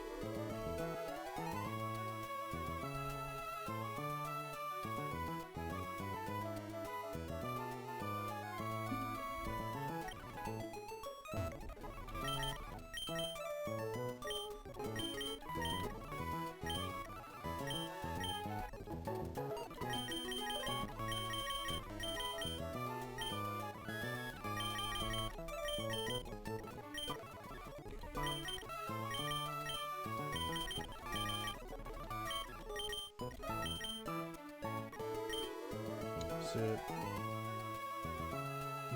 Is it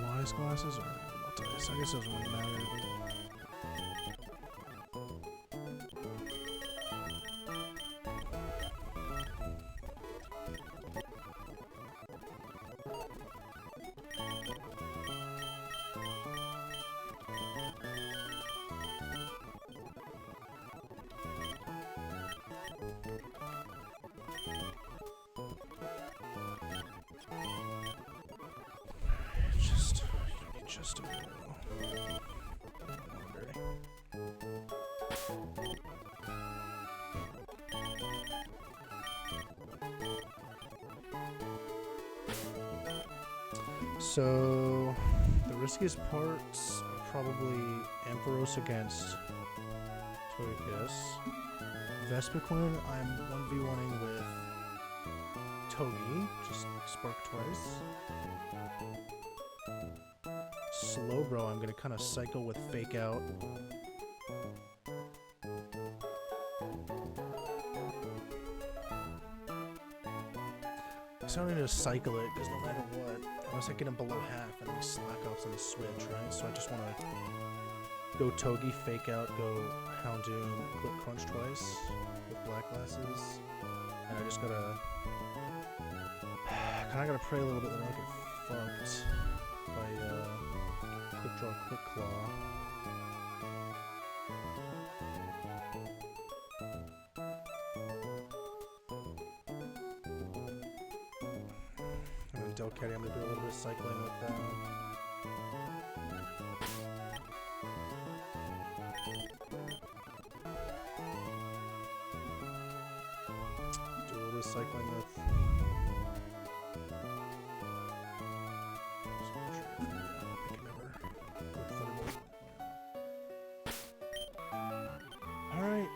wise glasses or multi-ice? I guess it doesn't really matter. Just a little. So the riskiest parts are probably Ampharos against Togekiss. Vespiquen, I'm 1v1ing with Togi, just spark twice. Slowbro, I'm gonna kind of cycle with Fake Out. So I don't need to cycle it because no matter what, unless I get him below half, and he slack offs on the switch, right? So I just want to go Togi, Fake Out, go Houndoom, Click Crunch twice with Black Glasses, and I just gotta kind of gotta pray a little bit that I don't get fucked by Quick Draw, Quick Claw. And then Delcatty, I'm gonna do a little bit of cycling with them. Do a little bit of cycling with. Alright,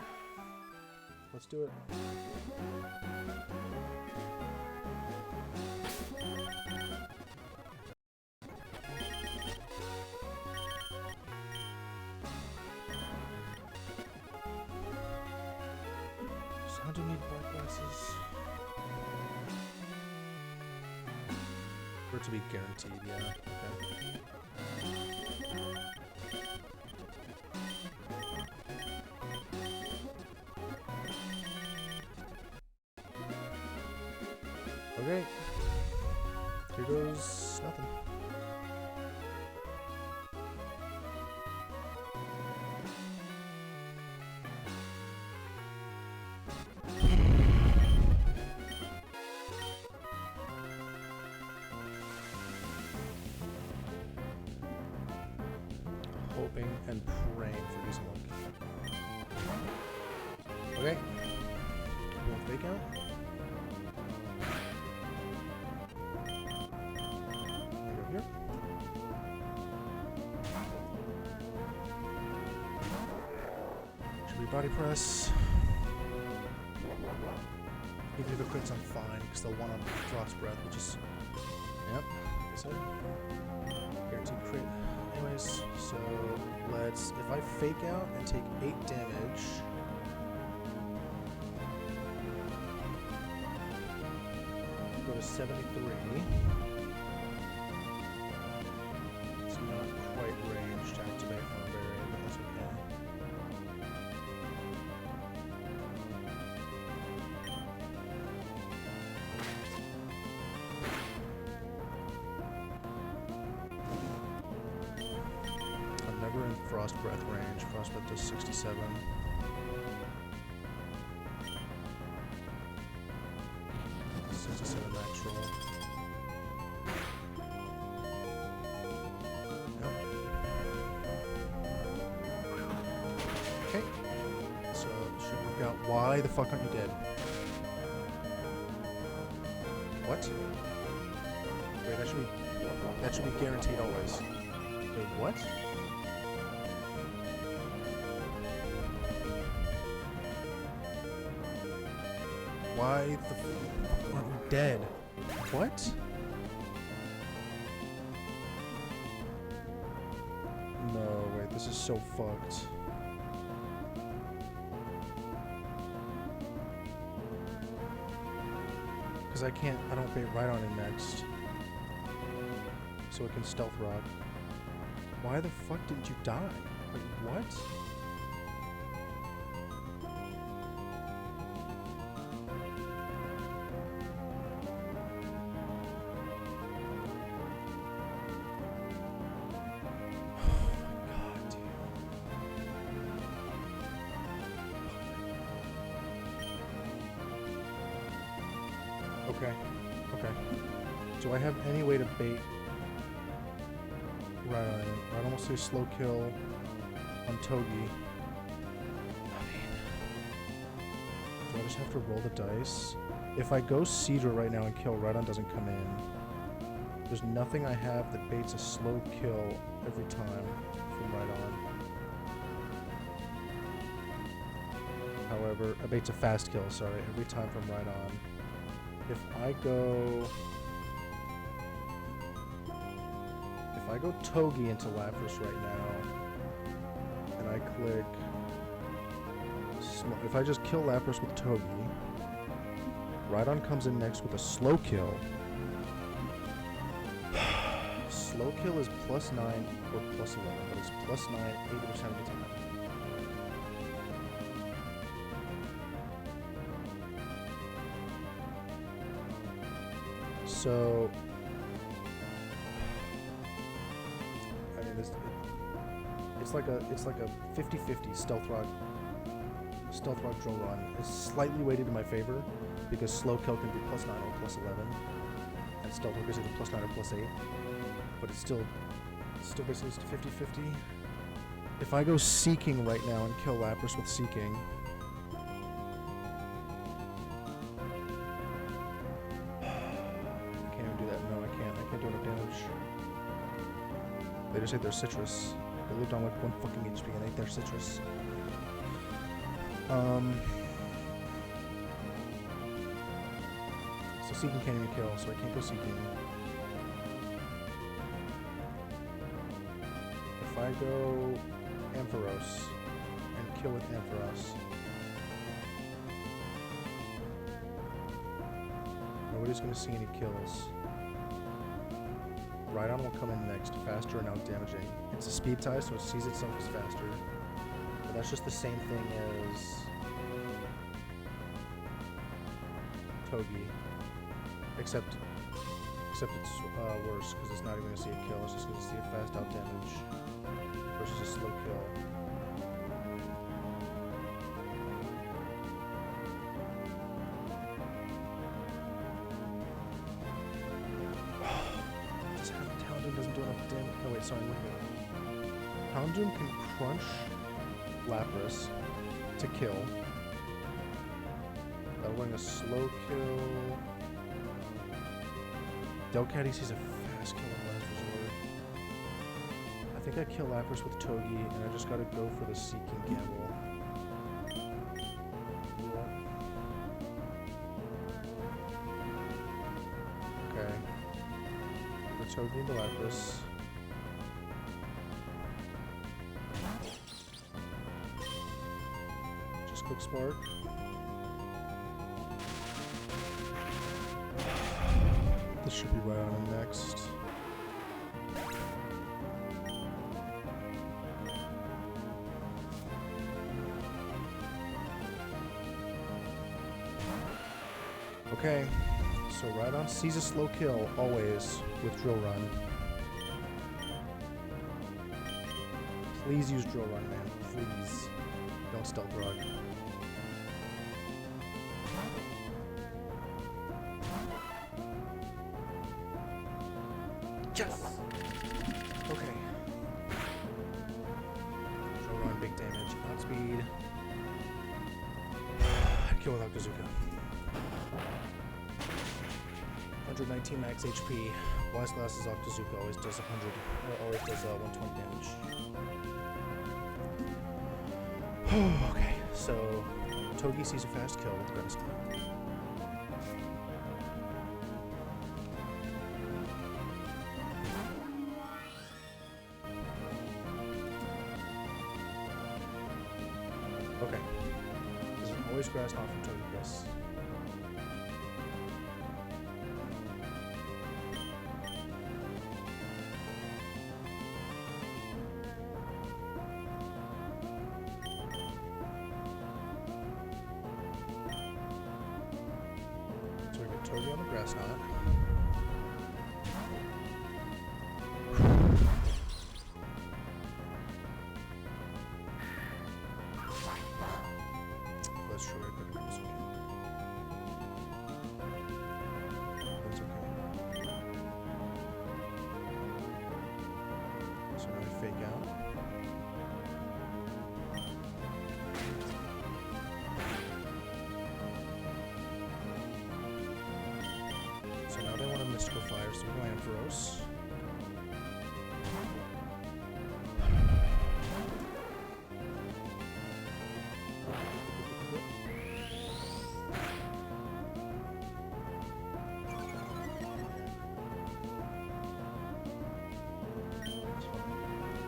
let's do it. So how do you need black glasses? For it to be guaranteed, yeah. Okay. Okay, here goes nothing. Hoping and praying for decent luck. Okay, we'll fake out. Here. Should we body press? Even if it crits, I'm fine because they'll want to Frost Breath, which is. Yep, like I said. Guaranteed crit. Anyways, so let's. If I fake out and take 8 damage. Go to 73. Quite range to activate Farberry, but that's okay. I'm never in Frost Breath range. Frost Breath does 67. Max roll. Yeah, why the fuck aren't you dead? What? Wait, that should be guaranteed always. Wait, what? Why the fuck aren't we dead? What? No, wait, this is so fucked. Because I don't bait right on it next. So it can stealth rock. Why the fuck didn't you die? Wait, what? Okay. Do I have any way to bait right on it? I'd almost say slow kill on Togi. I mean, do I just have to roll the dice? If I go Cedar right now and kill, Radon doesn't come in. There's nothing I have that baits a slow kill every time from Radon. However, baits a fast kill, sorry, every time from Radon. If I go Togi into Lapras right now, and I click, if I just kill Lapras with Togi, Rhydon comes in next with a slow kill. Slow kill is +9 or +11, but it's +9 80% of the time. So, I mean, it's like a 50-50 stealth rock drill run. It's slightly weighted in my favor because slow kill can be +9 or +11, and stealth rock is either +9 or +8. But it's still basically 50-50. If I go Seeking right now and kill Lapras with Seeking. They just ate their citrus. They lived on like 1 fucking HP and ate their citrus. So Seeking can't even kill, so I can't go Seeking. If I go Ampharos and kill with Ampharos, nobody's gonna see any kills. Rhydon will come in next, faster and out damaging. It's a speed tie, so it sees itself as faster. But that's just the same thing as Togi. Except it's worse, because it's not even going to see a kill, it's just going to see a fast out damage versus a slow kill. Oh wait, sorry, I'm looking at it. Houndoom can crunch Lapras to kill. That'll bring a slow kill. Delcatty sees a fast kill in last resort. I think I kill Lapras with Togi, and I just gotta go for the Seeking gamble. Okay. For Togi into Lapras. Quick Spark. This should be right on him next. Okay, so Rhydon sees a slow kill always with Drill Run. Please use Drill Run, man. Please. Don't Stealth Rock. Yes! Okay. Drill Run, big damage. Outspeed. go with Octazooka. 119 max HP. Blast Glass's Octazooka always does 100, always does 120 damage. Okay, so Togi sees a fast kill with Grass Knot. Okay. This is always Grass Knot from Togi Chris. So we get Togi on the Grass Knot. That's true, I couldn't use it. That's okay. So now we fake out. So now they want a Mystical Fire, so we go Ampharos.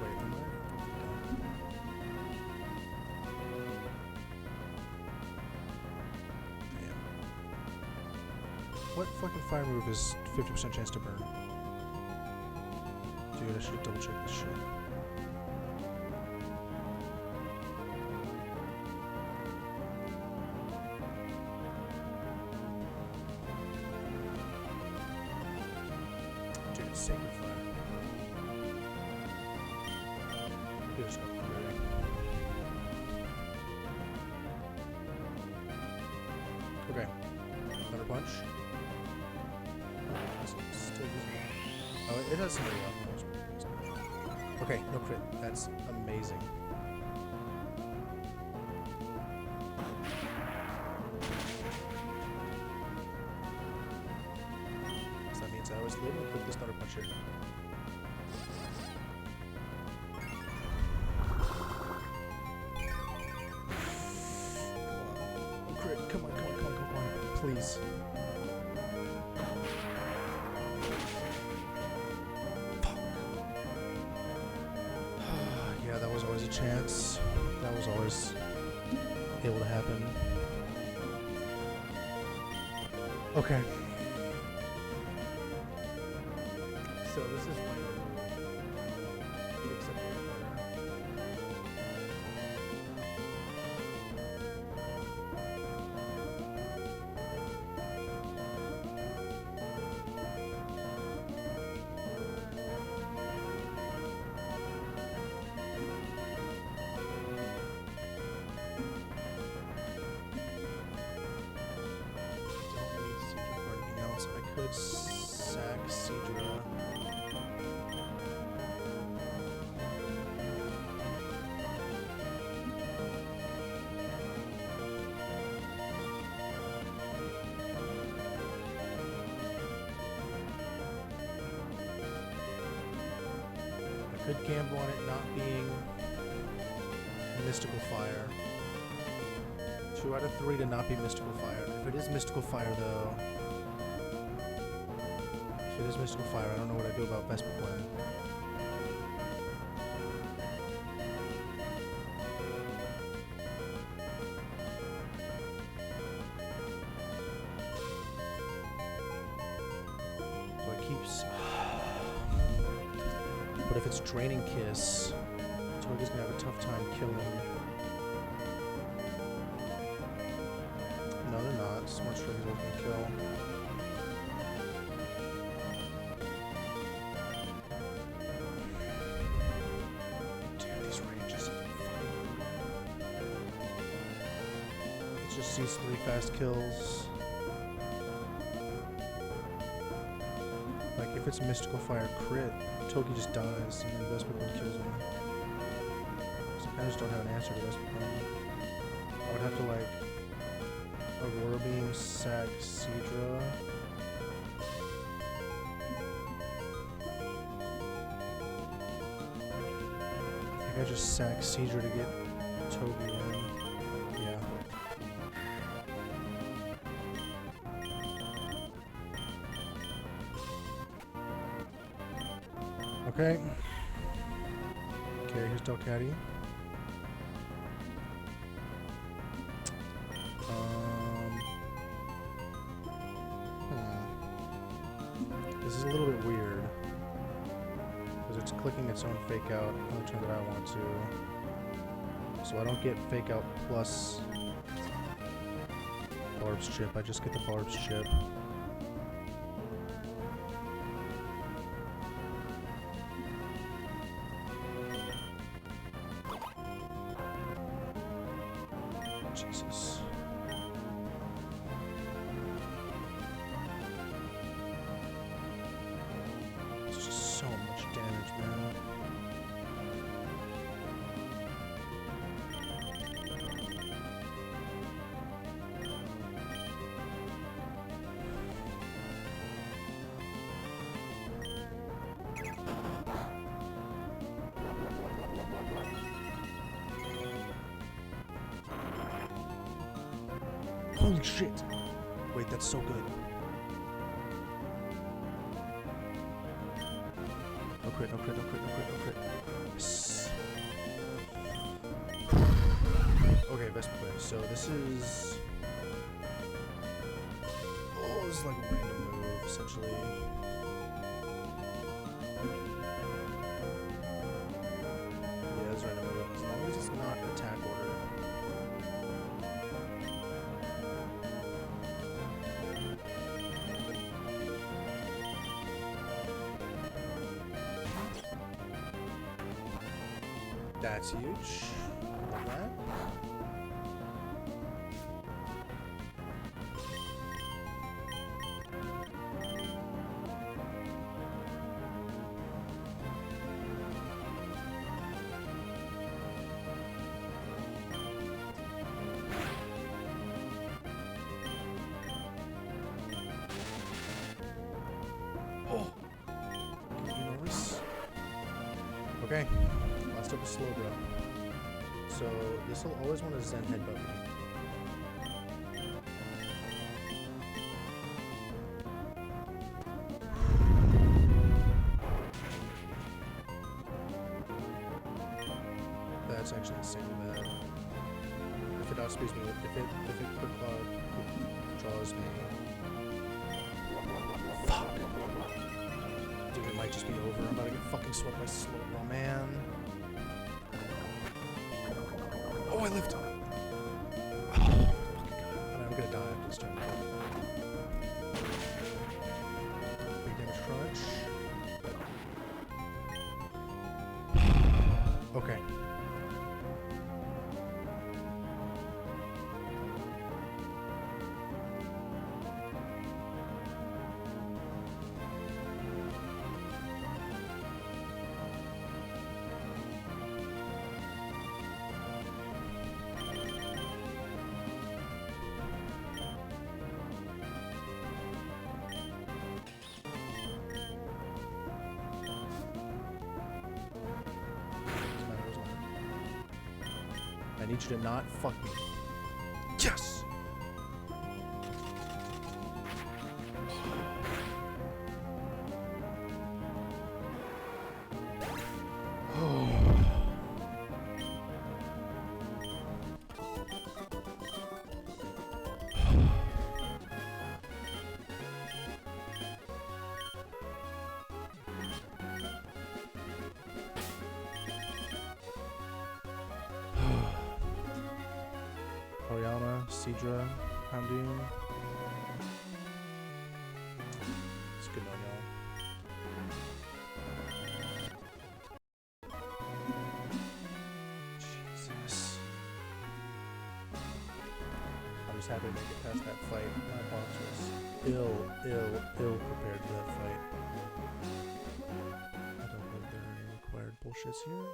Wait, am I? Damn. What fucking fire move is 50% chance to burn? Dude, I should double check this shit. Dude, it's Sacred Fire. Dude, it's not very. Okay. Another punch. Still using. Oh, it has somebody else. Okay, no crit. That's amazing. So that means I was able to put this Thunder Punch here. Come on. Crit. Come on, come on, come on, come on. Please. Yeah, that was always a chance. That was always able to happen. Okay. So this is my except for I could sack Seadra. I could gamble on it not being Mystical Fire. 2 out of 3 to not be Mystical Fire. If it is Mystical Fire, though. If it is Mystical Fire, I don't know what I do about Vesper Plan. So it keeps. But if it's Draining Kiss, Togi's gonna have a tough time killing. No, they're not. Smart Strike is gonna kill. Just sees 3 fast kills. Like if it's Mystical Fire crit, Togi just dies and then Vesper Queen kills him. So I just don't have an answer to Vesper Queen. I would have to like Aurora Beam, Sac, Cedra. I think I just sack Cedra to get Toby in. Yeah. Okay. Okay, here's Delcatty. This is a little bit weird. Because it's clicking its own fake out on the turn that I want to. So I don't get fake out plus Barb's chip. I just get the Barb's chip. Jesus. It's just so much damage, man. Holy shit! Wait, that's so good. No crit, no crit, no crit, no crit, no crit. Yes. Okay, best play. So this is... Oh, this is like a random move, essentially. Yeah, it's a random move. As long as it's not attack order. That's huge. Love that. Oh! Can you notice? Okay. Last up is slow, bro. So this will always want to Zen headbutt me. That's actually insanely bad. If it outspeeds me, if it quick draws me. Fuck. Dude, it might just be over. I'm about to get fucking swept by slow, bro, man. Oh, I lived. Oh, fucking god. I'm gonna die after this turn. Big damage crunch. Okay. I need you to not fuck me. Yes! Oriana, Cedra, Houndoom. It's good on y'all. Jesus. I'm just happy to make it past that fight. My box was ill prepared for that fight. I don't think there are any required bullshits here.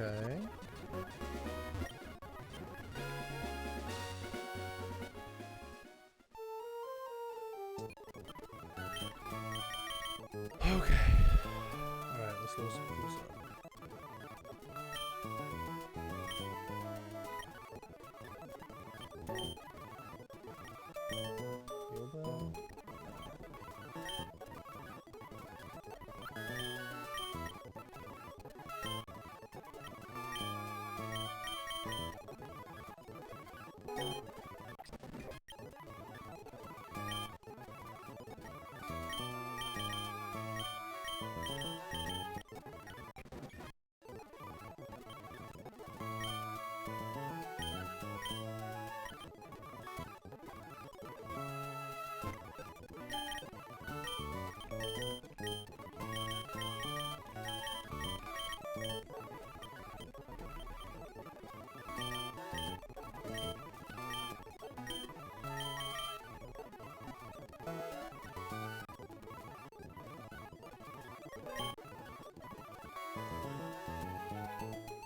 Okay. Okay. Alright, let's loosen this up. Feel bell.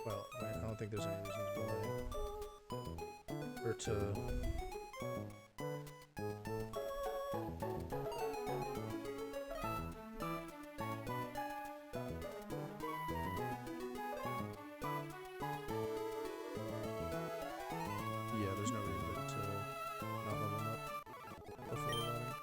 Well, I don't think there's any reason to delay. Or to... Yeah, there's no reason to not level them up before running.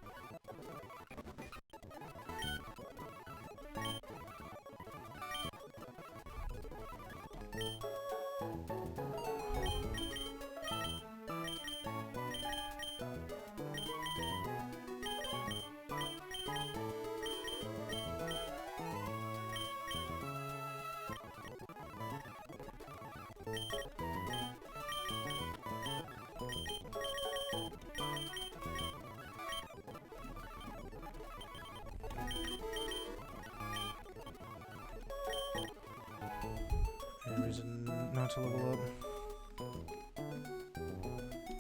Any reason not to level up?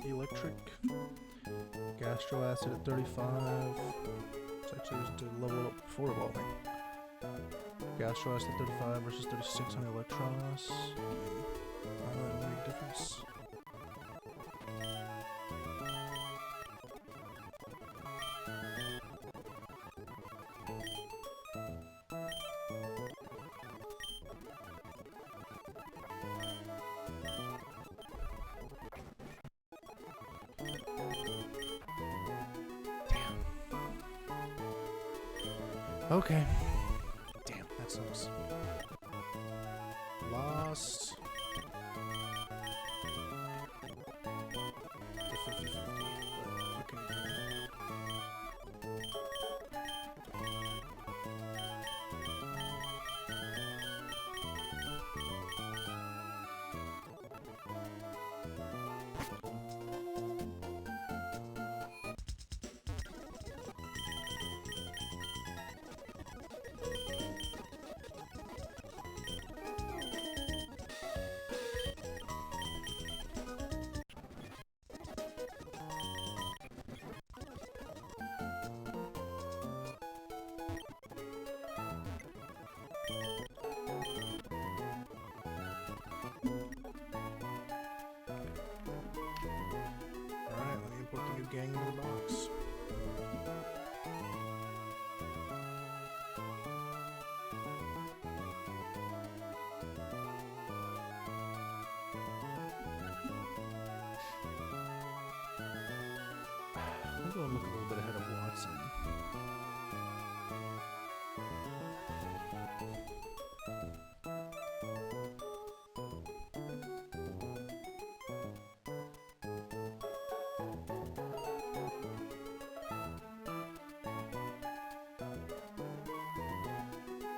Electric. Gastro acid at 35. It's actually used to level up before evolving. Gastro acid at 35 versus 36 on Electros. Not really a big difference. Okay. Damn, that sucks. Lost. The 50-50. What can you do? Alright, let me import the new gang into the box. I'm going to look a little bit ahead of Watson.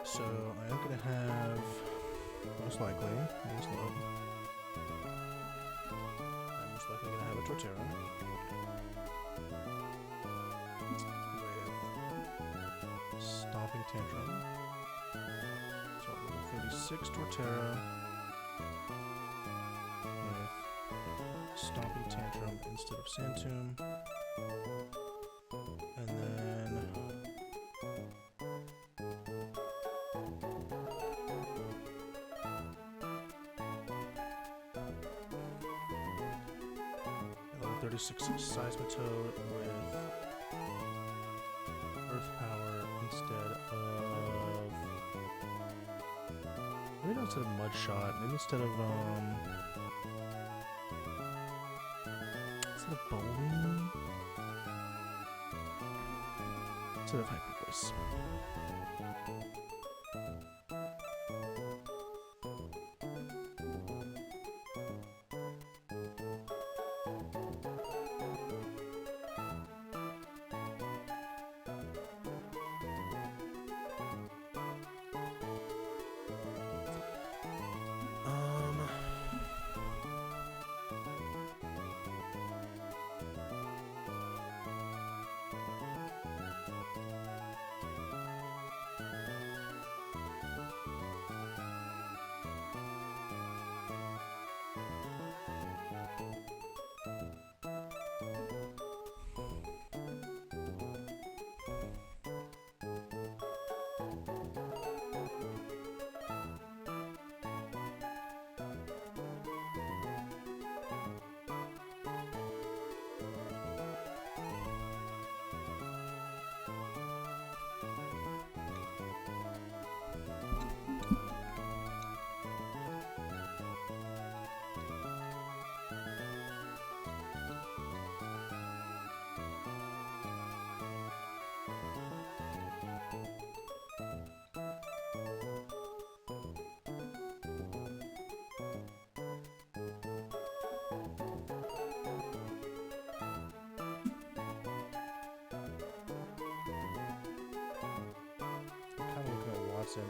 So I am going to have, most likely, these low. I'm most likely going to have a Torterra with Stomping Tantrum. So level 36 Torterra with Stomping Tantrum instead of Sandtomb. And then 36 seismitoad with earth power instead of... Maybe not instead of mud shot. Maybe instead of bowling. Instead of hyper voice.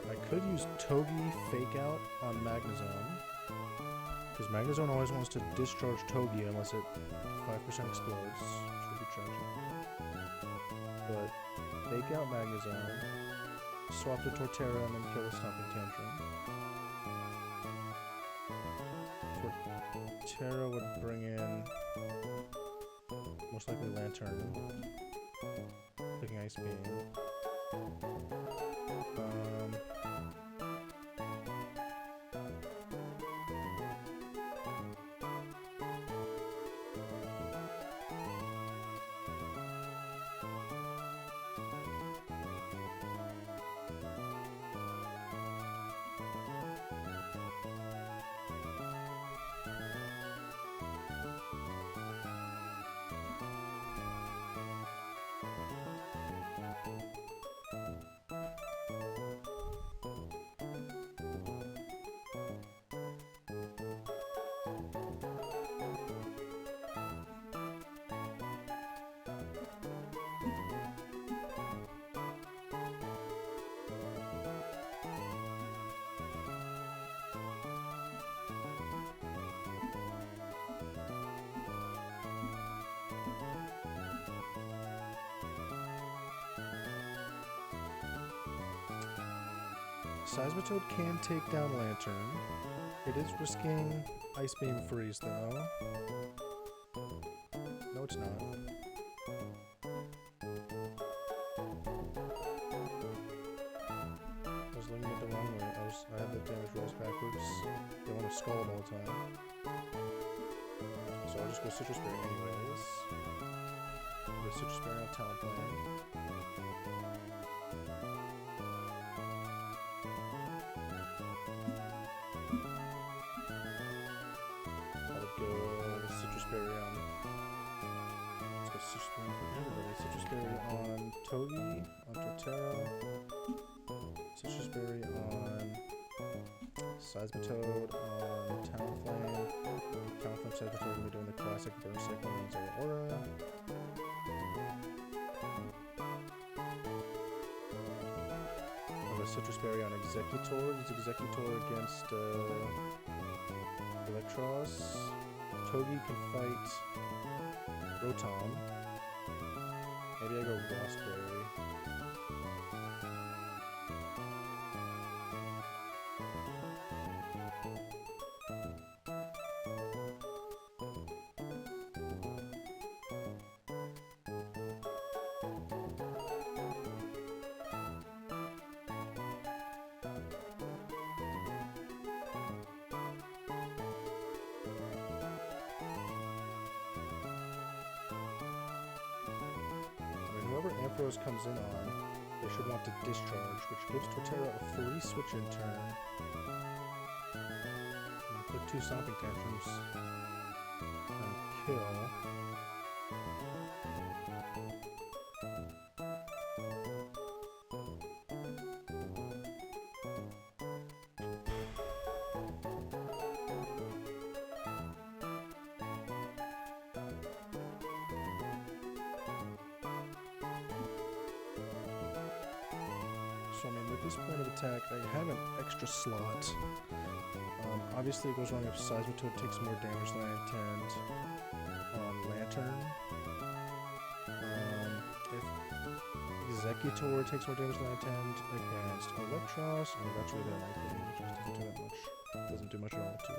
I could use Togi Fake Out on Magnezone, because Magnezone always wants to discharge Togi unless it 5% explodes, which would be tragic. But Fake Out Magnezone, swap to Torterra, and then kill a Stomping Tantrum. Torterra would bring in most likely Lantern, clicking Ice Beam. Seismitoad can take down Lantern. It is risking Ice Beam Freeze, though. No, it's not. I was looking at the wrong way. I had the damage rolls backwards. They want to Scald all the time. So I'll just go Citrus Berry anyways. Go Citrus Berry on Talonflame. Togi on Torterra, Citrus Berry on Seismitoad on Talonflame. Talonflame Seismitoad going to be doing the classic Burn Cyclone and Zero Aura. I'll Citrus Berry on Executor. Use Executor against Electros. Togi can fight Rotom. Maybe I go Frostberry. whoever Ampharos comes in on, they should want to discharge, which gives Torterra a free switch in turn. And put 2 stomping tantrums and kill. So I mean, with this point of attack, I have an extra slot. Obviously, it goes wrong if Seismitoad takes more damage than I intend on Lantern. If Executor takes more damage than I intend against Electros, I mean, that's really unlikely. It just doesn't do that much. Doesn't do much at all to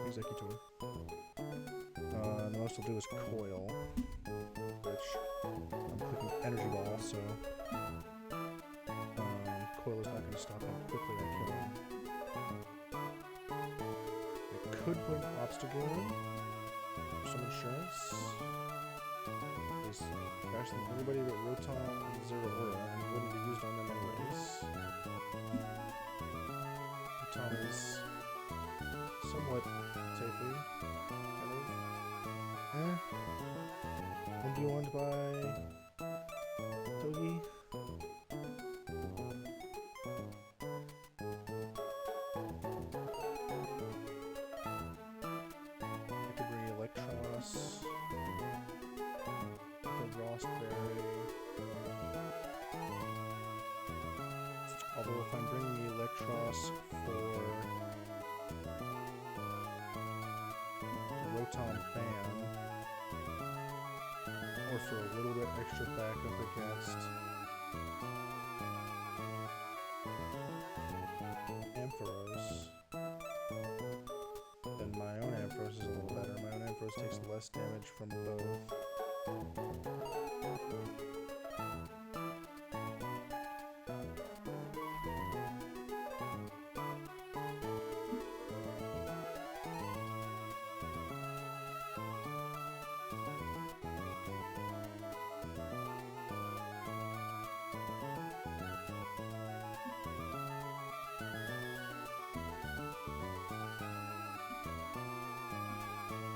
Executor. The most I'll do is Coil, which I'm clicking Energy Ball, so Coil is not going to stop how quickly I kill him. Could bring Obstacle in for some insurance. He's faster than everybody but Rotom and Zeraora, and he wouldn't be used on them anyways. Rotom is somewhat safely, kind of. And be warned by Togi. Although if I'm bringing the Electros for the Rotom Fan, or for a little bit extra backup against Ampharos, then my own Ampharos is a little better. My own Ampharos takes less damage from both.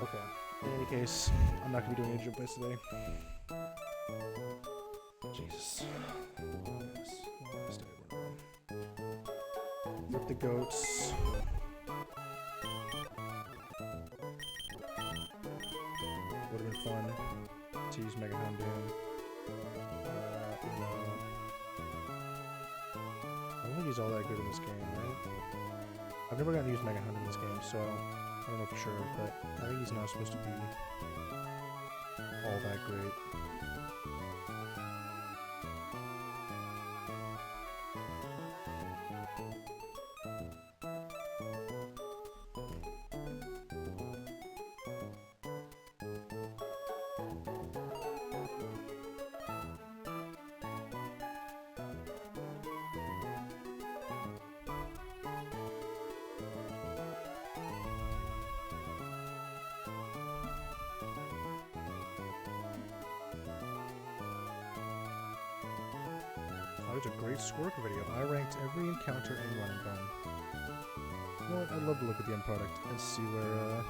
Okay, in any case, I'm not going to be doing any jump plays today. Jesus. Rip the goats. Would have been fun to use Mega Houndoom. No. I don't think he's all that good in this game, right? I've never gotten to use Mega Houndoom in this game, so I don't know for sure, but I think he's not supposed to be all that great. There's a great Squirk video. I ranked every encounter in Run and Gun. You know what? I'd love to look at the end product and see where,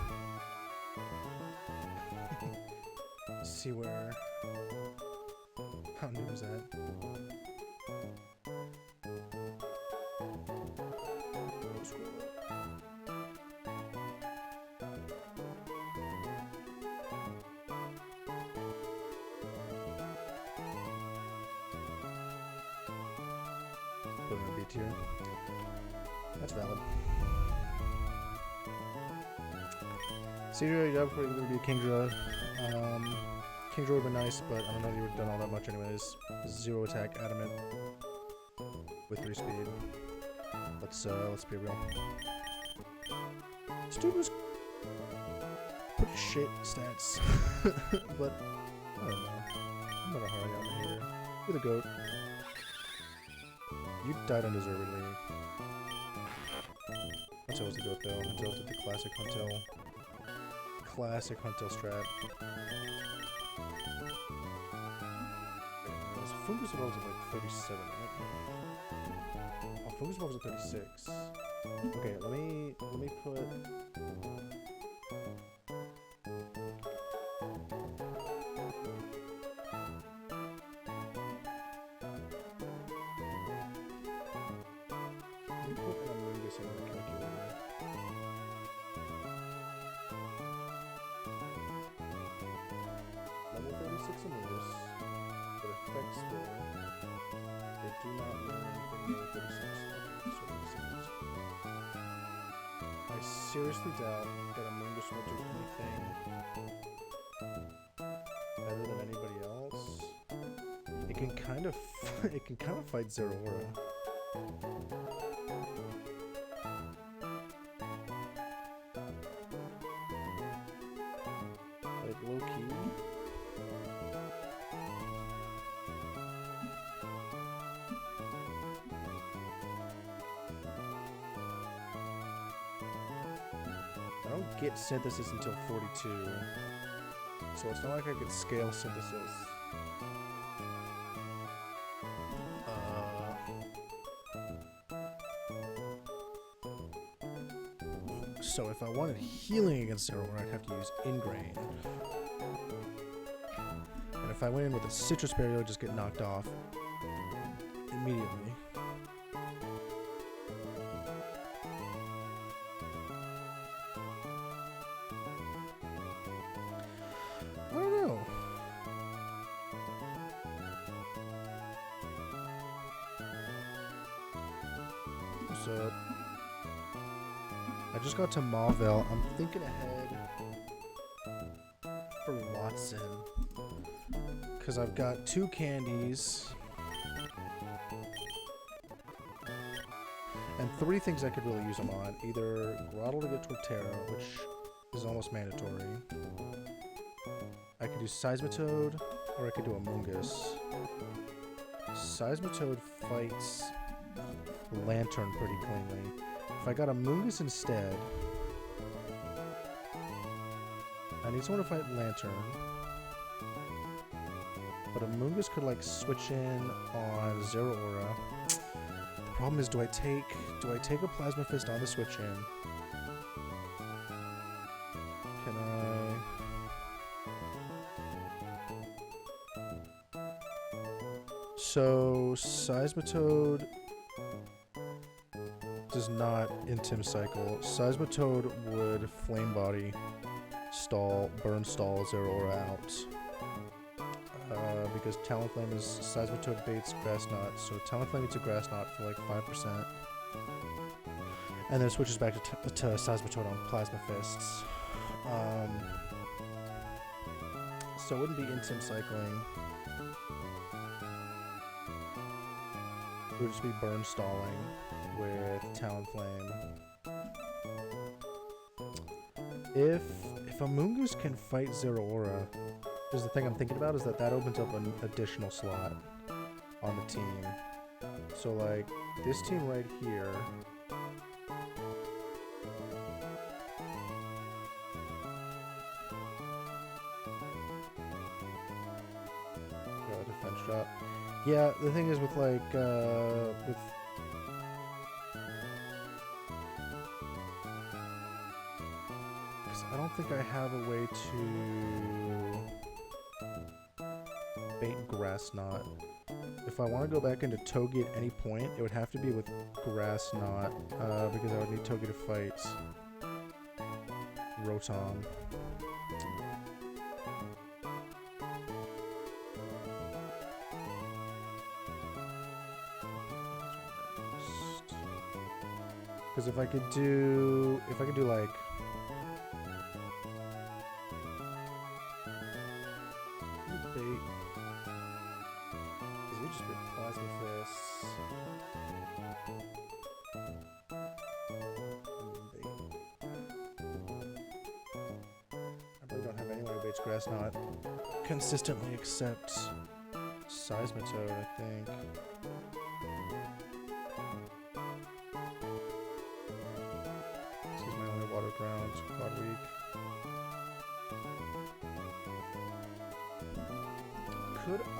see where Houndoom is at. Put him in B tier. That's valid. Cedra, yeah, probably going to be a Kingdra. Kingdra would have been nice, but I don't know that you would have done all that much anyways. 0 attack, adamant, with 3 speed. Let's be real. This dude was pretty shit stats, but I don't know. I'm not a hard out here. You're the goat. You died undeservedly. Huntail was the goat though. Huntail did the classic Huntail. Classic Huntail strat. It was Fungus evolves at like 37, right? Oh, Fungus evolves at 36. Okay, let me put. Let me put an Amoongus in the calculator. Level 36 Amoongus. It affects the. They do not learn anything level 36. So I seriously doubt that Amoongus will do anything better than anybody else. It can kind of fight Zeraora. Like low key. I don't get synthesis until 42, so it's not like I could scale synthesis. So if I wanted healing against Zeraora, I'd have to use Ingrain. And if I went in with a Citrus Berry, I would just get knocked off immediately. I don't know. What's up? I just got to Mauville. I'm thinking ahead for Watson. Because I've got 2 candies. And 3 things I could really use them on. Either Grottle to get Torterra, which is almost mandatory. I could do Seismitoad, or I could do Amoongus. Seismitoad fights Lantern pretty cleanly. If I got Amoongus instead, I need someone to fight Lantern. But Amoongus could like switch in on Zeraora. The problem is, do I take a Plasma Fist on the switch in? Can I? So Seismitoad does not Intim Cycle. Seismitoad would Flame Body, Burn Stall Zeraora out. Because Talonflame is Seismitoad baits Grass Knot, so Talonflame eats a Grass Knot for like 5%. And then switches back to Seismitoad on Plasma Fists. So it wouldn't be Intim Cycling. It would just be Burn Stalling with Talonflame. If Amoongus can fight Zeraora, because the thing I'm thinking about is that opens up an additional slot on the team. So like this team right here. Defense drop. Yeah, the thing is with like with I don't think I have a way to bait Grass Knot. If I want to go back into Togi at any point, it would have to be with Grass Knot, because I would need Togi to fight Rotom. Because if I could do like bait, because we just get Plasma Fists. I really don't have anyone who baits Grass Knot consistently except Seismitoad, I think. Water ground, quad weak. Could I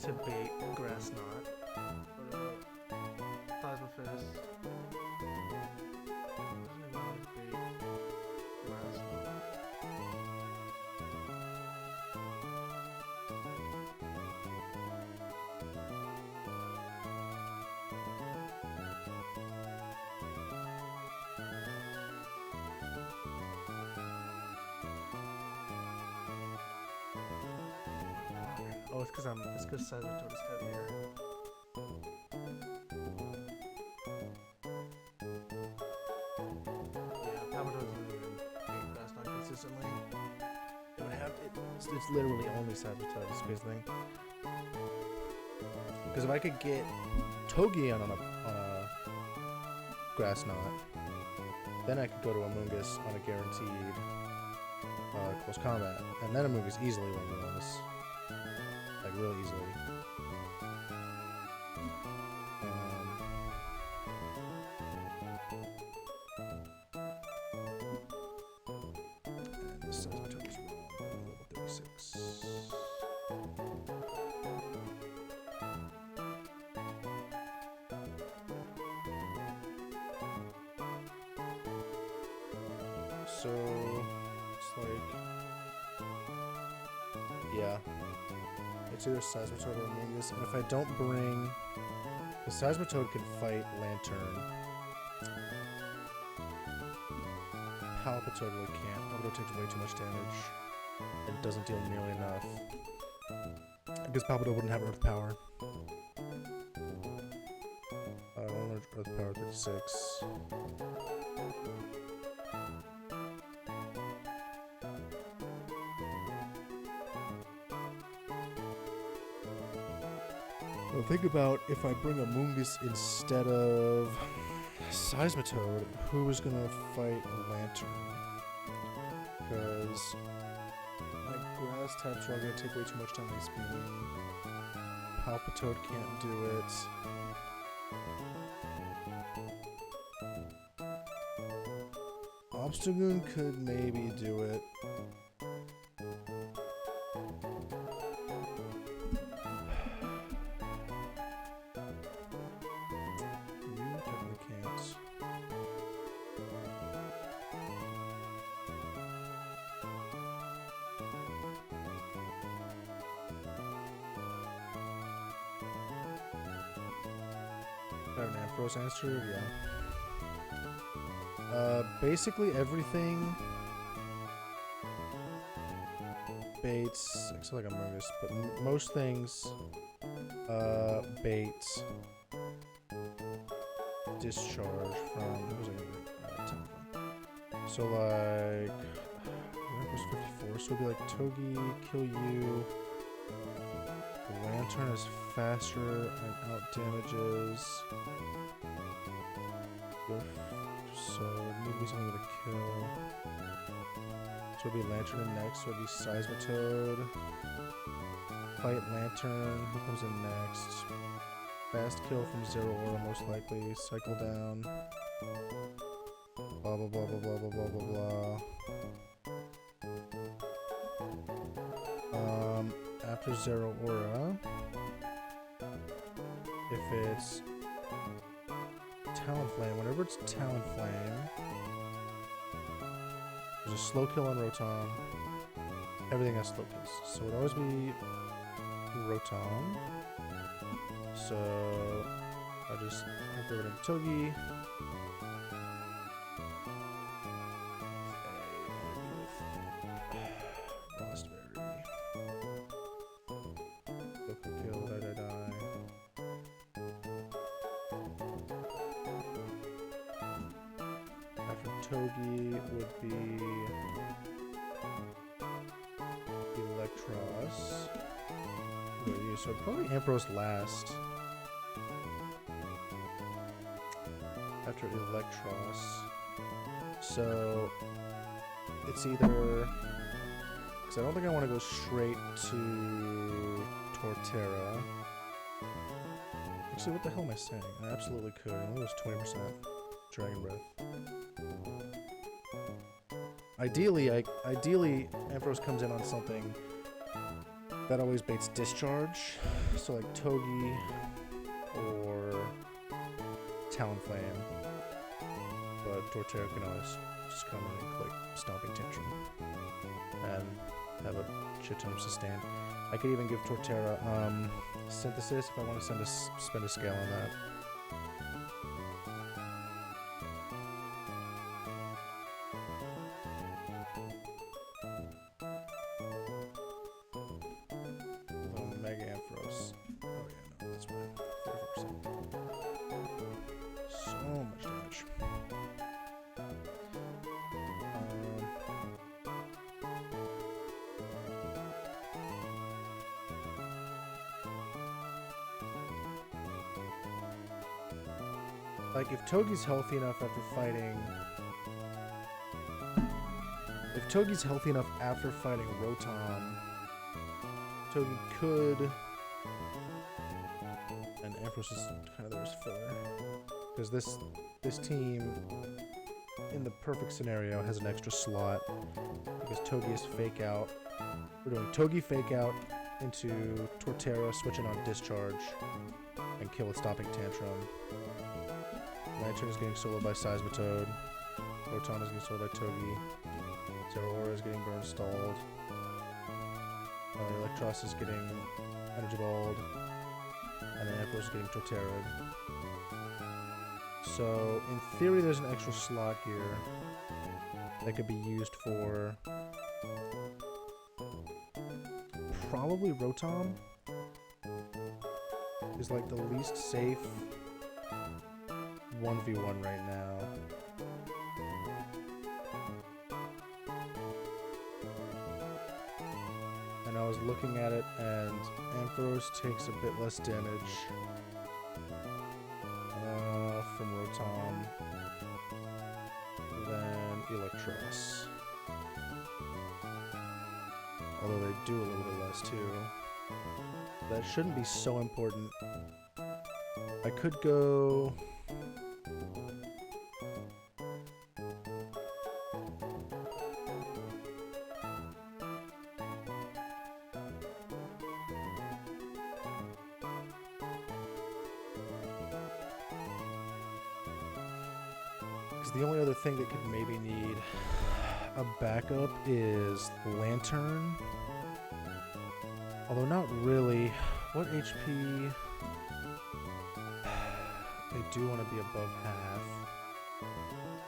to bait grass knot. Plasma fist. Oh, it's because Seismitoad is heavier. Yeah, Palmitoad is really big grass knot consistently. It would have it's literally only Seismitoad is the biggest thing. Because if I could get Togi on a grass knot, then I could go to Amoonguss on a guaranteed close combat, and then Amoonguss easily wins. Like, really easily. And this Seismitoad is wrong. Level 36. So, it's like, yeah. It's either Seismitoad or Amoonguss, and if I don't bring... The Seismitoad can fight Lantern. Palpitoad really can't. Palpitoad takes way too much damage and doesn't deal nearly enough. Because Palpitoad wouldn't have Earth Power. Only Earth Power 36. Well, think about if I bring Amoonguss instead of Seismitoad, who is going to fight Lantern? Because my grass types are going to take way too much time to speeding. Palpitoad can't do it. Obstagoon could maybe do it. Ampharos answer, yeah. Basically everything baits, except like Amoonguss, but most things bait discharge from. Who's I gonna so like Ampharos 54, so it'd be like Togi, kill you. Lantern is faster and out damages. So it need to be something with a kill. So it'd be Lantern in next, so it'd be Seismitoad. Fight Lantern, who comes in next? Fast kill from Zero Aura most likely. Cycle down. Blah blah blah blah blah blah blah blah blah. After Zero Aura, if it's Talonflame, whenever it's Talonflame, there's a slow kill on Rotom. Everything has slow kills, so it would always be Rotom. So I'll just have to go to Togi. Togi would be Electros. So probably Ampharos last. After Electros. So it's either, because I don't think I want to go straight to Torterra. Actually, what the hell am I saying? I absolutely could. I only was 20% Dragon Breath. Ideally, Ampharos comes in on something that always baits discharge. So like Togi or Talonflame. But Torterra can always just come in and click Stomping Tantrum and have a shit ton of sustain. I could even give Torterra Synthesis if I want to spend a scale on that. Mega Ampharos. Oh yeah, no, that's fine. 34%. So much damage. Like, if Togi's healthy enough after fighting... If Togi's healthy enough after fighting Rotom, Togi could... And Ampharos is kind of there as filler. Because this team, in the perfect scenario, has an extra slot. Because Togi is Fake Out. We're doing Togi Fake Out into Torterra, switching on Discharge, and kill with Stomping Tantrum. Lantern is getting soloed by Seismitoad. Rotom is getting soloed by Togi. Zeraora is getting burn stalled. Electros is getting Energy Balled. And then Ampharos is getting Torterra'd. So, in theory, there's an extra slot here that could be used for probably Rotom is like the least safe 1v1 right now. And I was looking at it, and Ampharos takes a bit less damage from Rotom than Electros. Although they do a little bit less too. That shouldn't be so important. I could go... The only other thing that could maybe need a backup is Lantern. Although not really. What HP? They do want to be above half.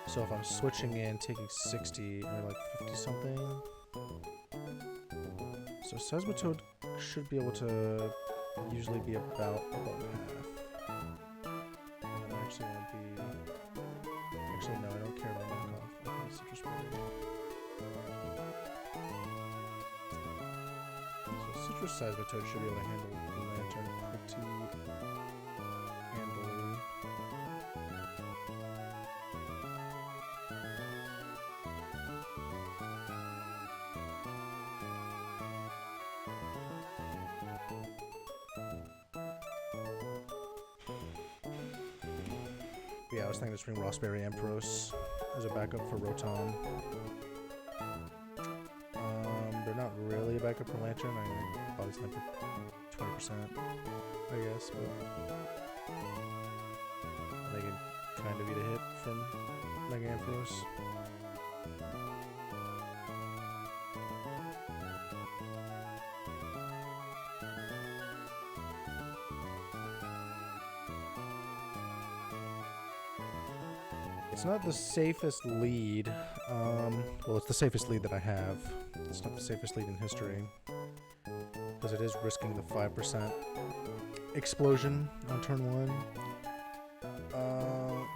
So if I'm switching in, taking 60 or like 50 something. So Seismitoad should be able to usually be about above half. And I actually want to be... Actually, no, I don't care about knockoff. I think Citrus Berry. So Citrus Seismitoad should be able to handle the Lantern pretty handily. Yeah, I was thinking to bring Rossberry Ampharos as a backup for Rotom. They're not really a backup for Lantern. I mean, Body Slam for 20%, I guess, but they can kind of eat a hit from Mega Ampharos. It's not the safest lead. Well, it's the safest lead that I have. It's not the safest lead in history. Because it is risking the 5% explosion on turn 1.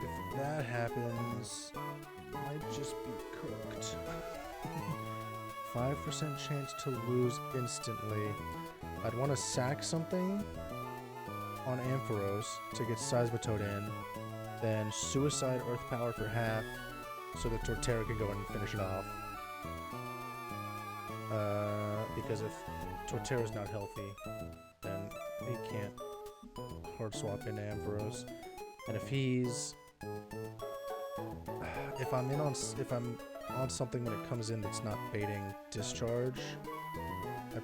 If that happens, it might just be cooked. 5% chance to lose instantly. I'd want to sack something on Ampharos to get Seismitoad in. Then Suicide Earth Power for half, so that Torterra can go in and finish it off. Because if Torterra's not healthy, then he can't hard swap into Ampharos. And if he's... If I'm on something when it comes in that's not baiting Discharge, I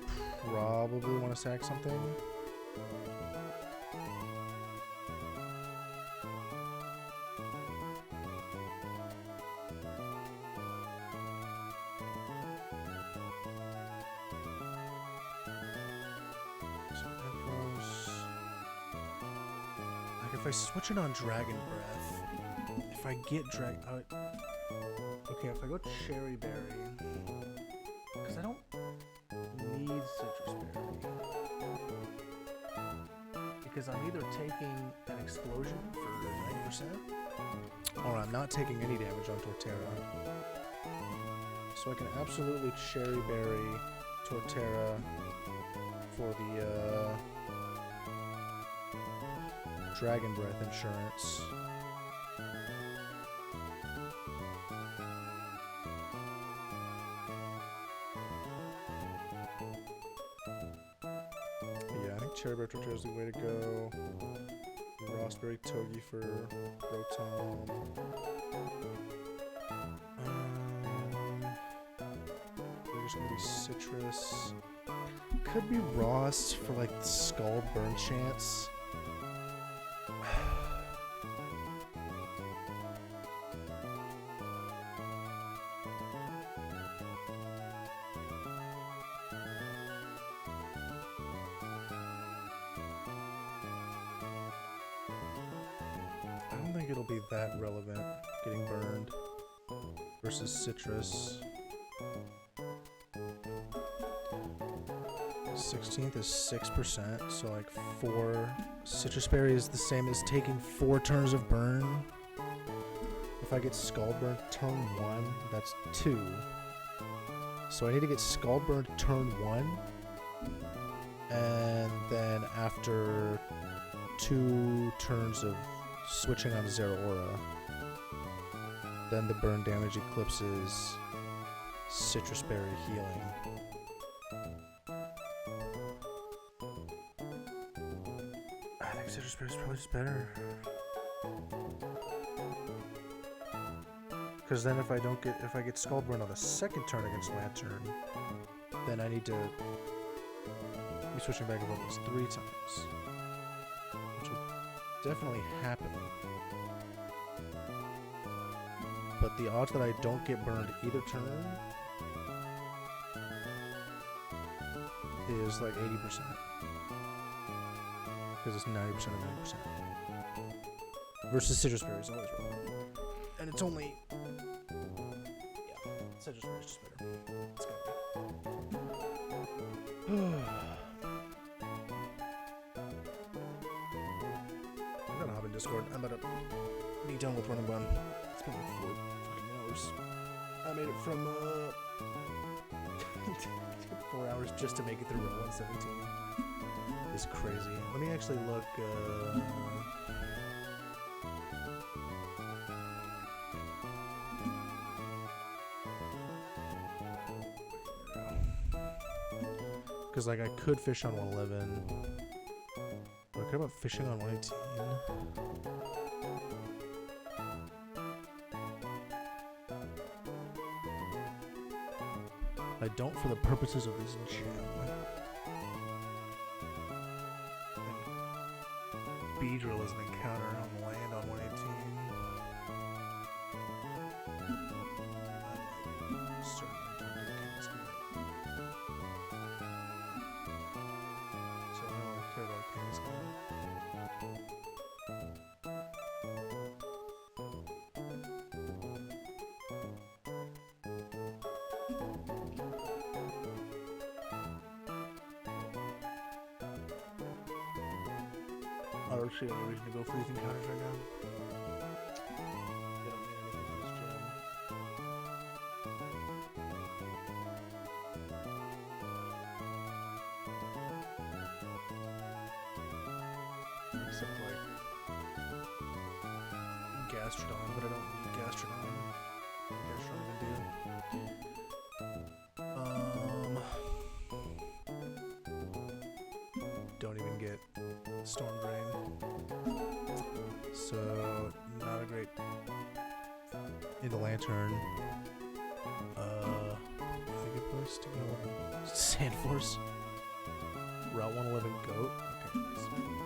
probably want to sack something. If I switch it on Dragon Breath, if I get okay, if I go Cherry Berry, because I don't need Citrus Berry, because I'm either taking an Explosion for 90%, or I'm not taking any damage on Torterra. So I can absolutely Cherry Berry Torterra for the Dragon Breath insurance. Yeah, I think Cherry Berry Torterra is the way to go. Raspberry Togi for Rotom. There's gonna be Citrus. Could be Ross for like the Scald Burn chance. It'll be that relevant getting burned versus Citrus. 16th is 6%, so like 4 Citrus Berry is the same as taking 4 turns of burn. If I get Scald Burn turn 1, that's 2. So I need to get Scald Burn turn 1, and then after 2 turns of switching on Zeraora, then the burn damage eclipses Citrus Berry healing. I think Citrus Berry is probably just better, because then if I get Scald Burn on the second turn against Lantern, then I need to be switching back and forth this 3 times. Definitely happen, but the odds that I don't get burned either turn is like 80%, because it's 90% of 90%. Versus Citrus Berry is always wrong, and it's only Citrus Berry is just better. It's gotta be. Discord. I'm about to be done with running one. It's been like 4 fucking hours. I made it from 4 hours just to make it through Route 117. It's crazy. Let me actually look. Because like I could fish on 111. What about fishing on 118? I don't for the purposes of this gem. Beedrill is an encounter on the land on 118. I certainly don't get a King's Command. So I don't really care about King's Command. I don't see any reason to go for these encounters right now. They don't mean anything for this gem. Except like Gastrodon, but I don't need Gastrodon. What does Gastrodon even do? Don't even get Storm Drain. So, not a great into Lantern. I think it place to go. Sandforce. Route 111 goat. Okay.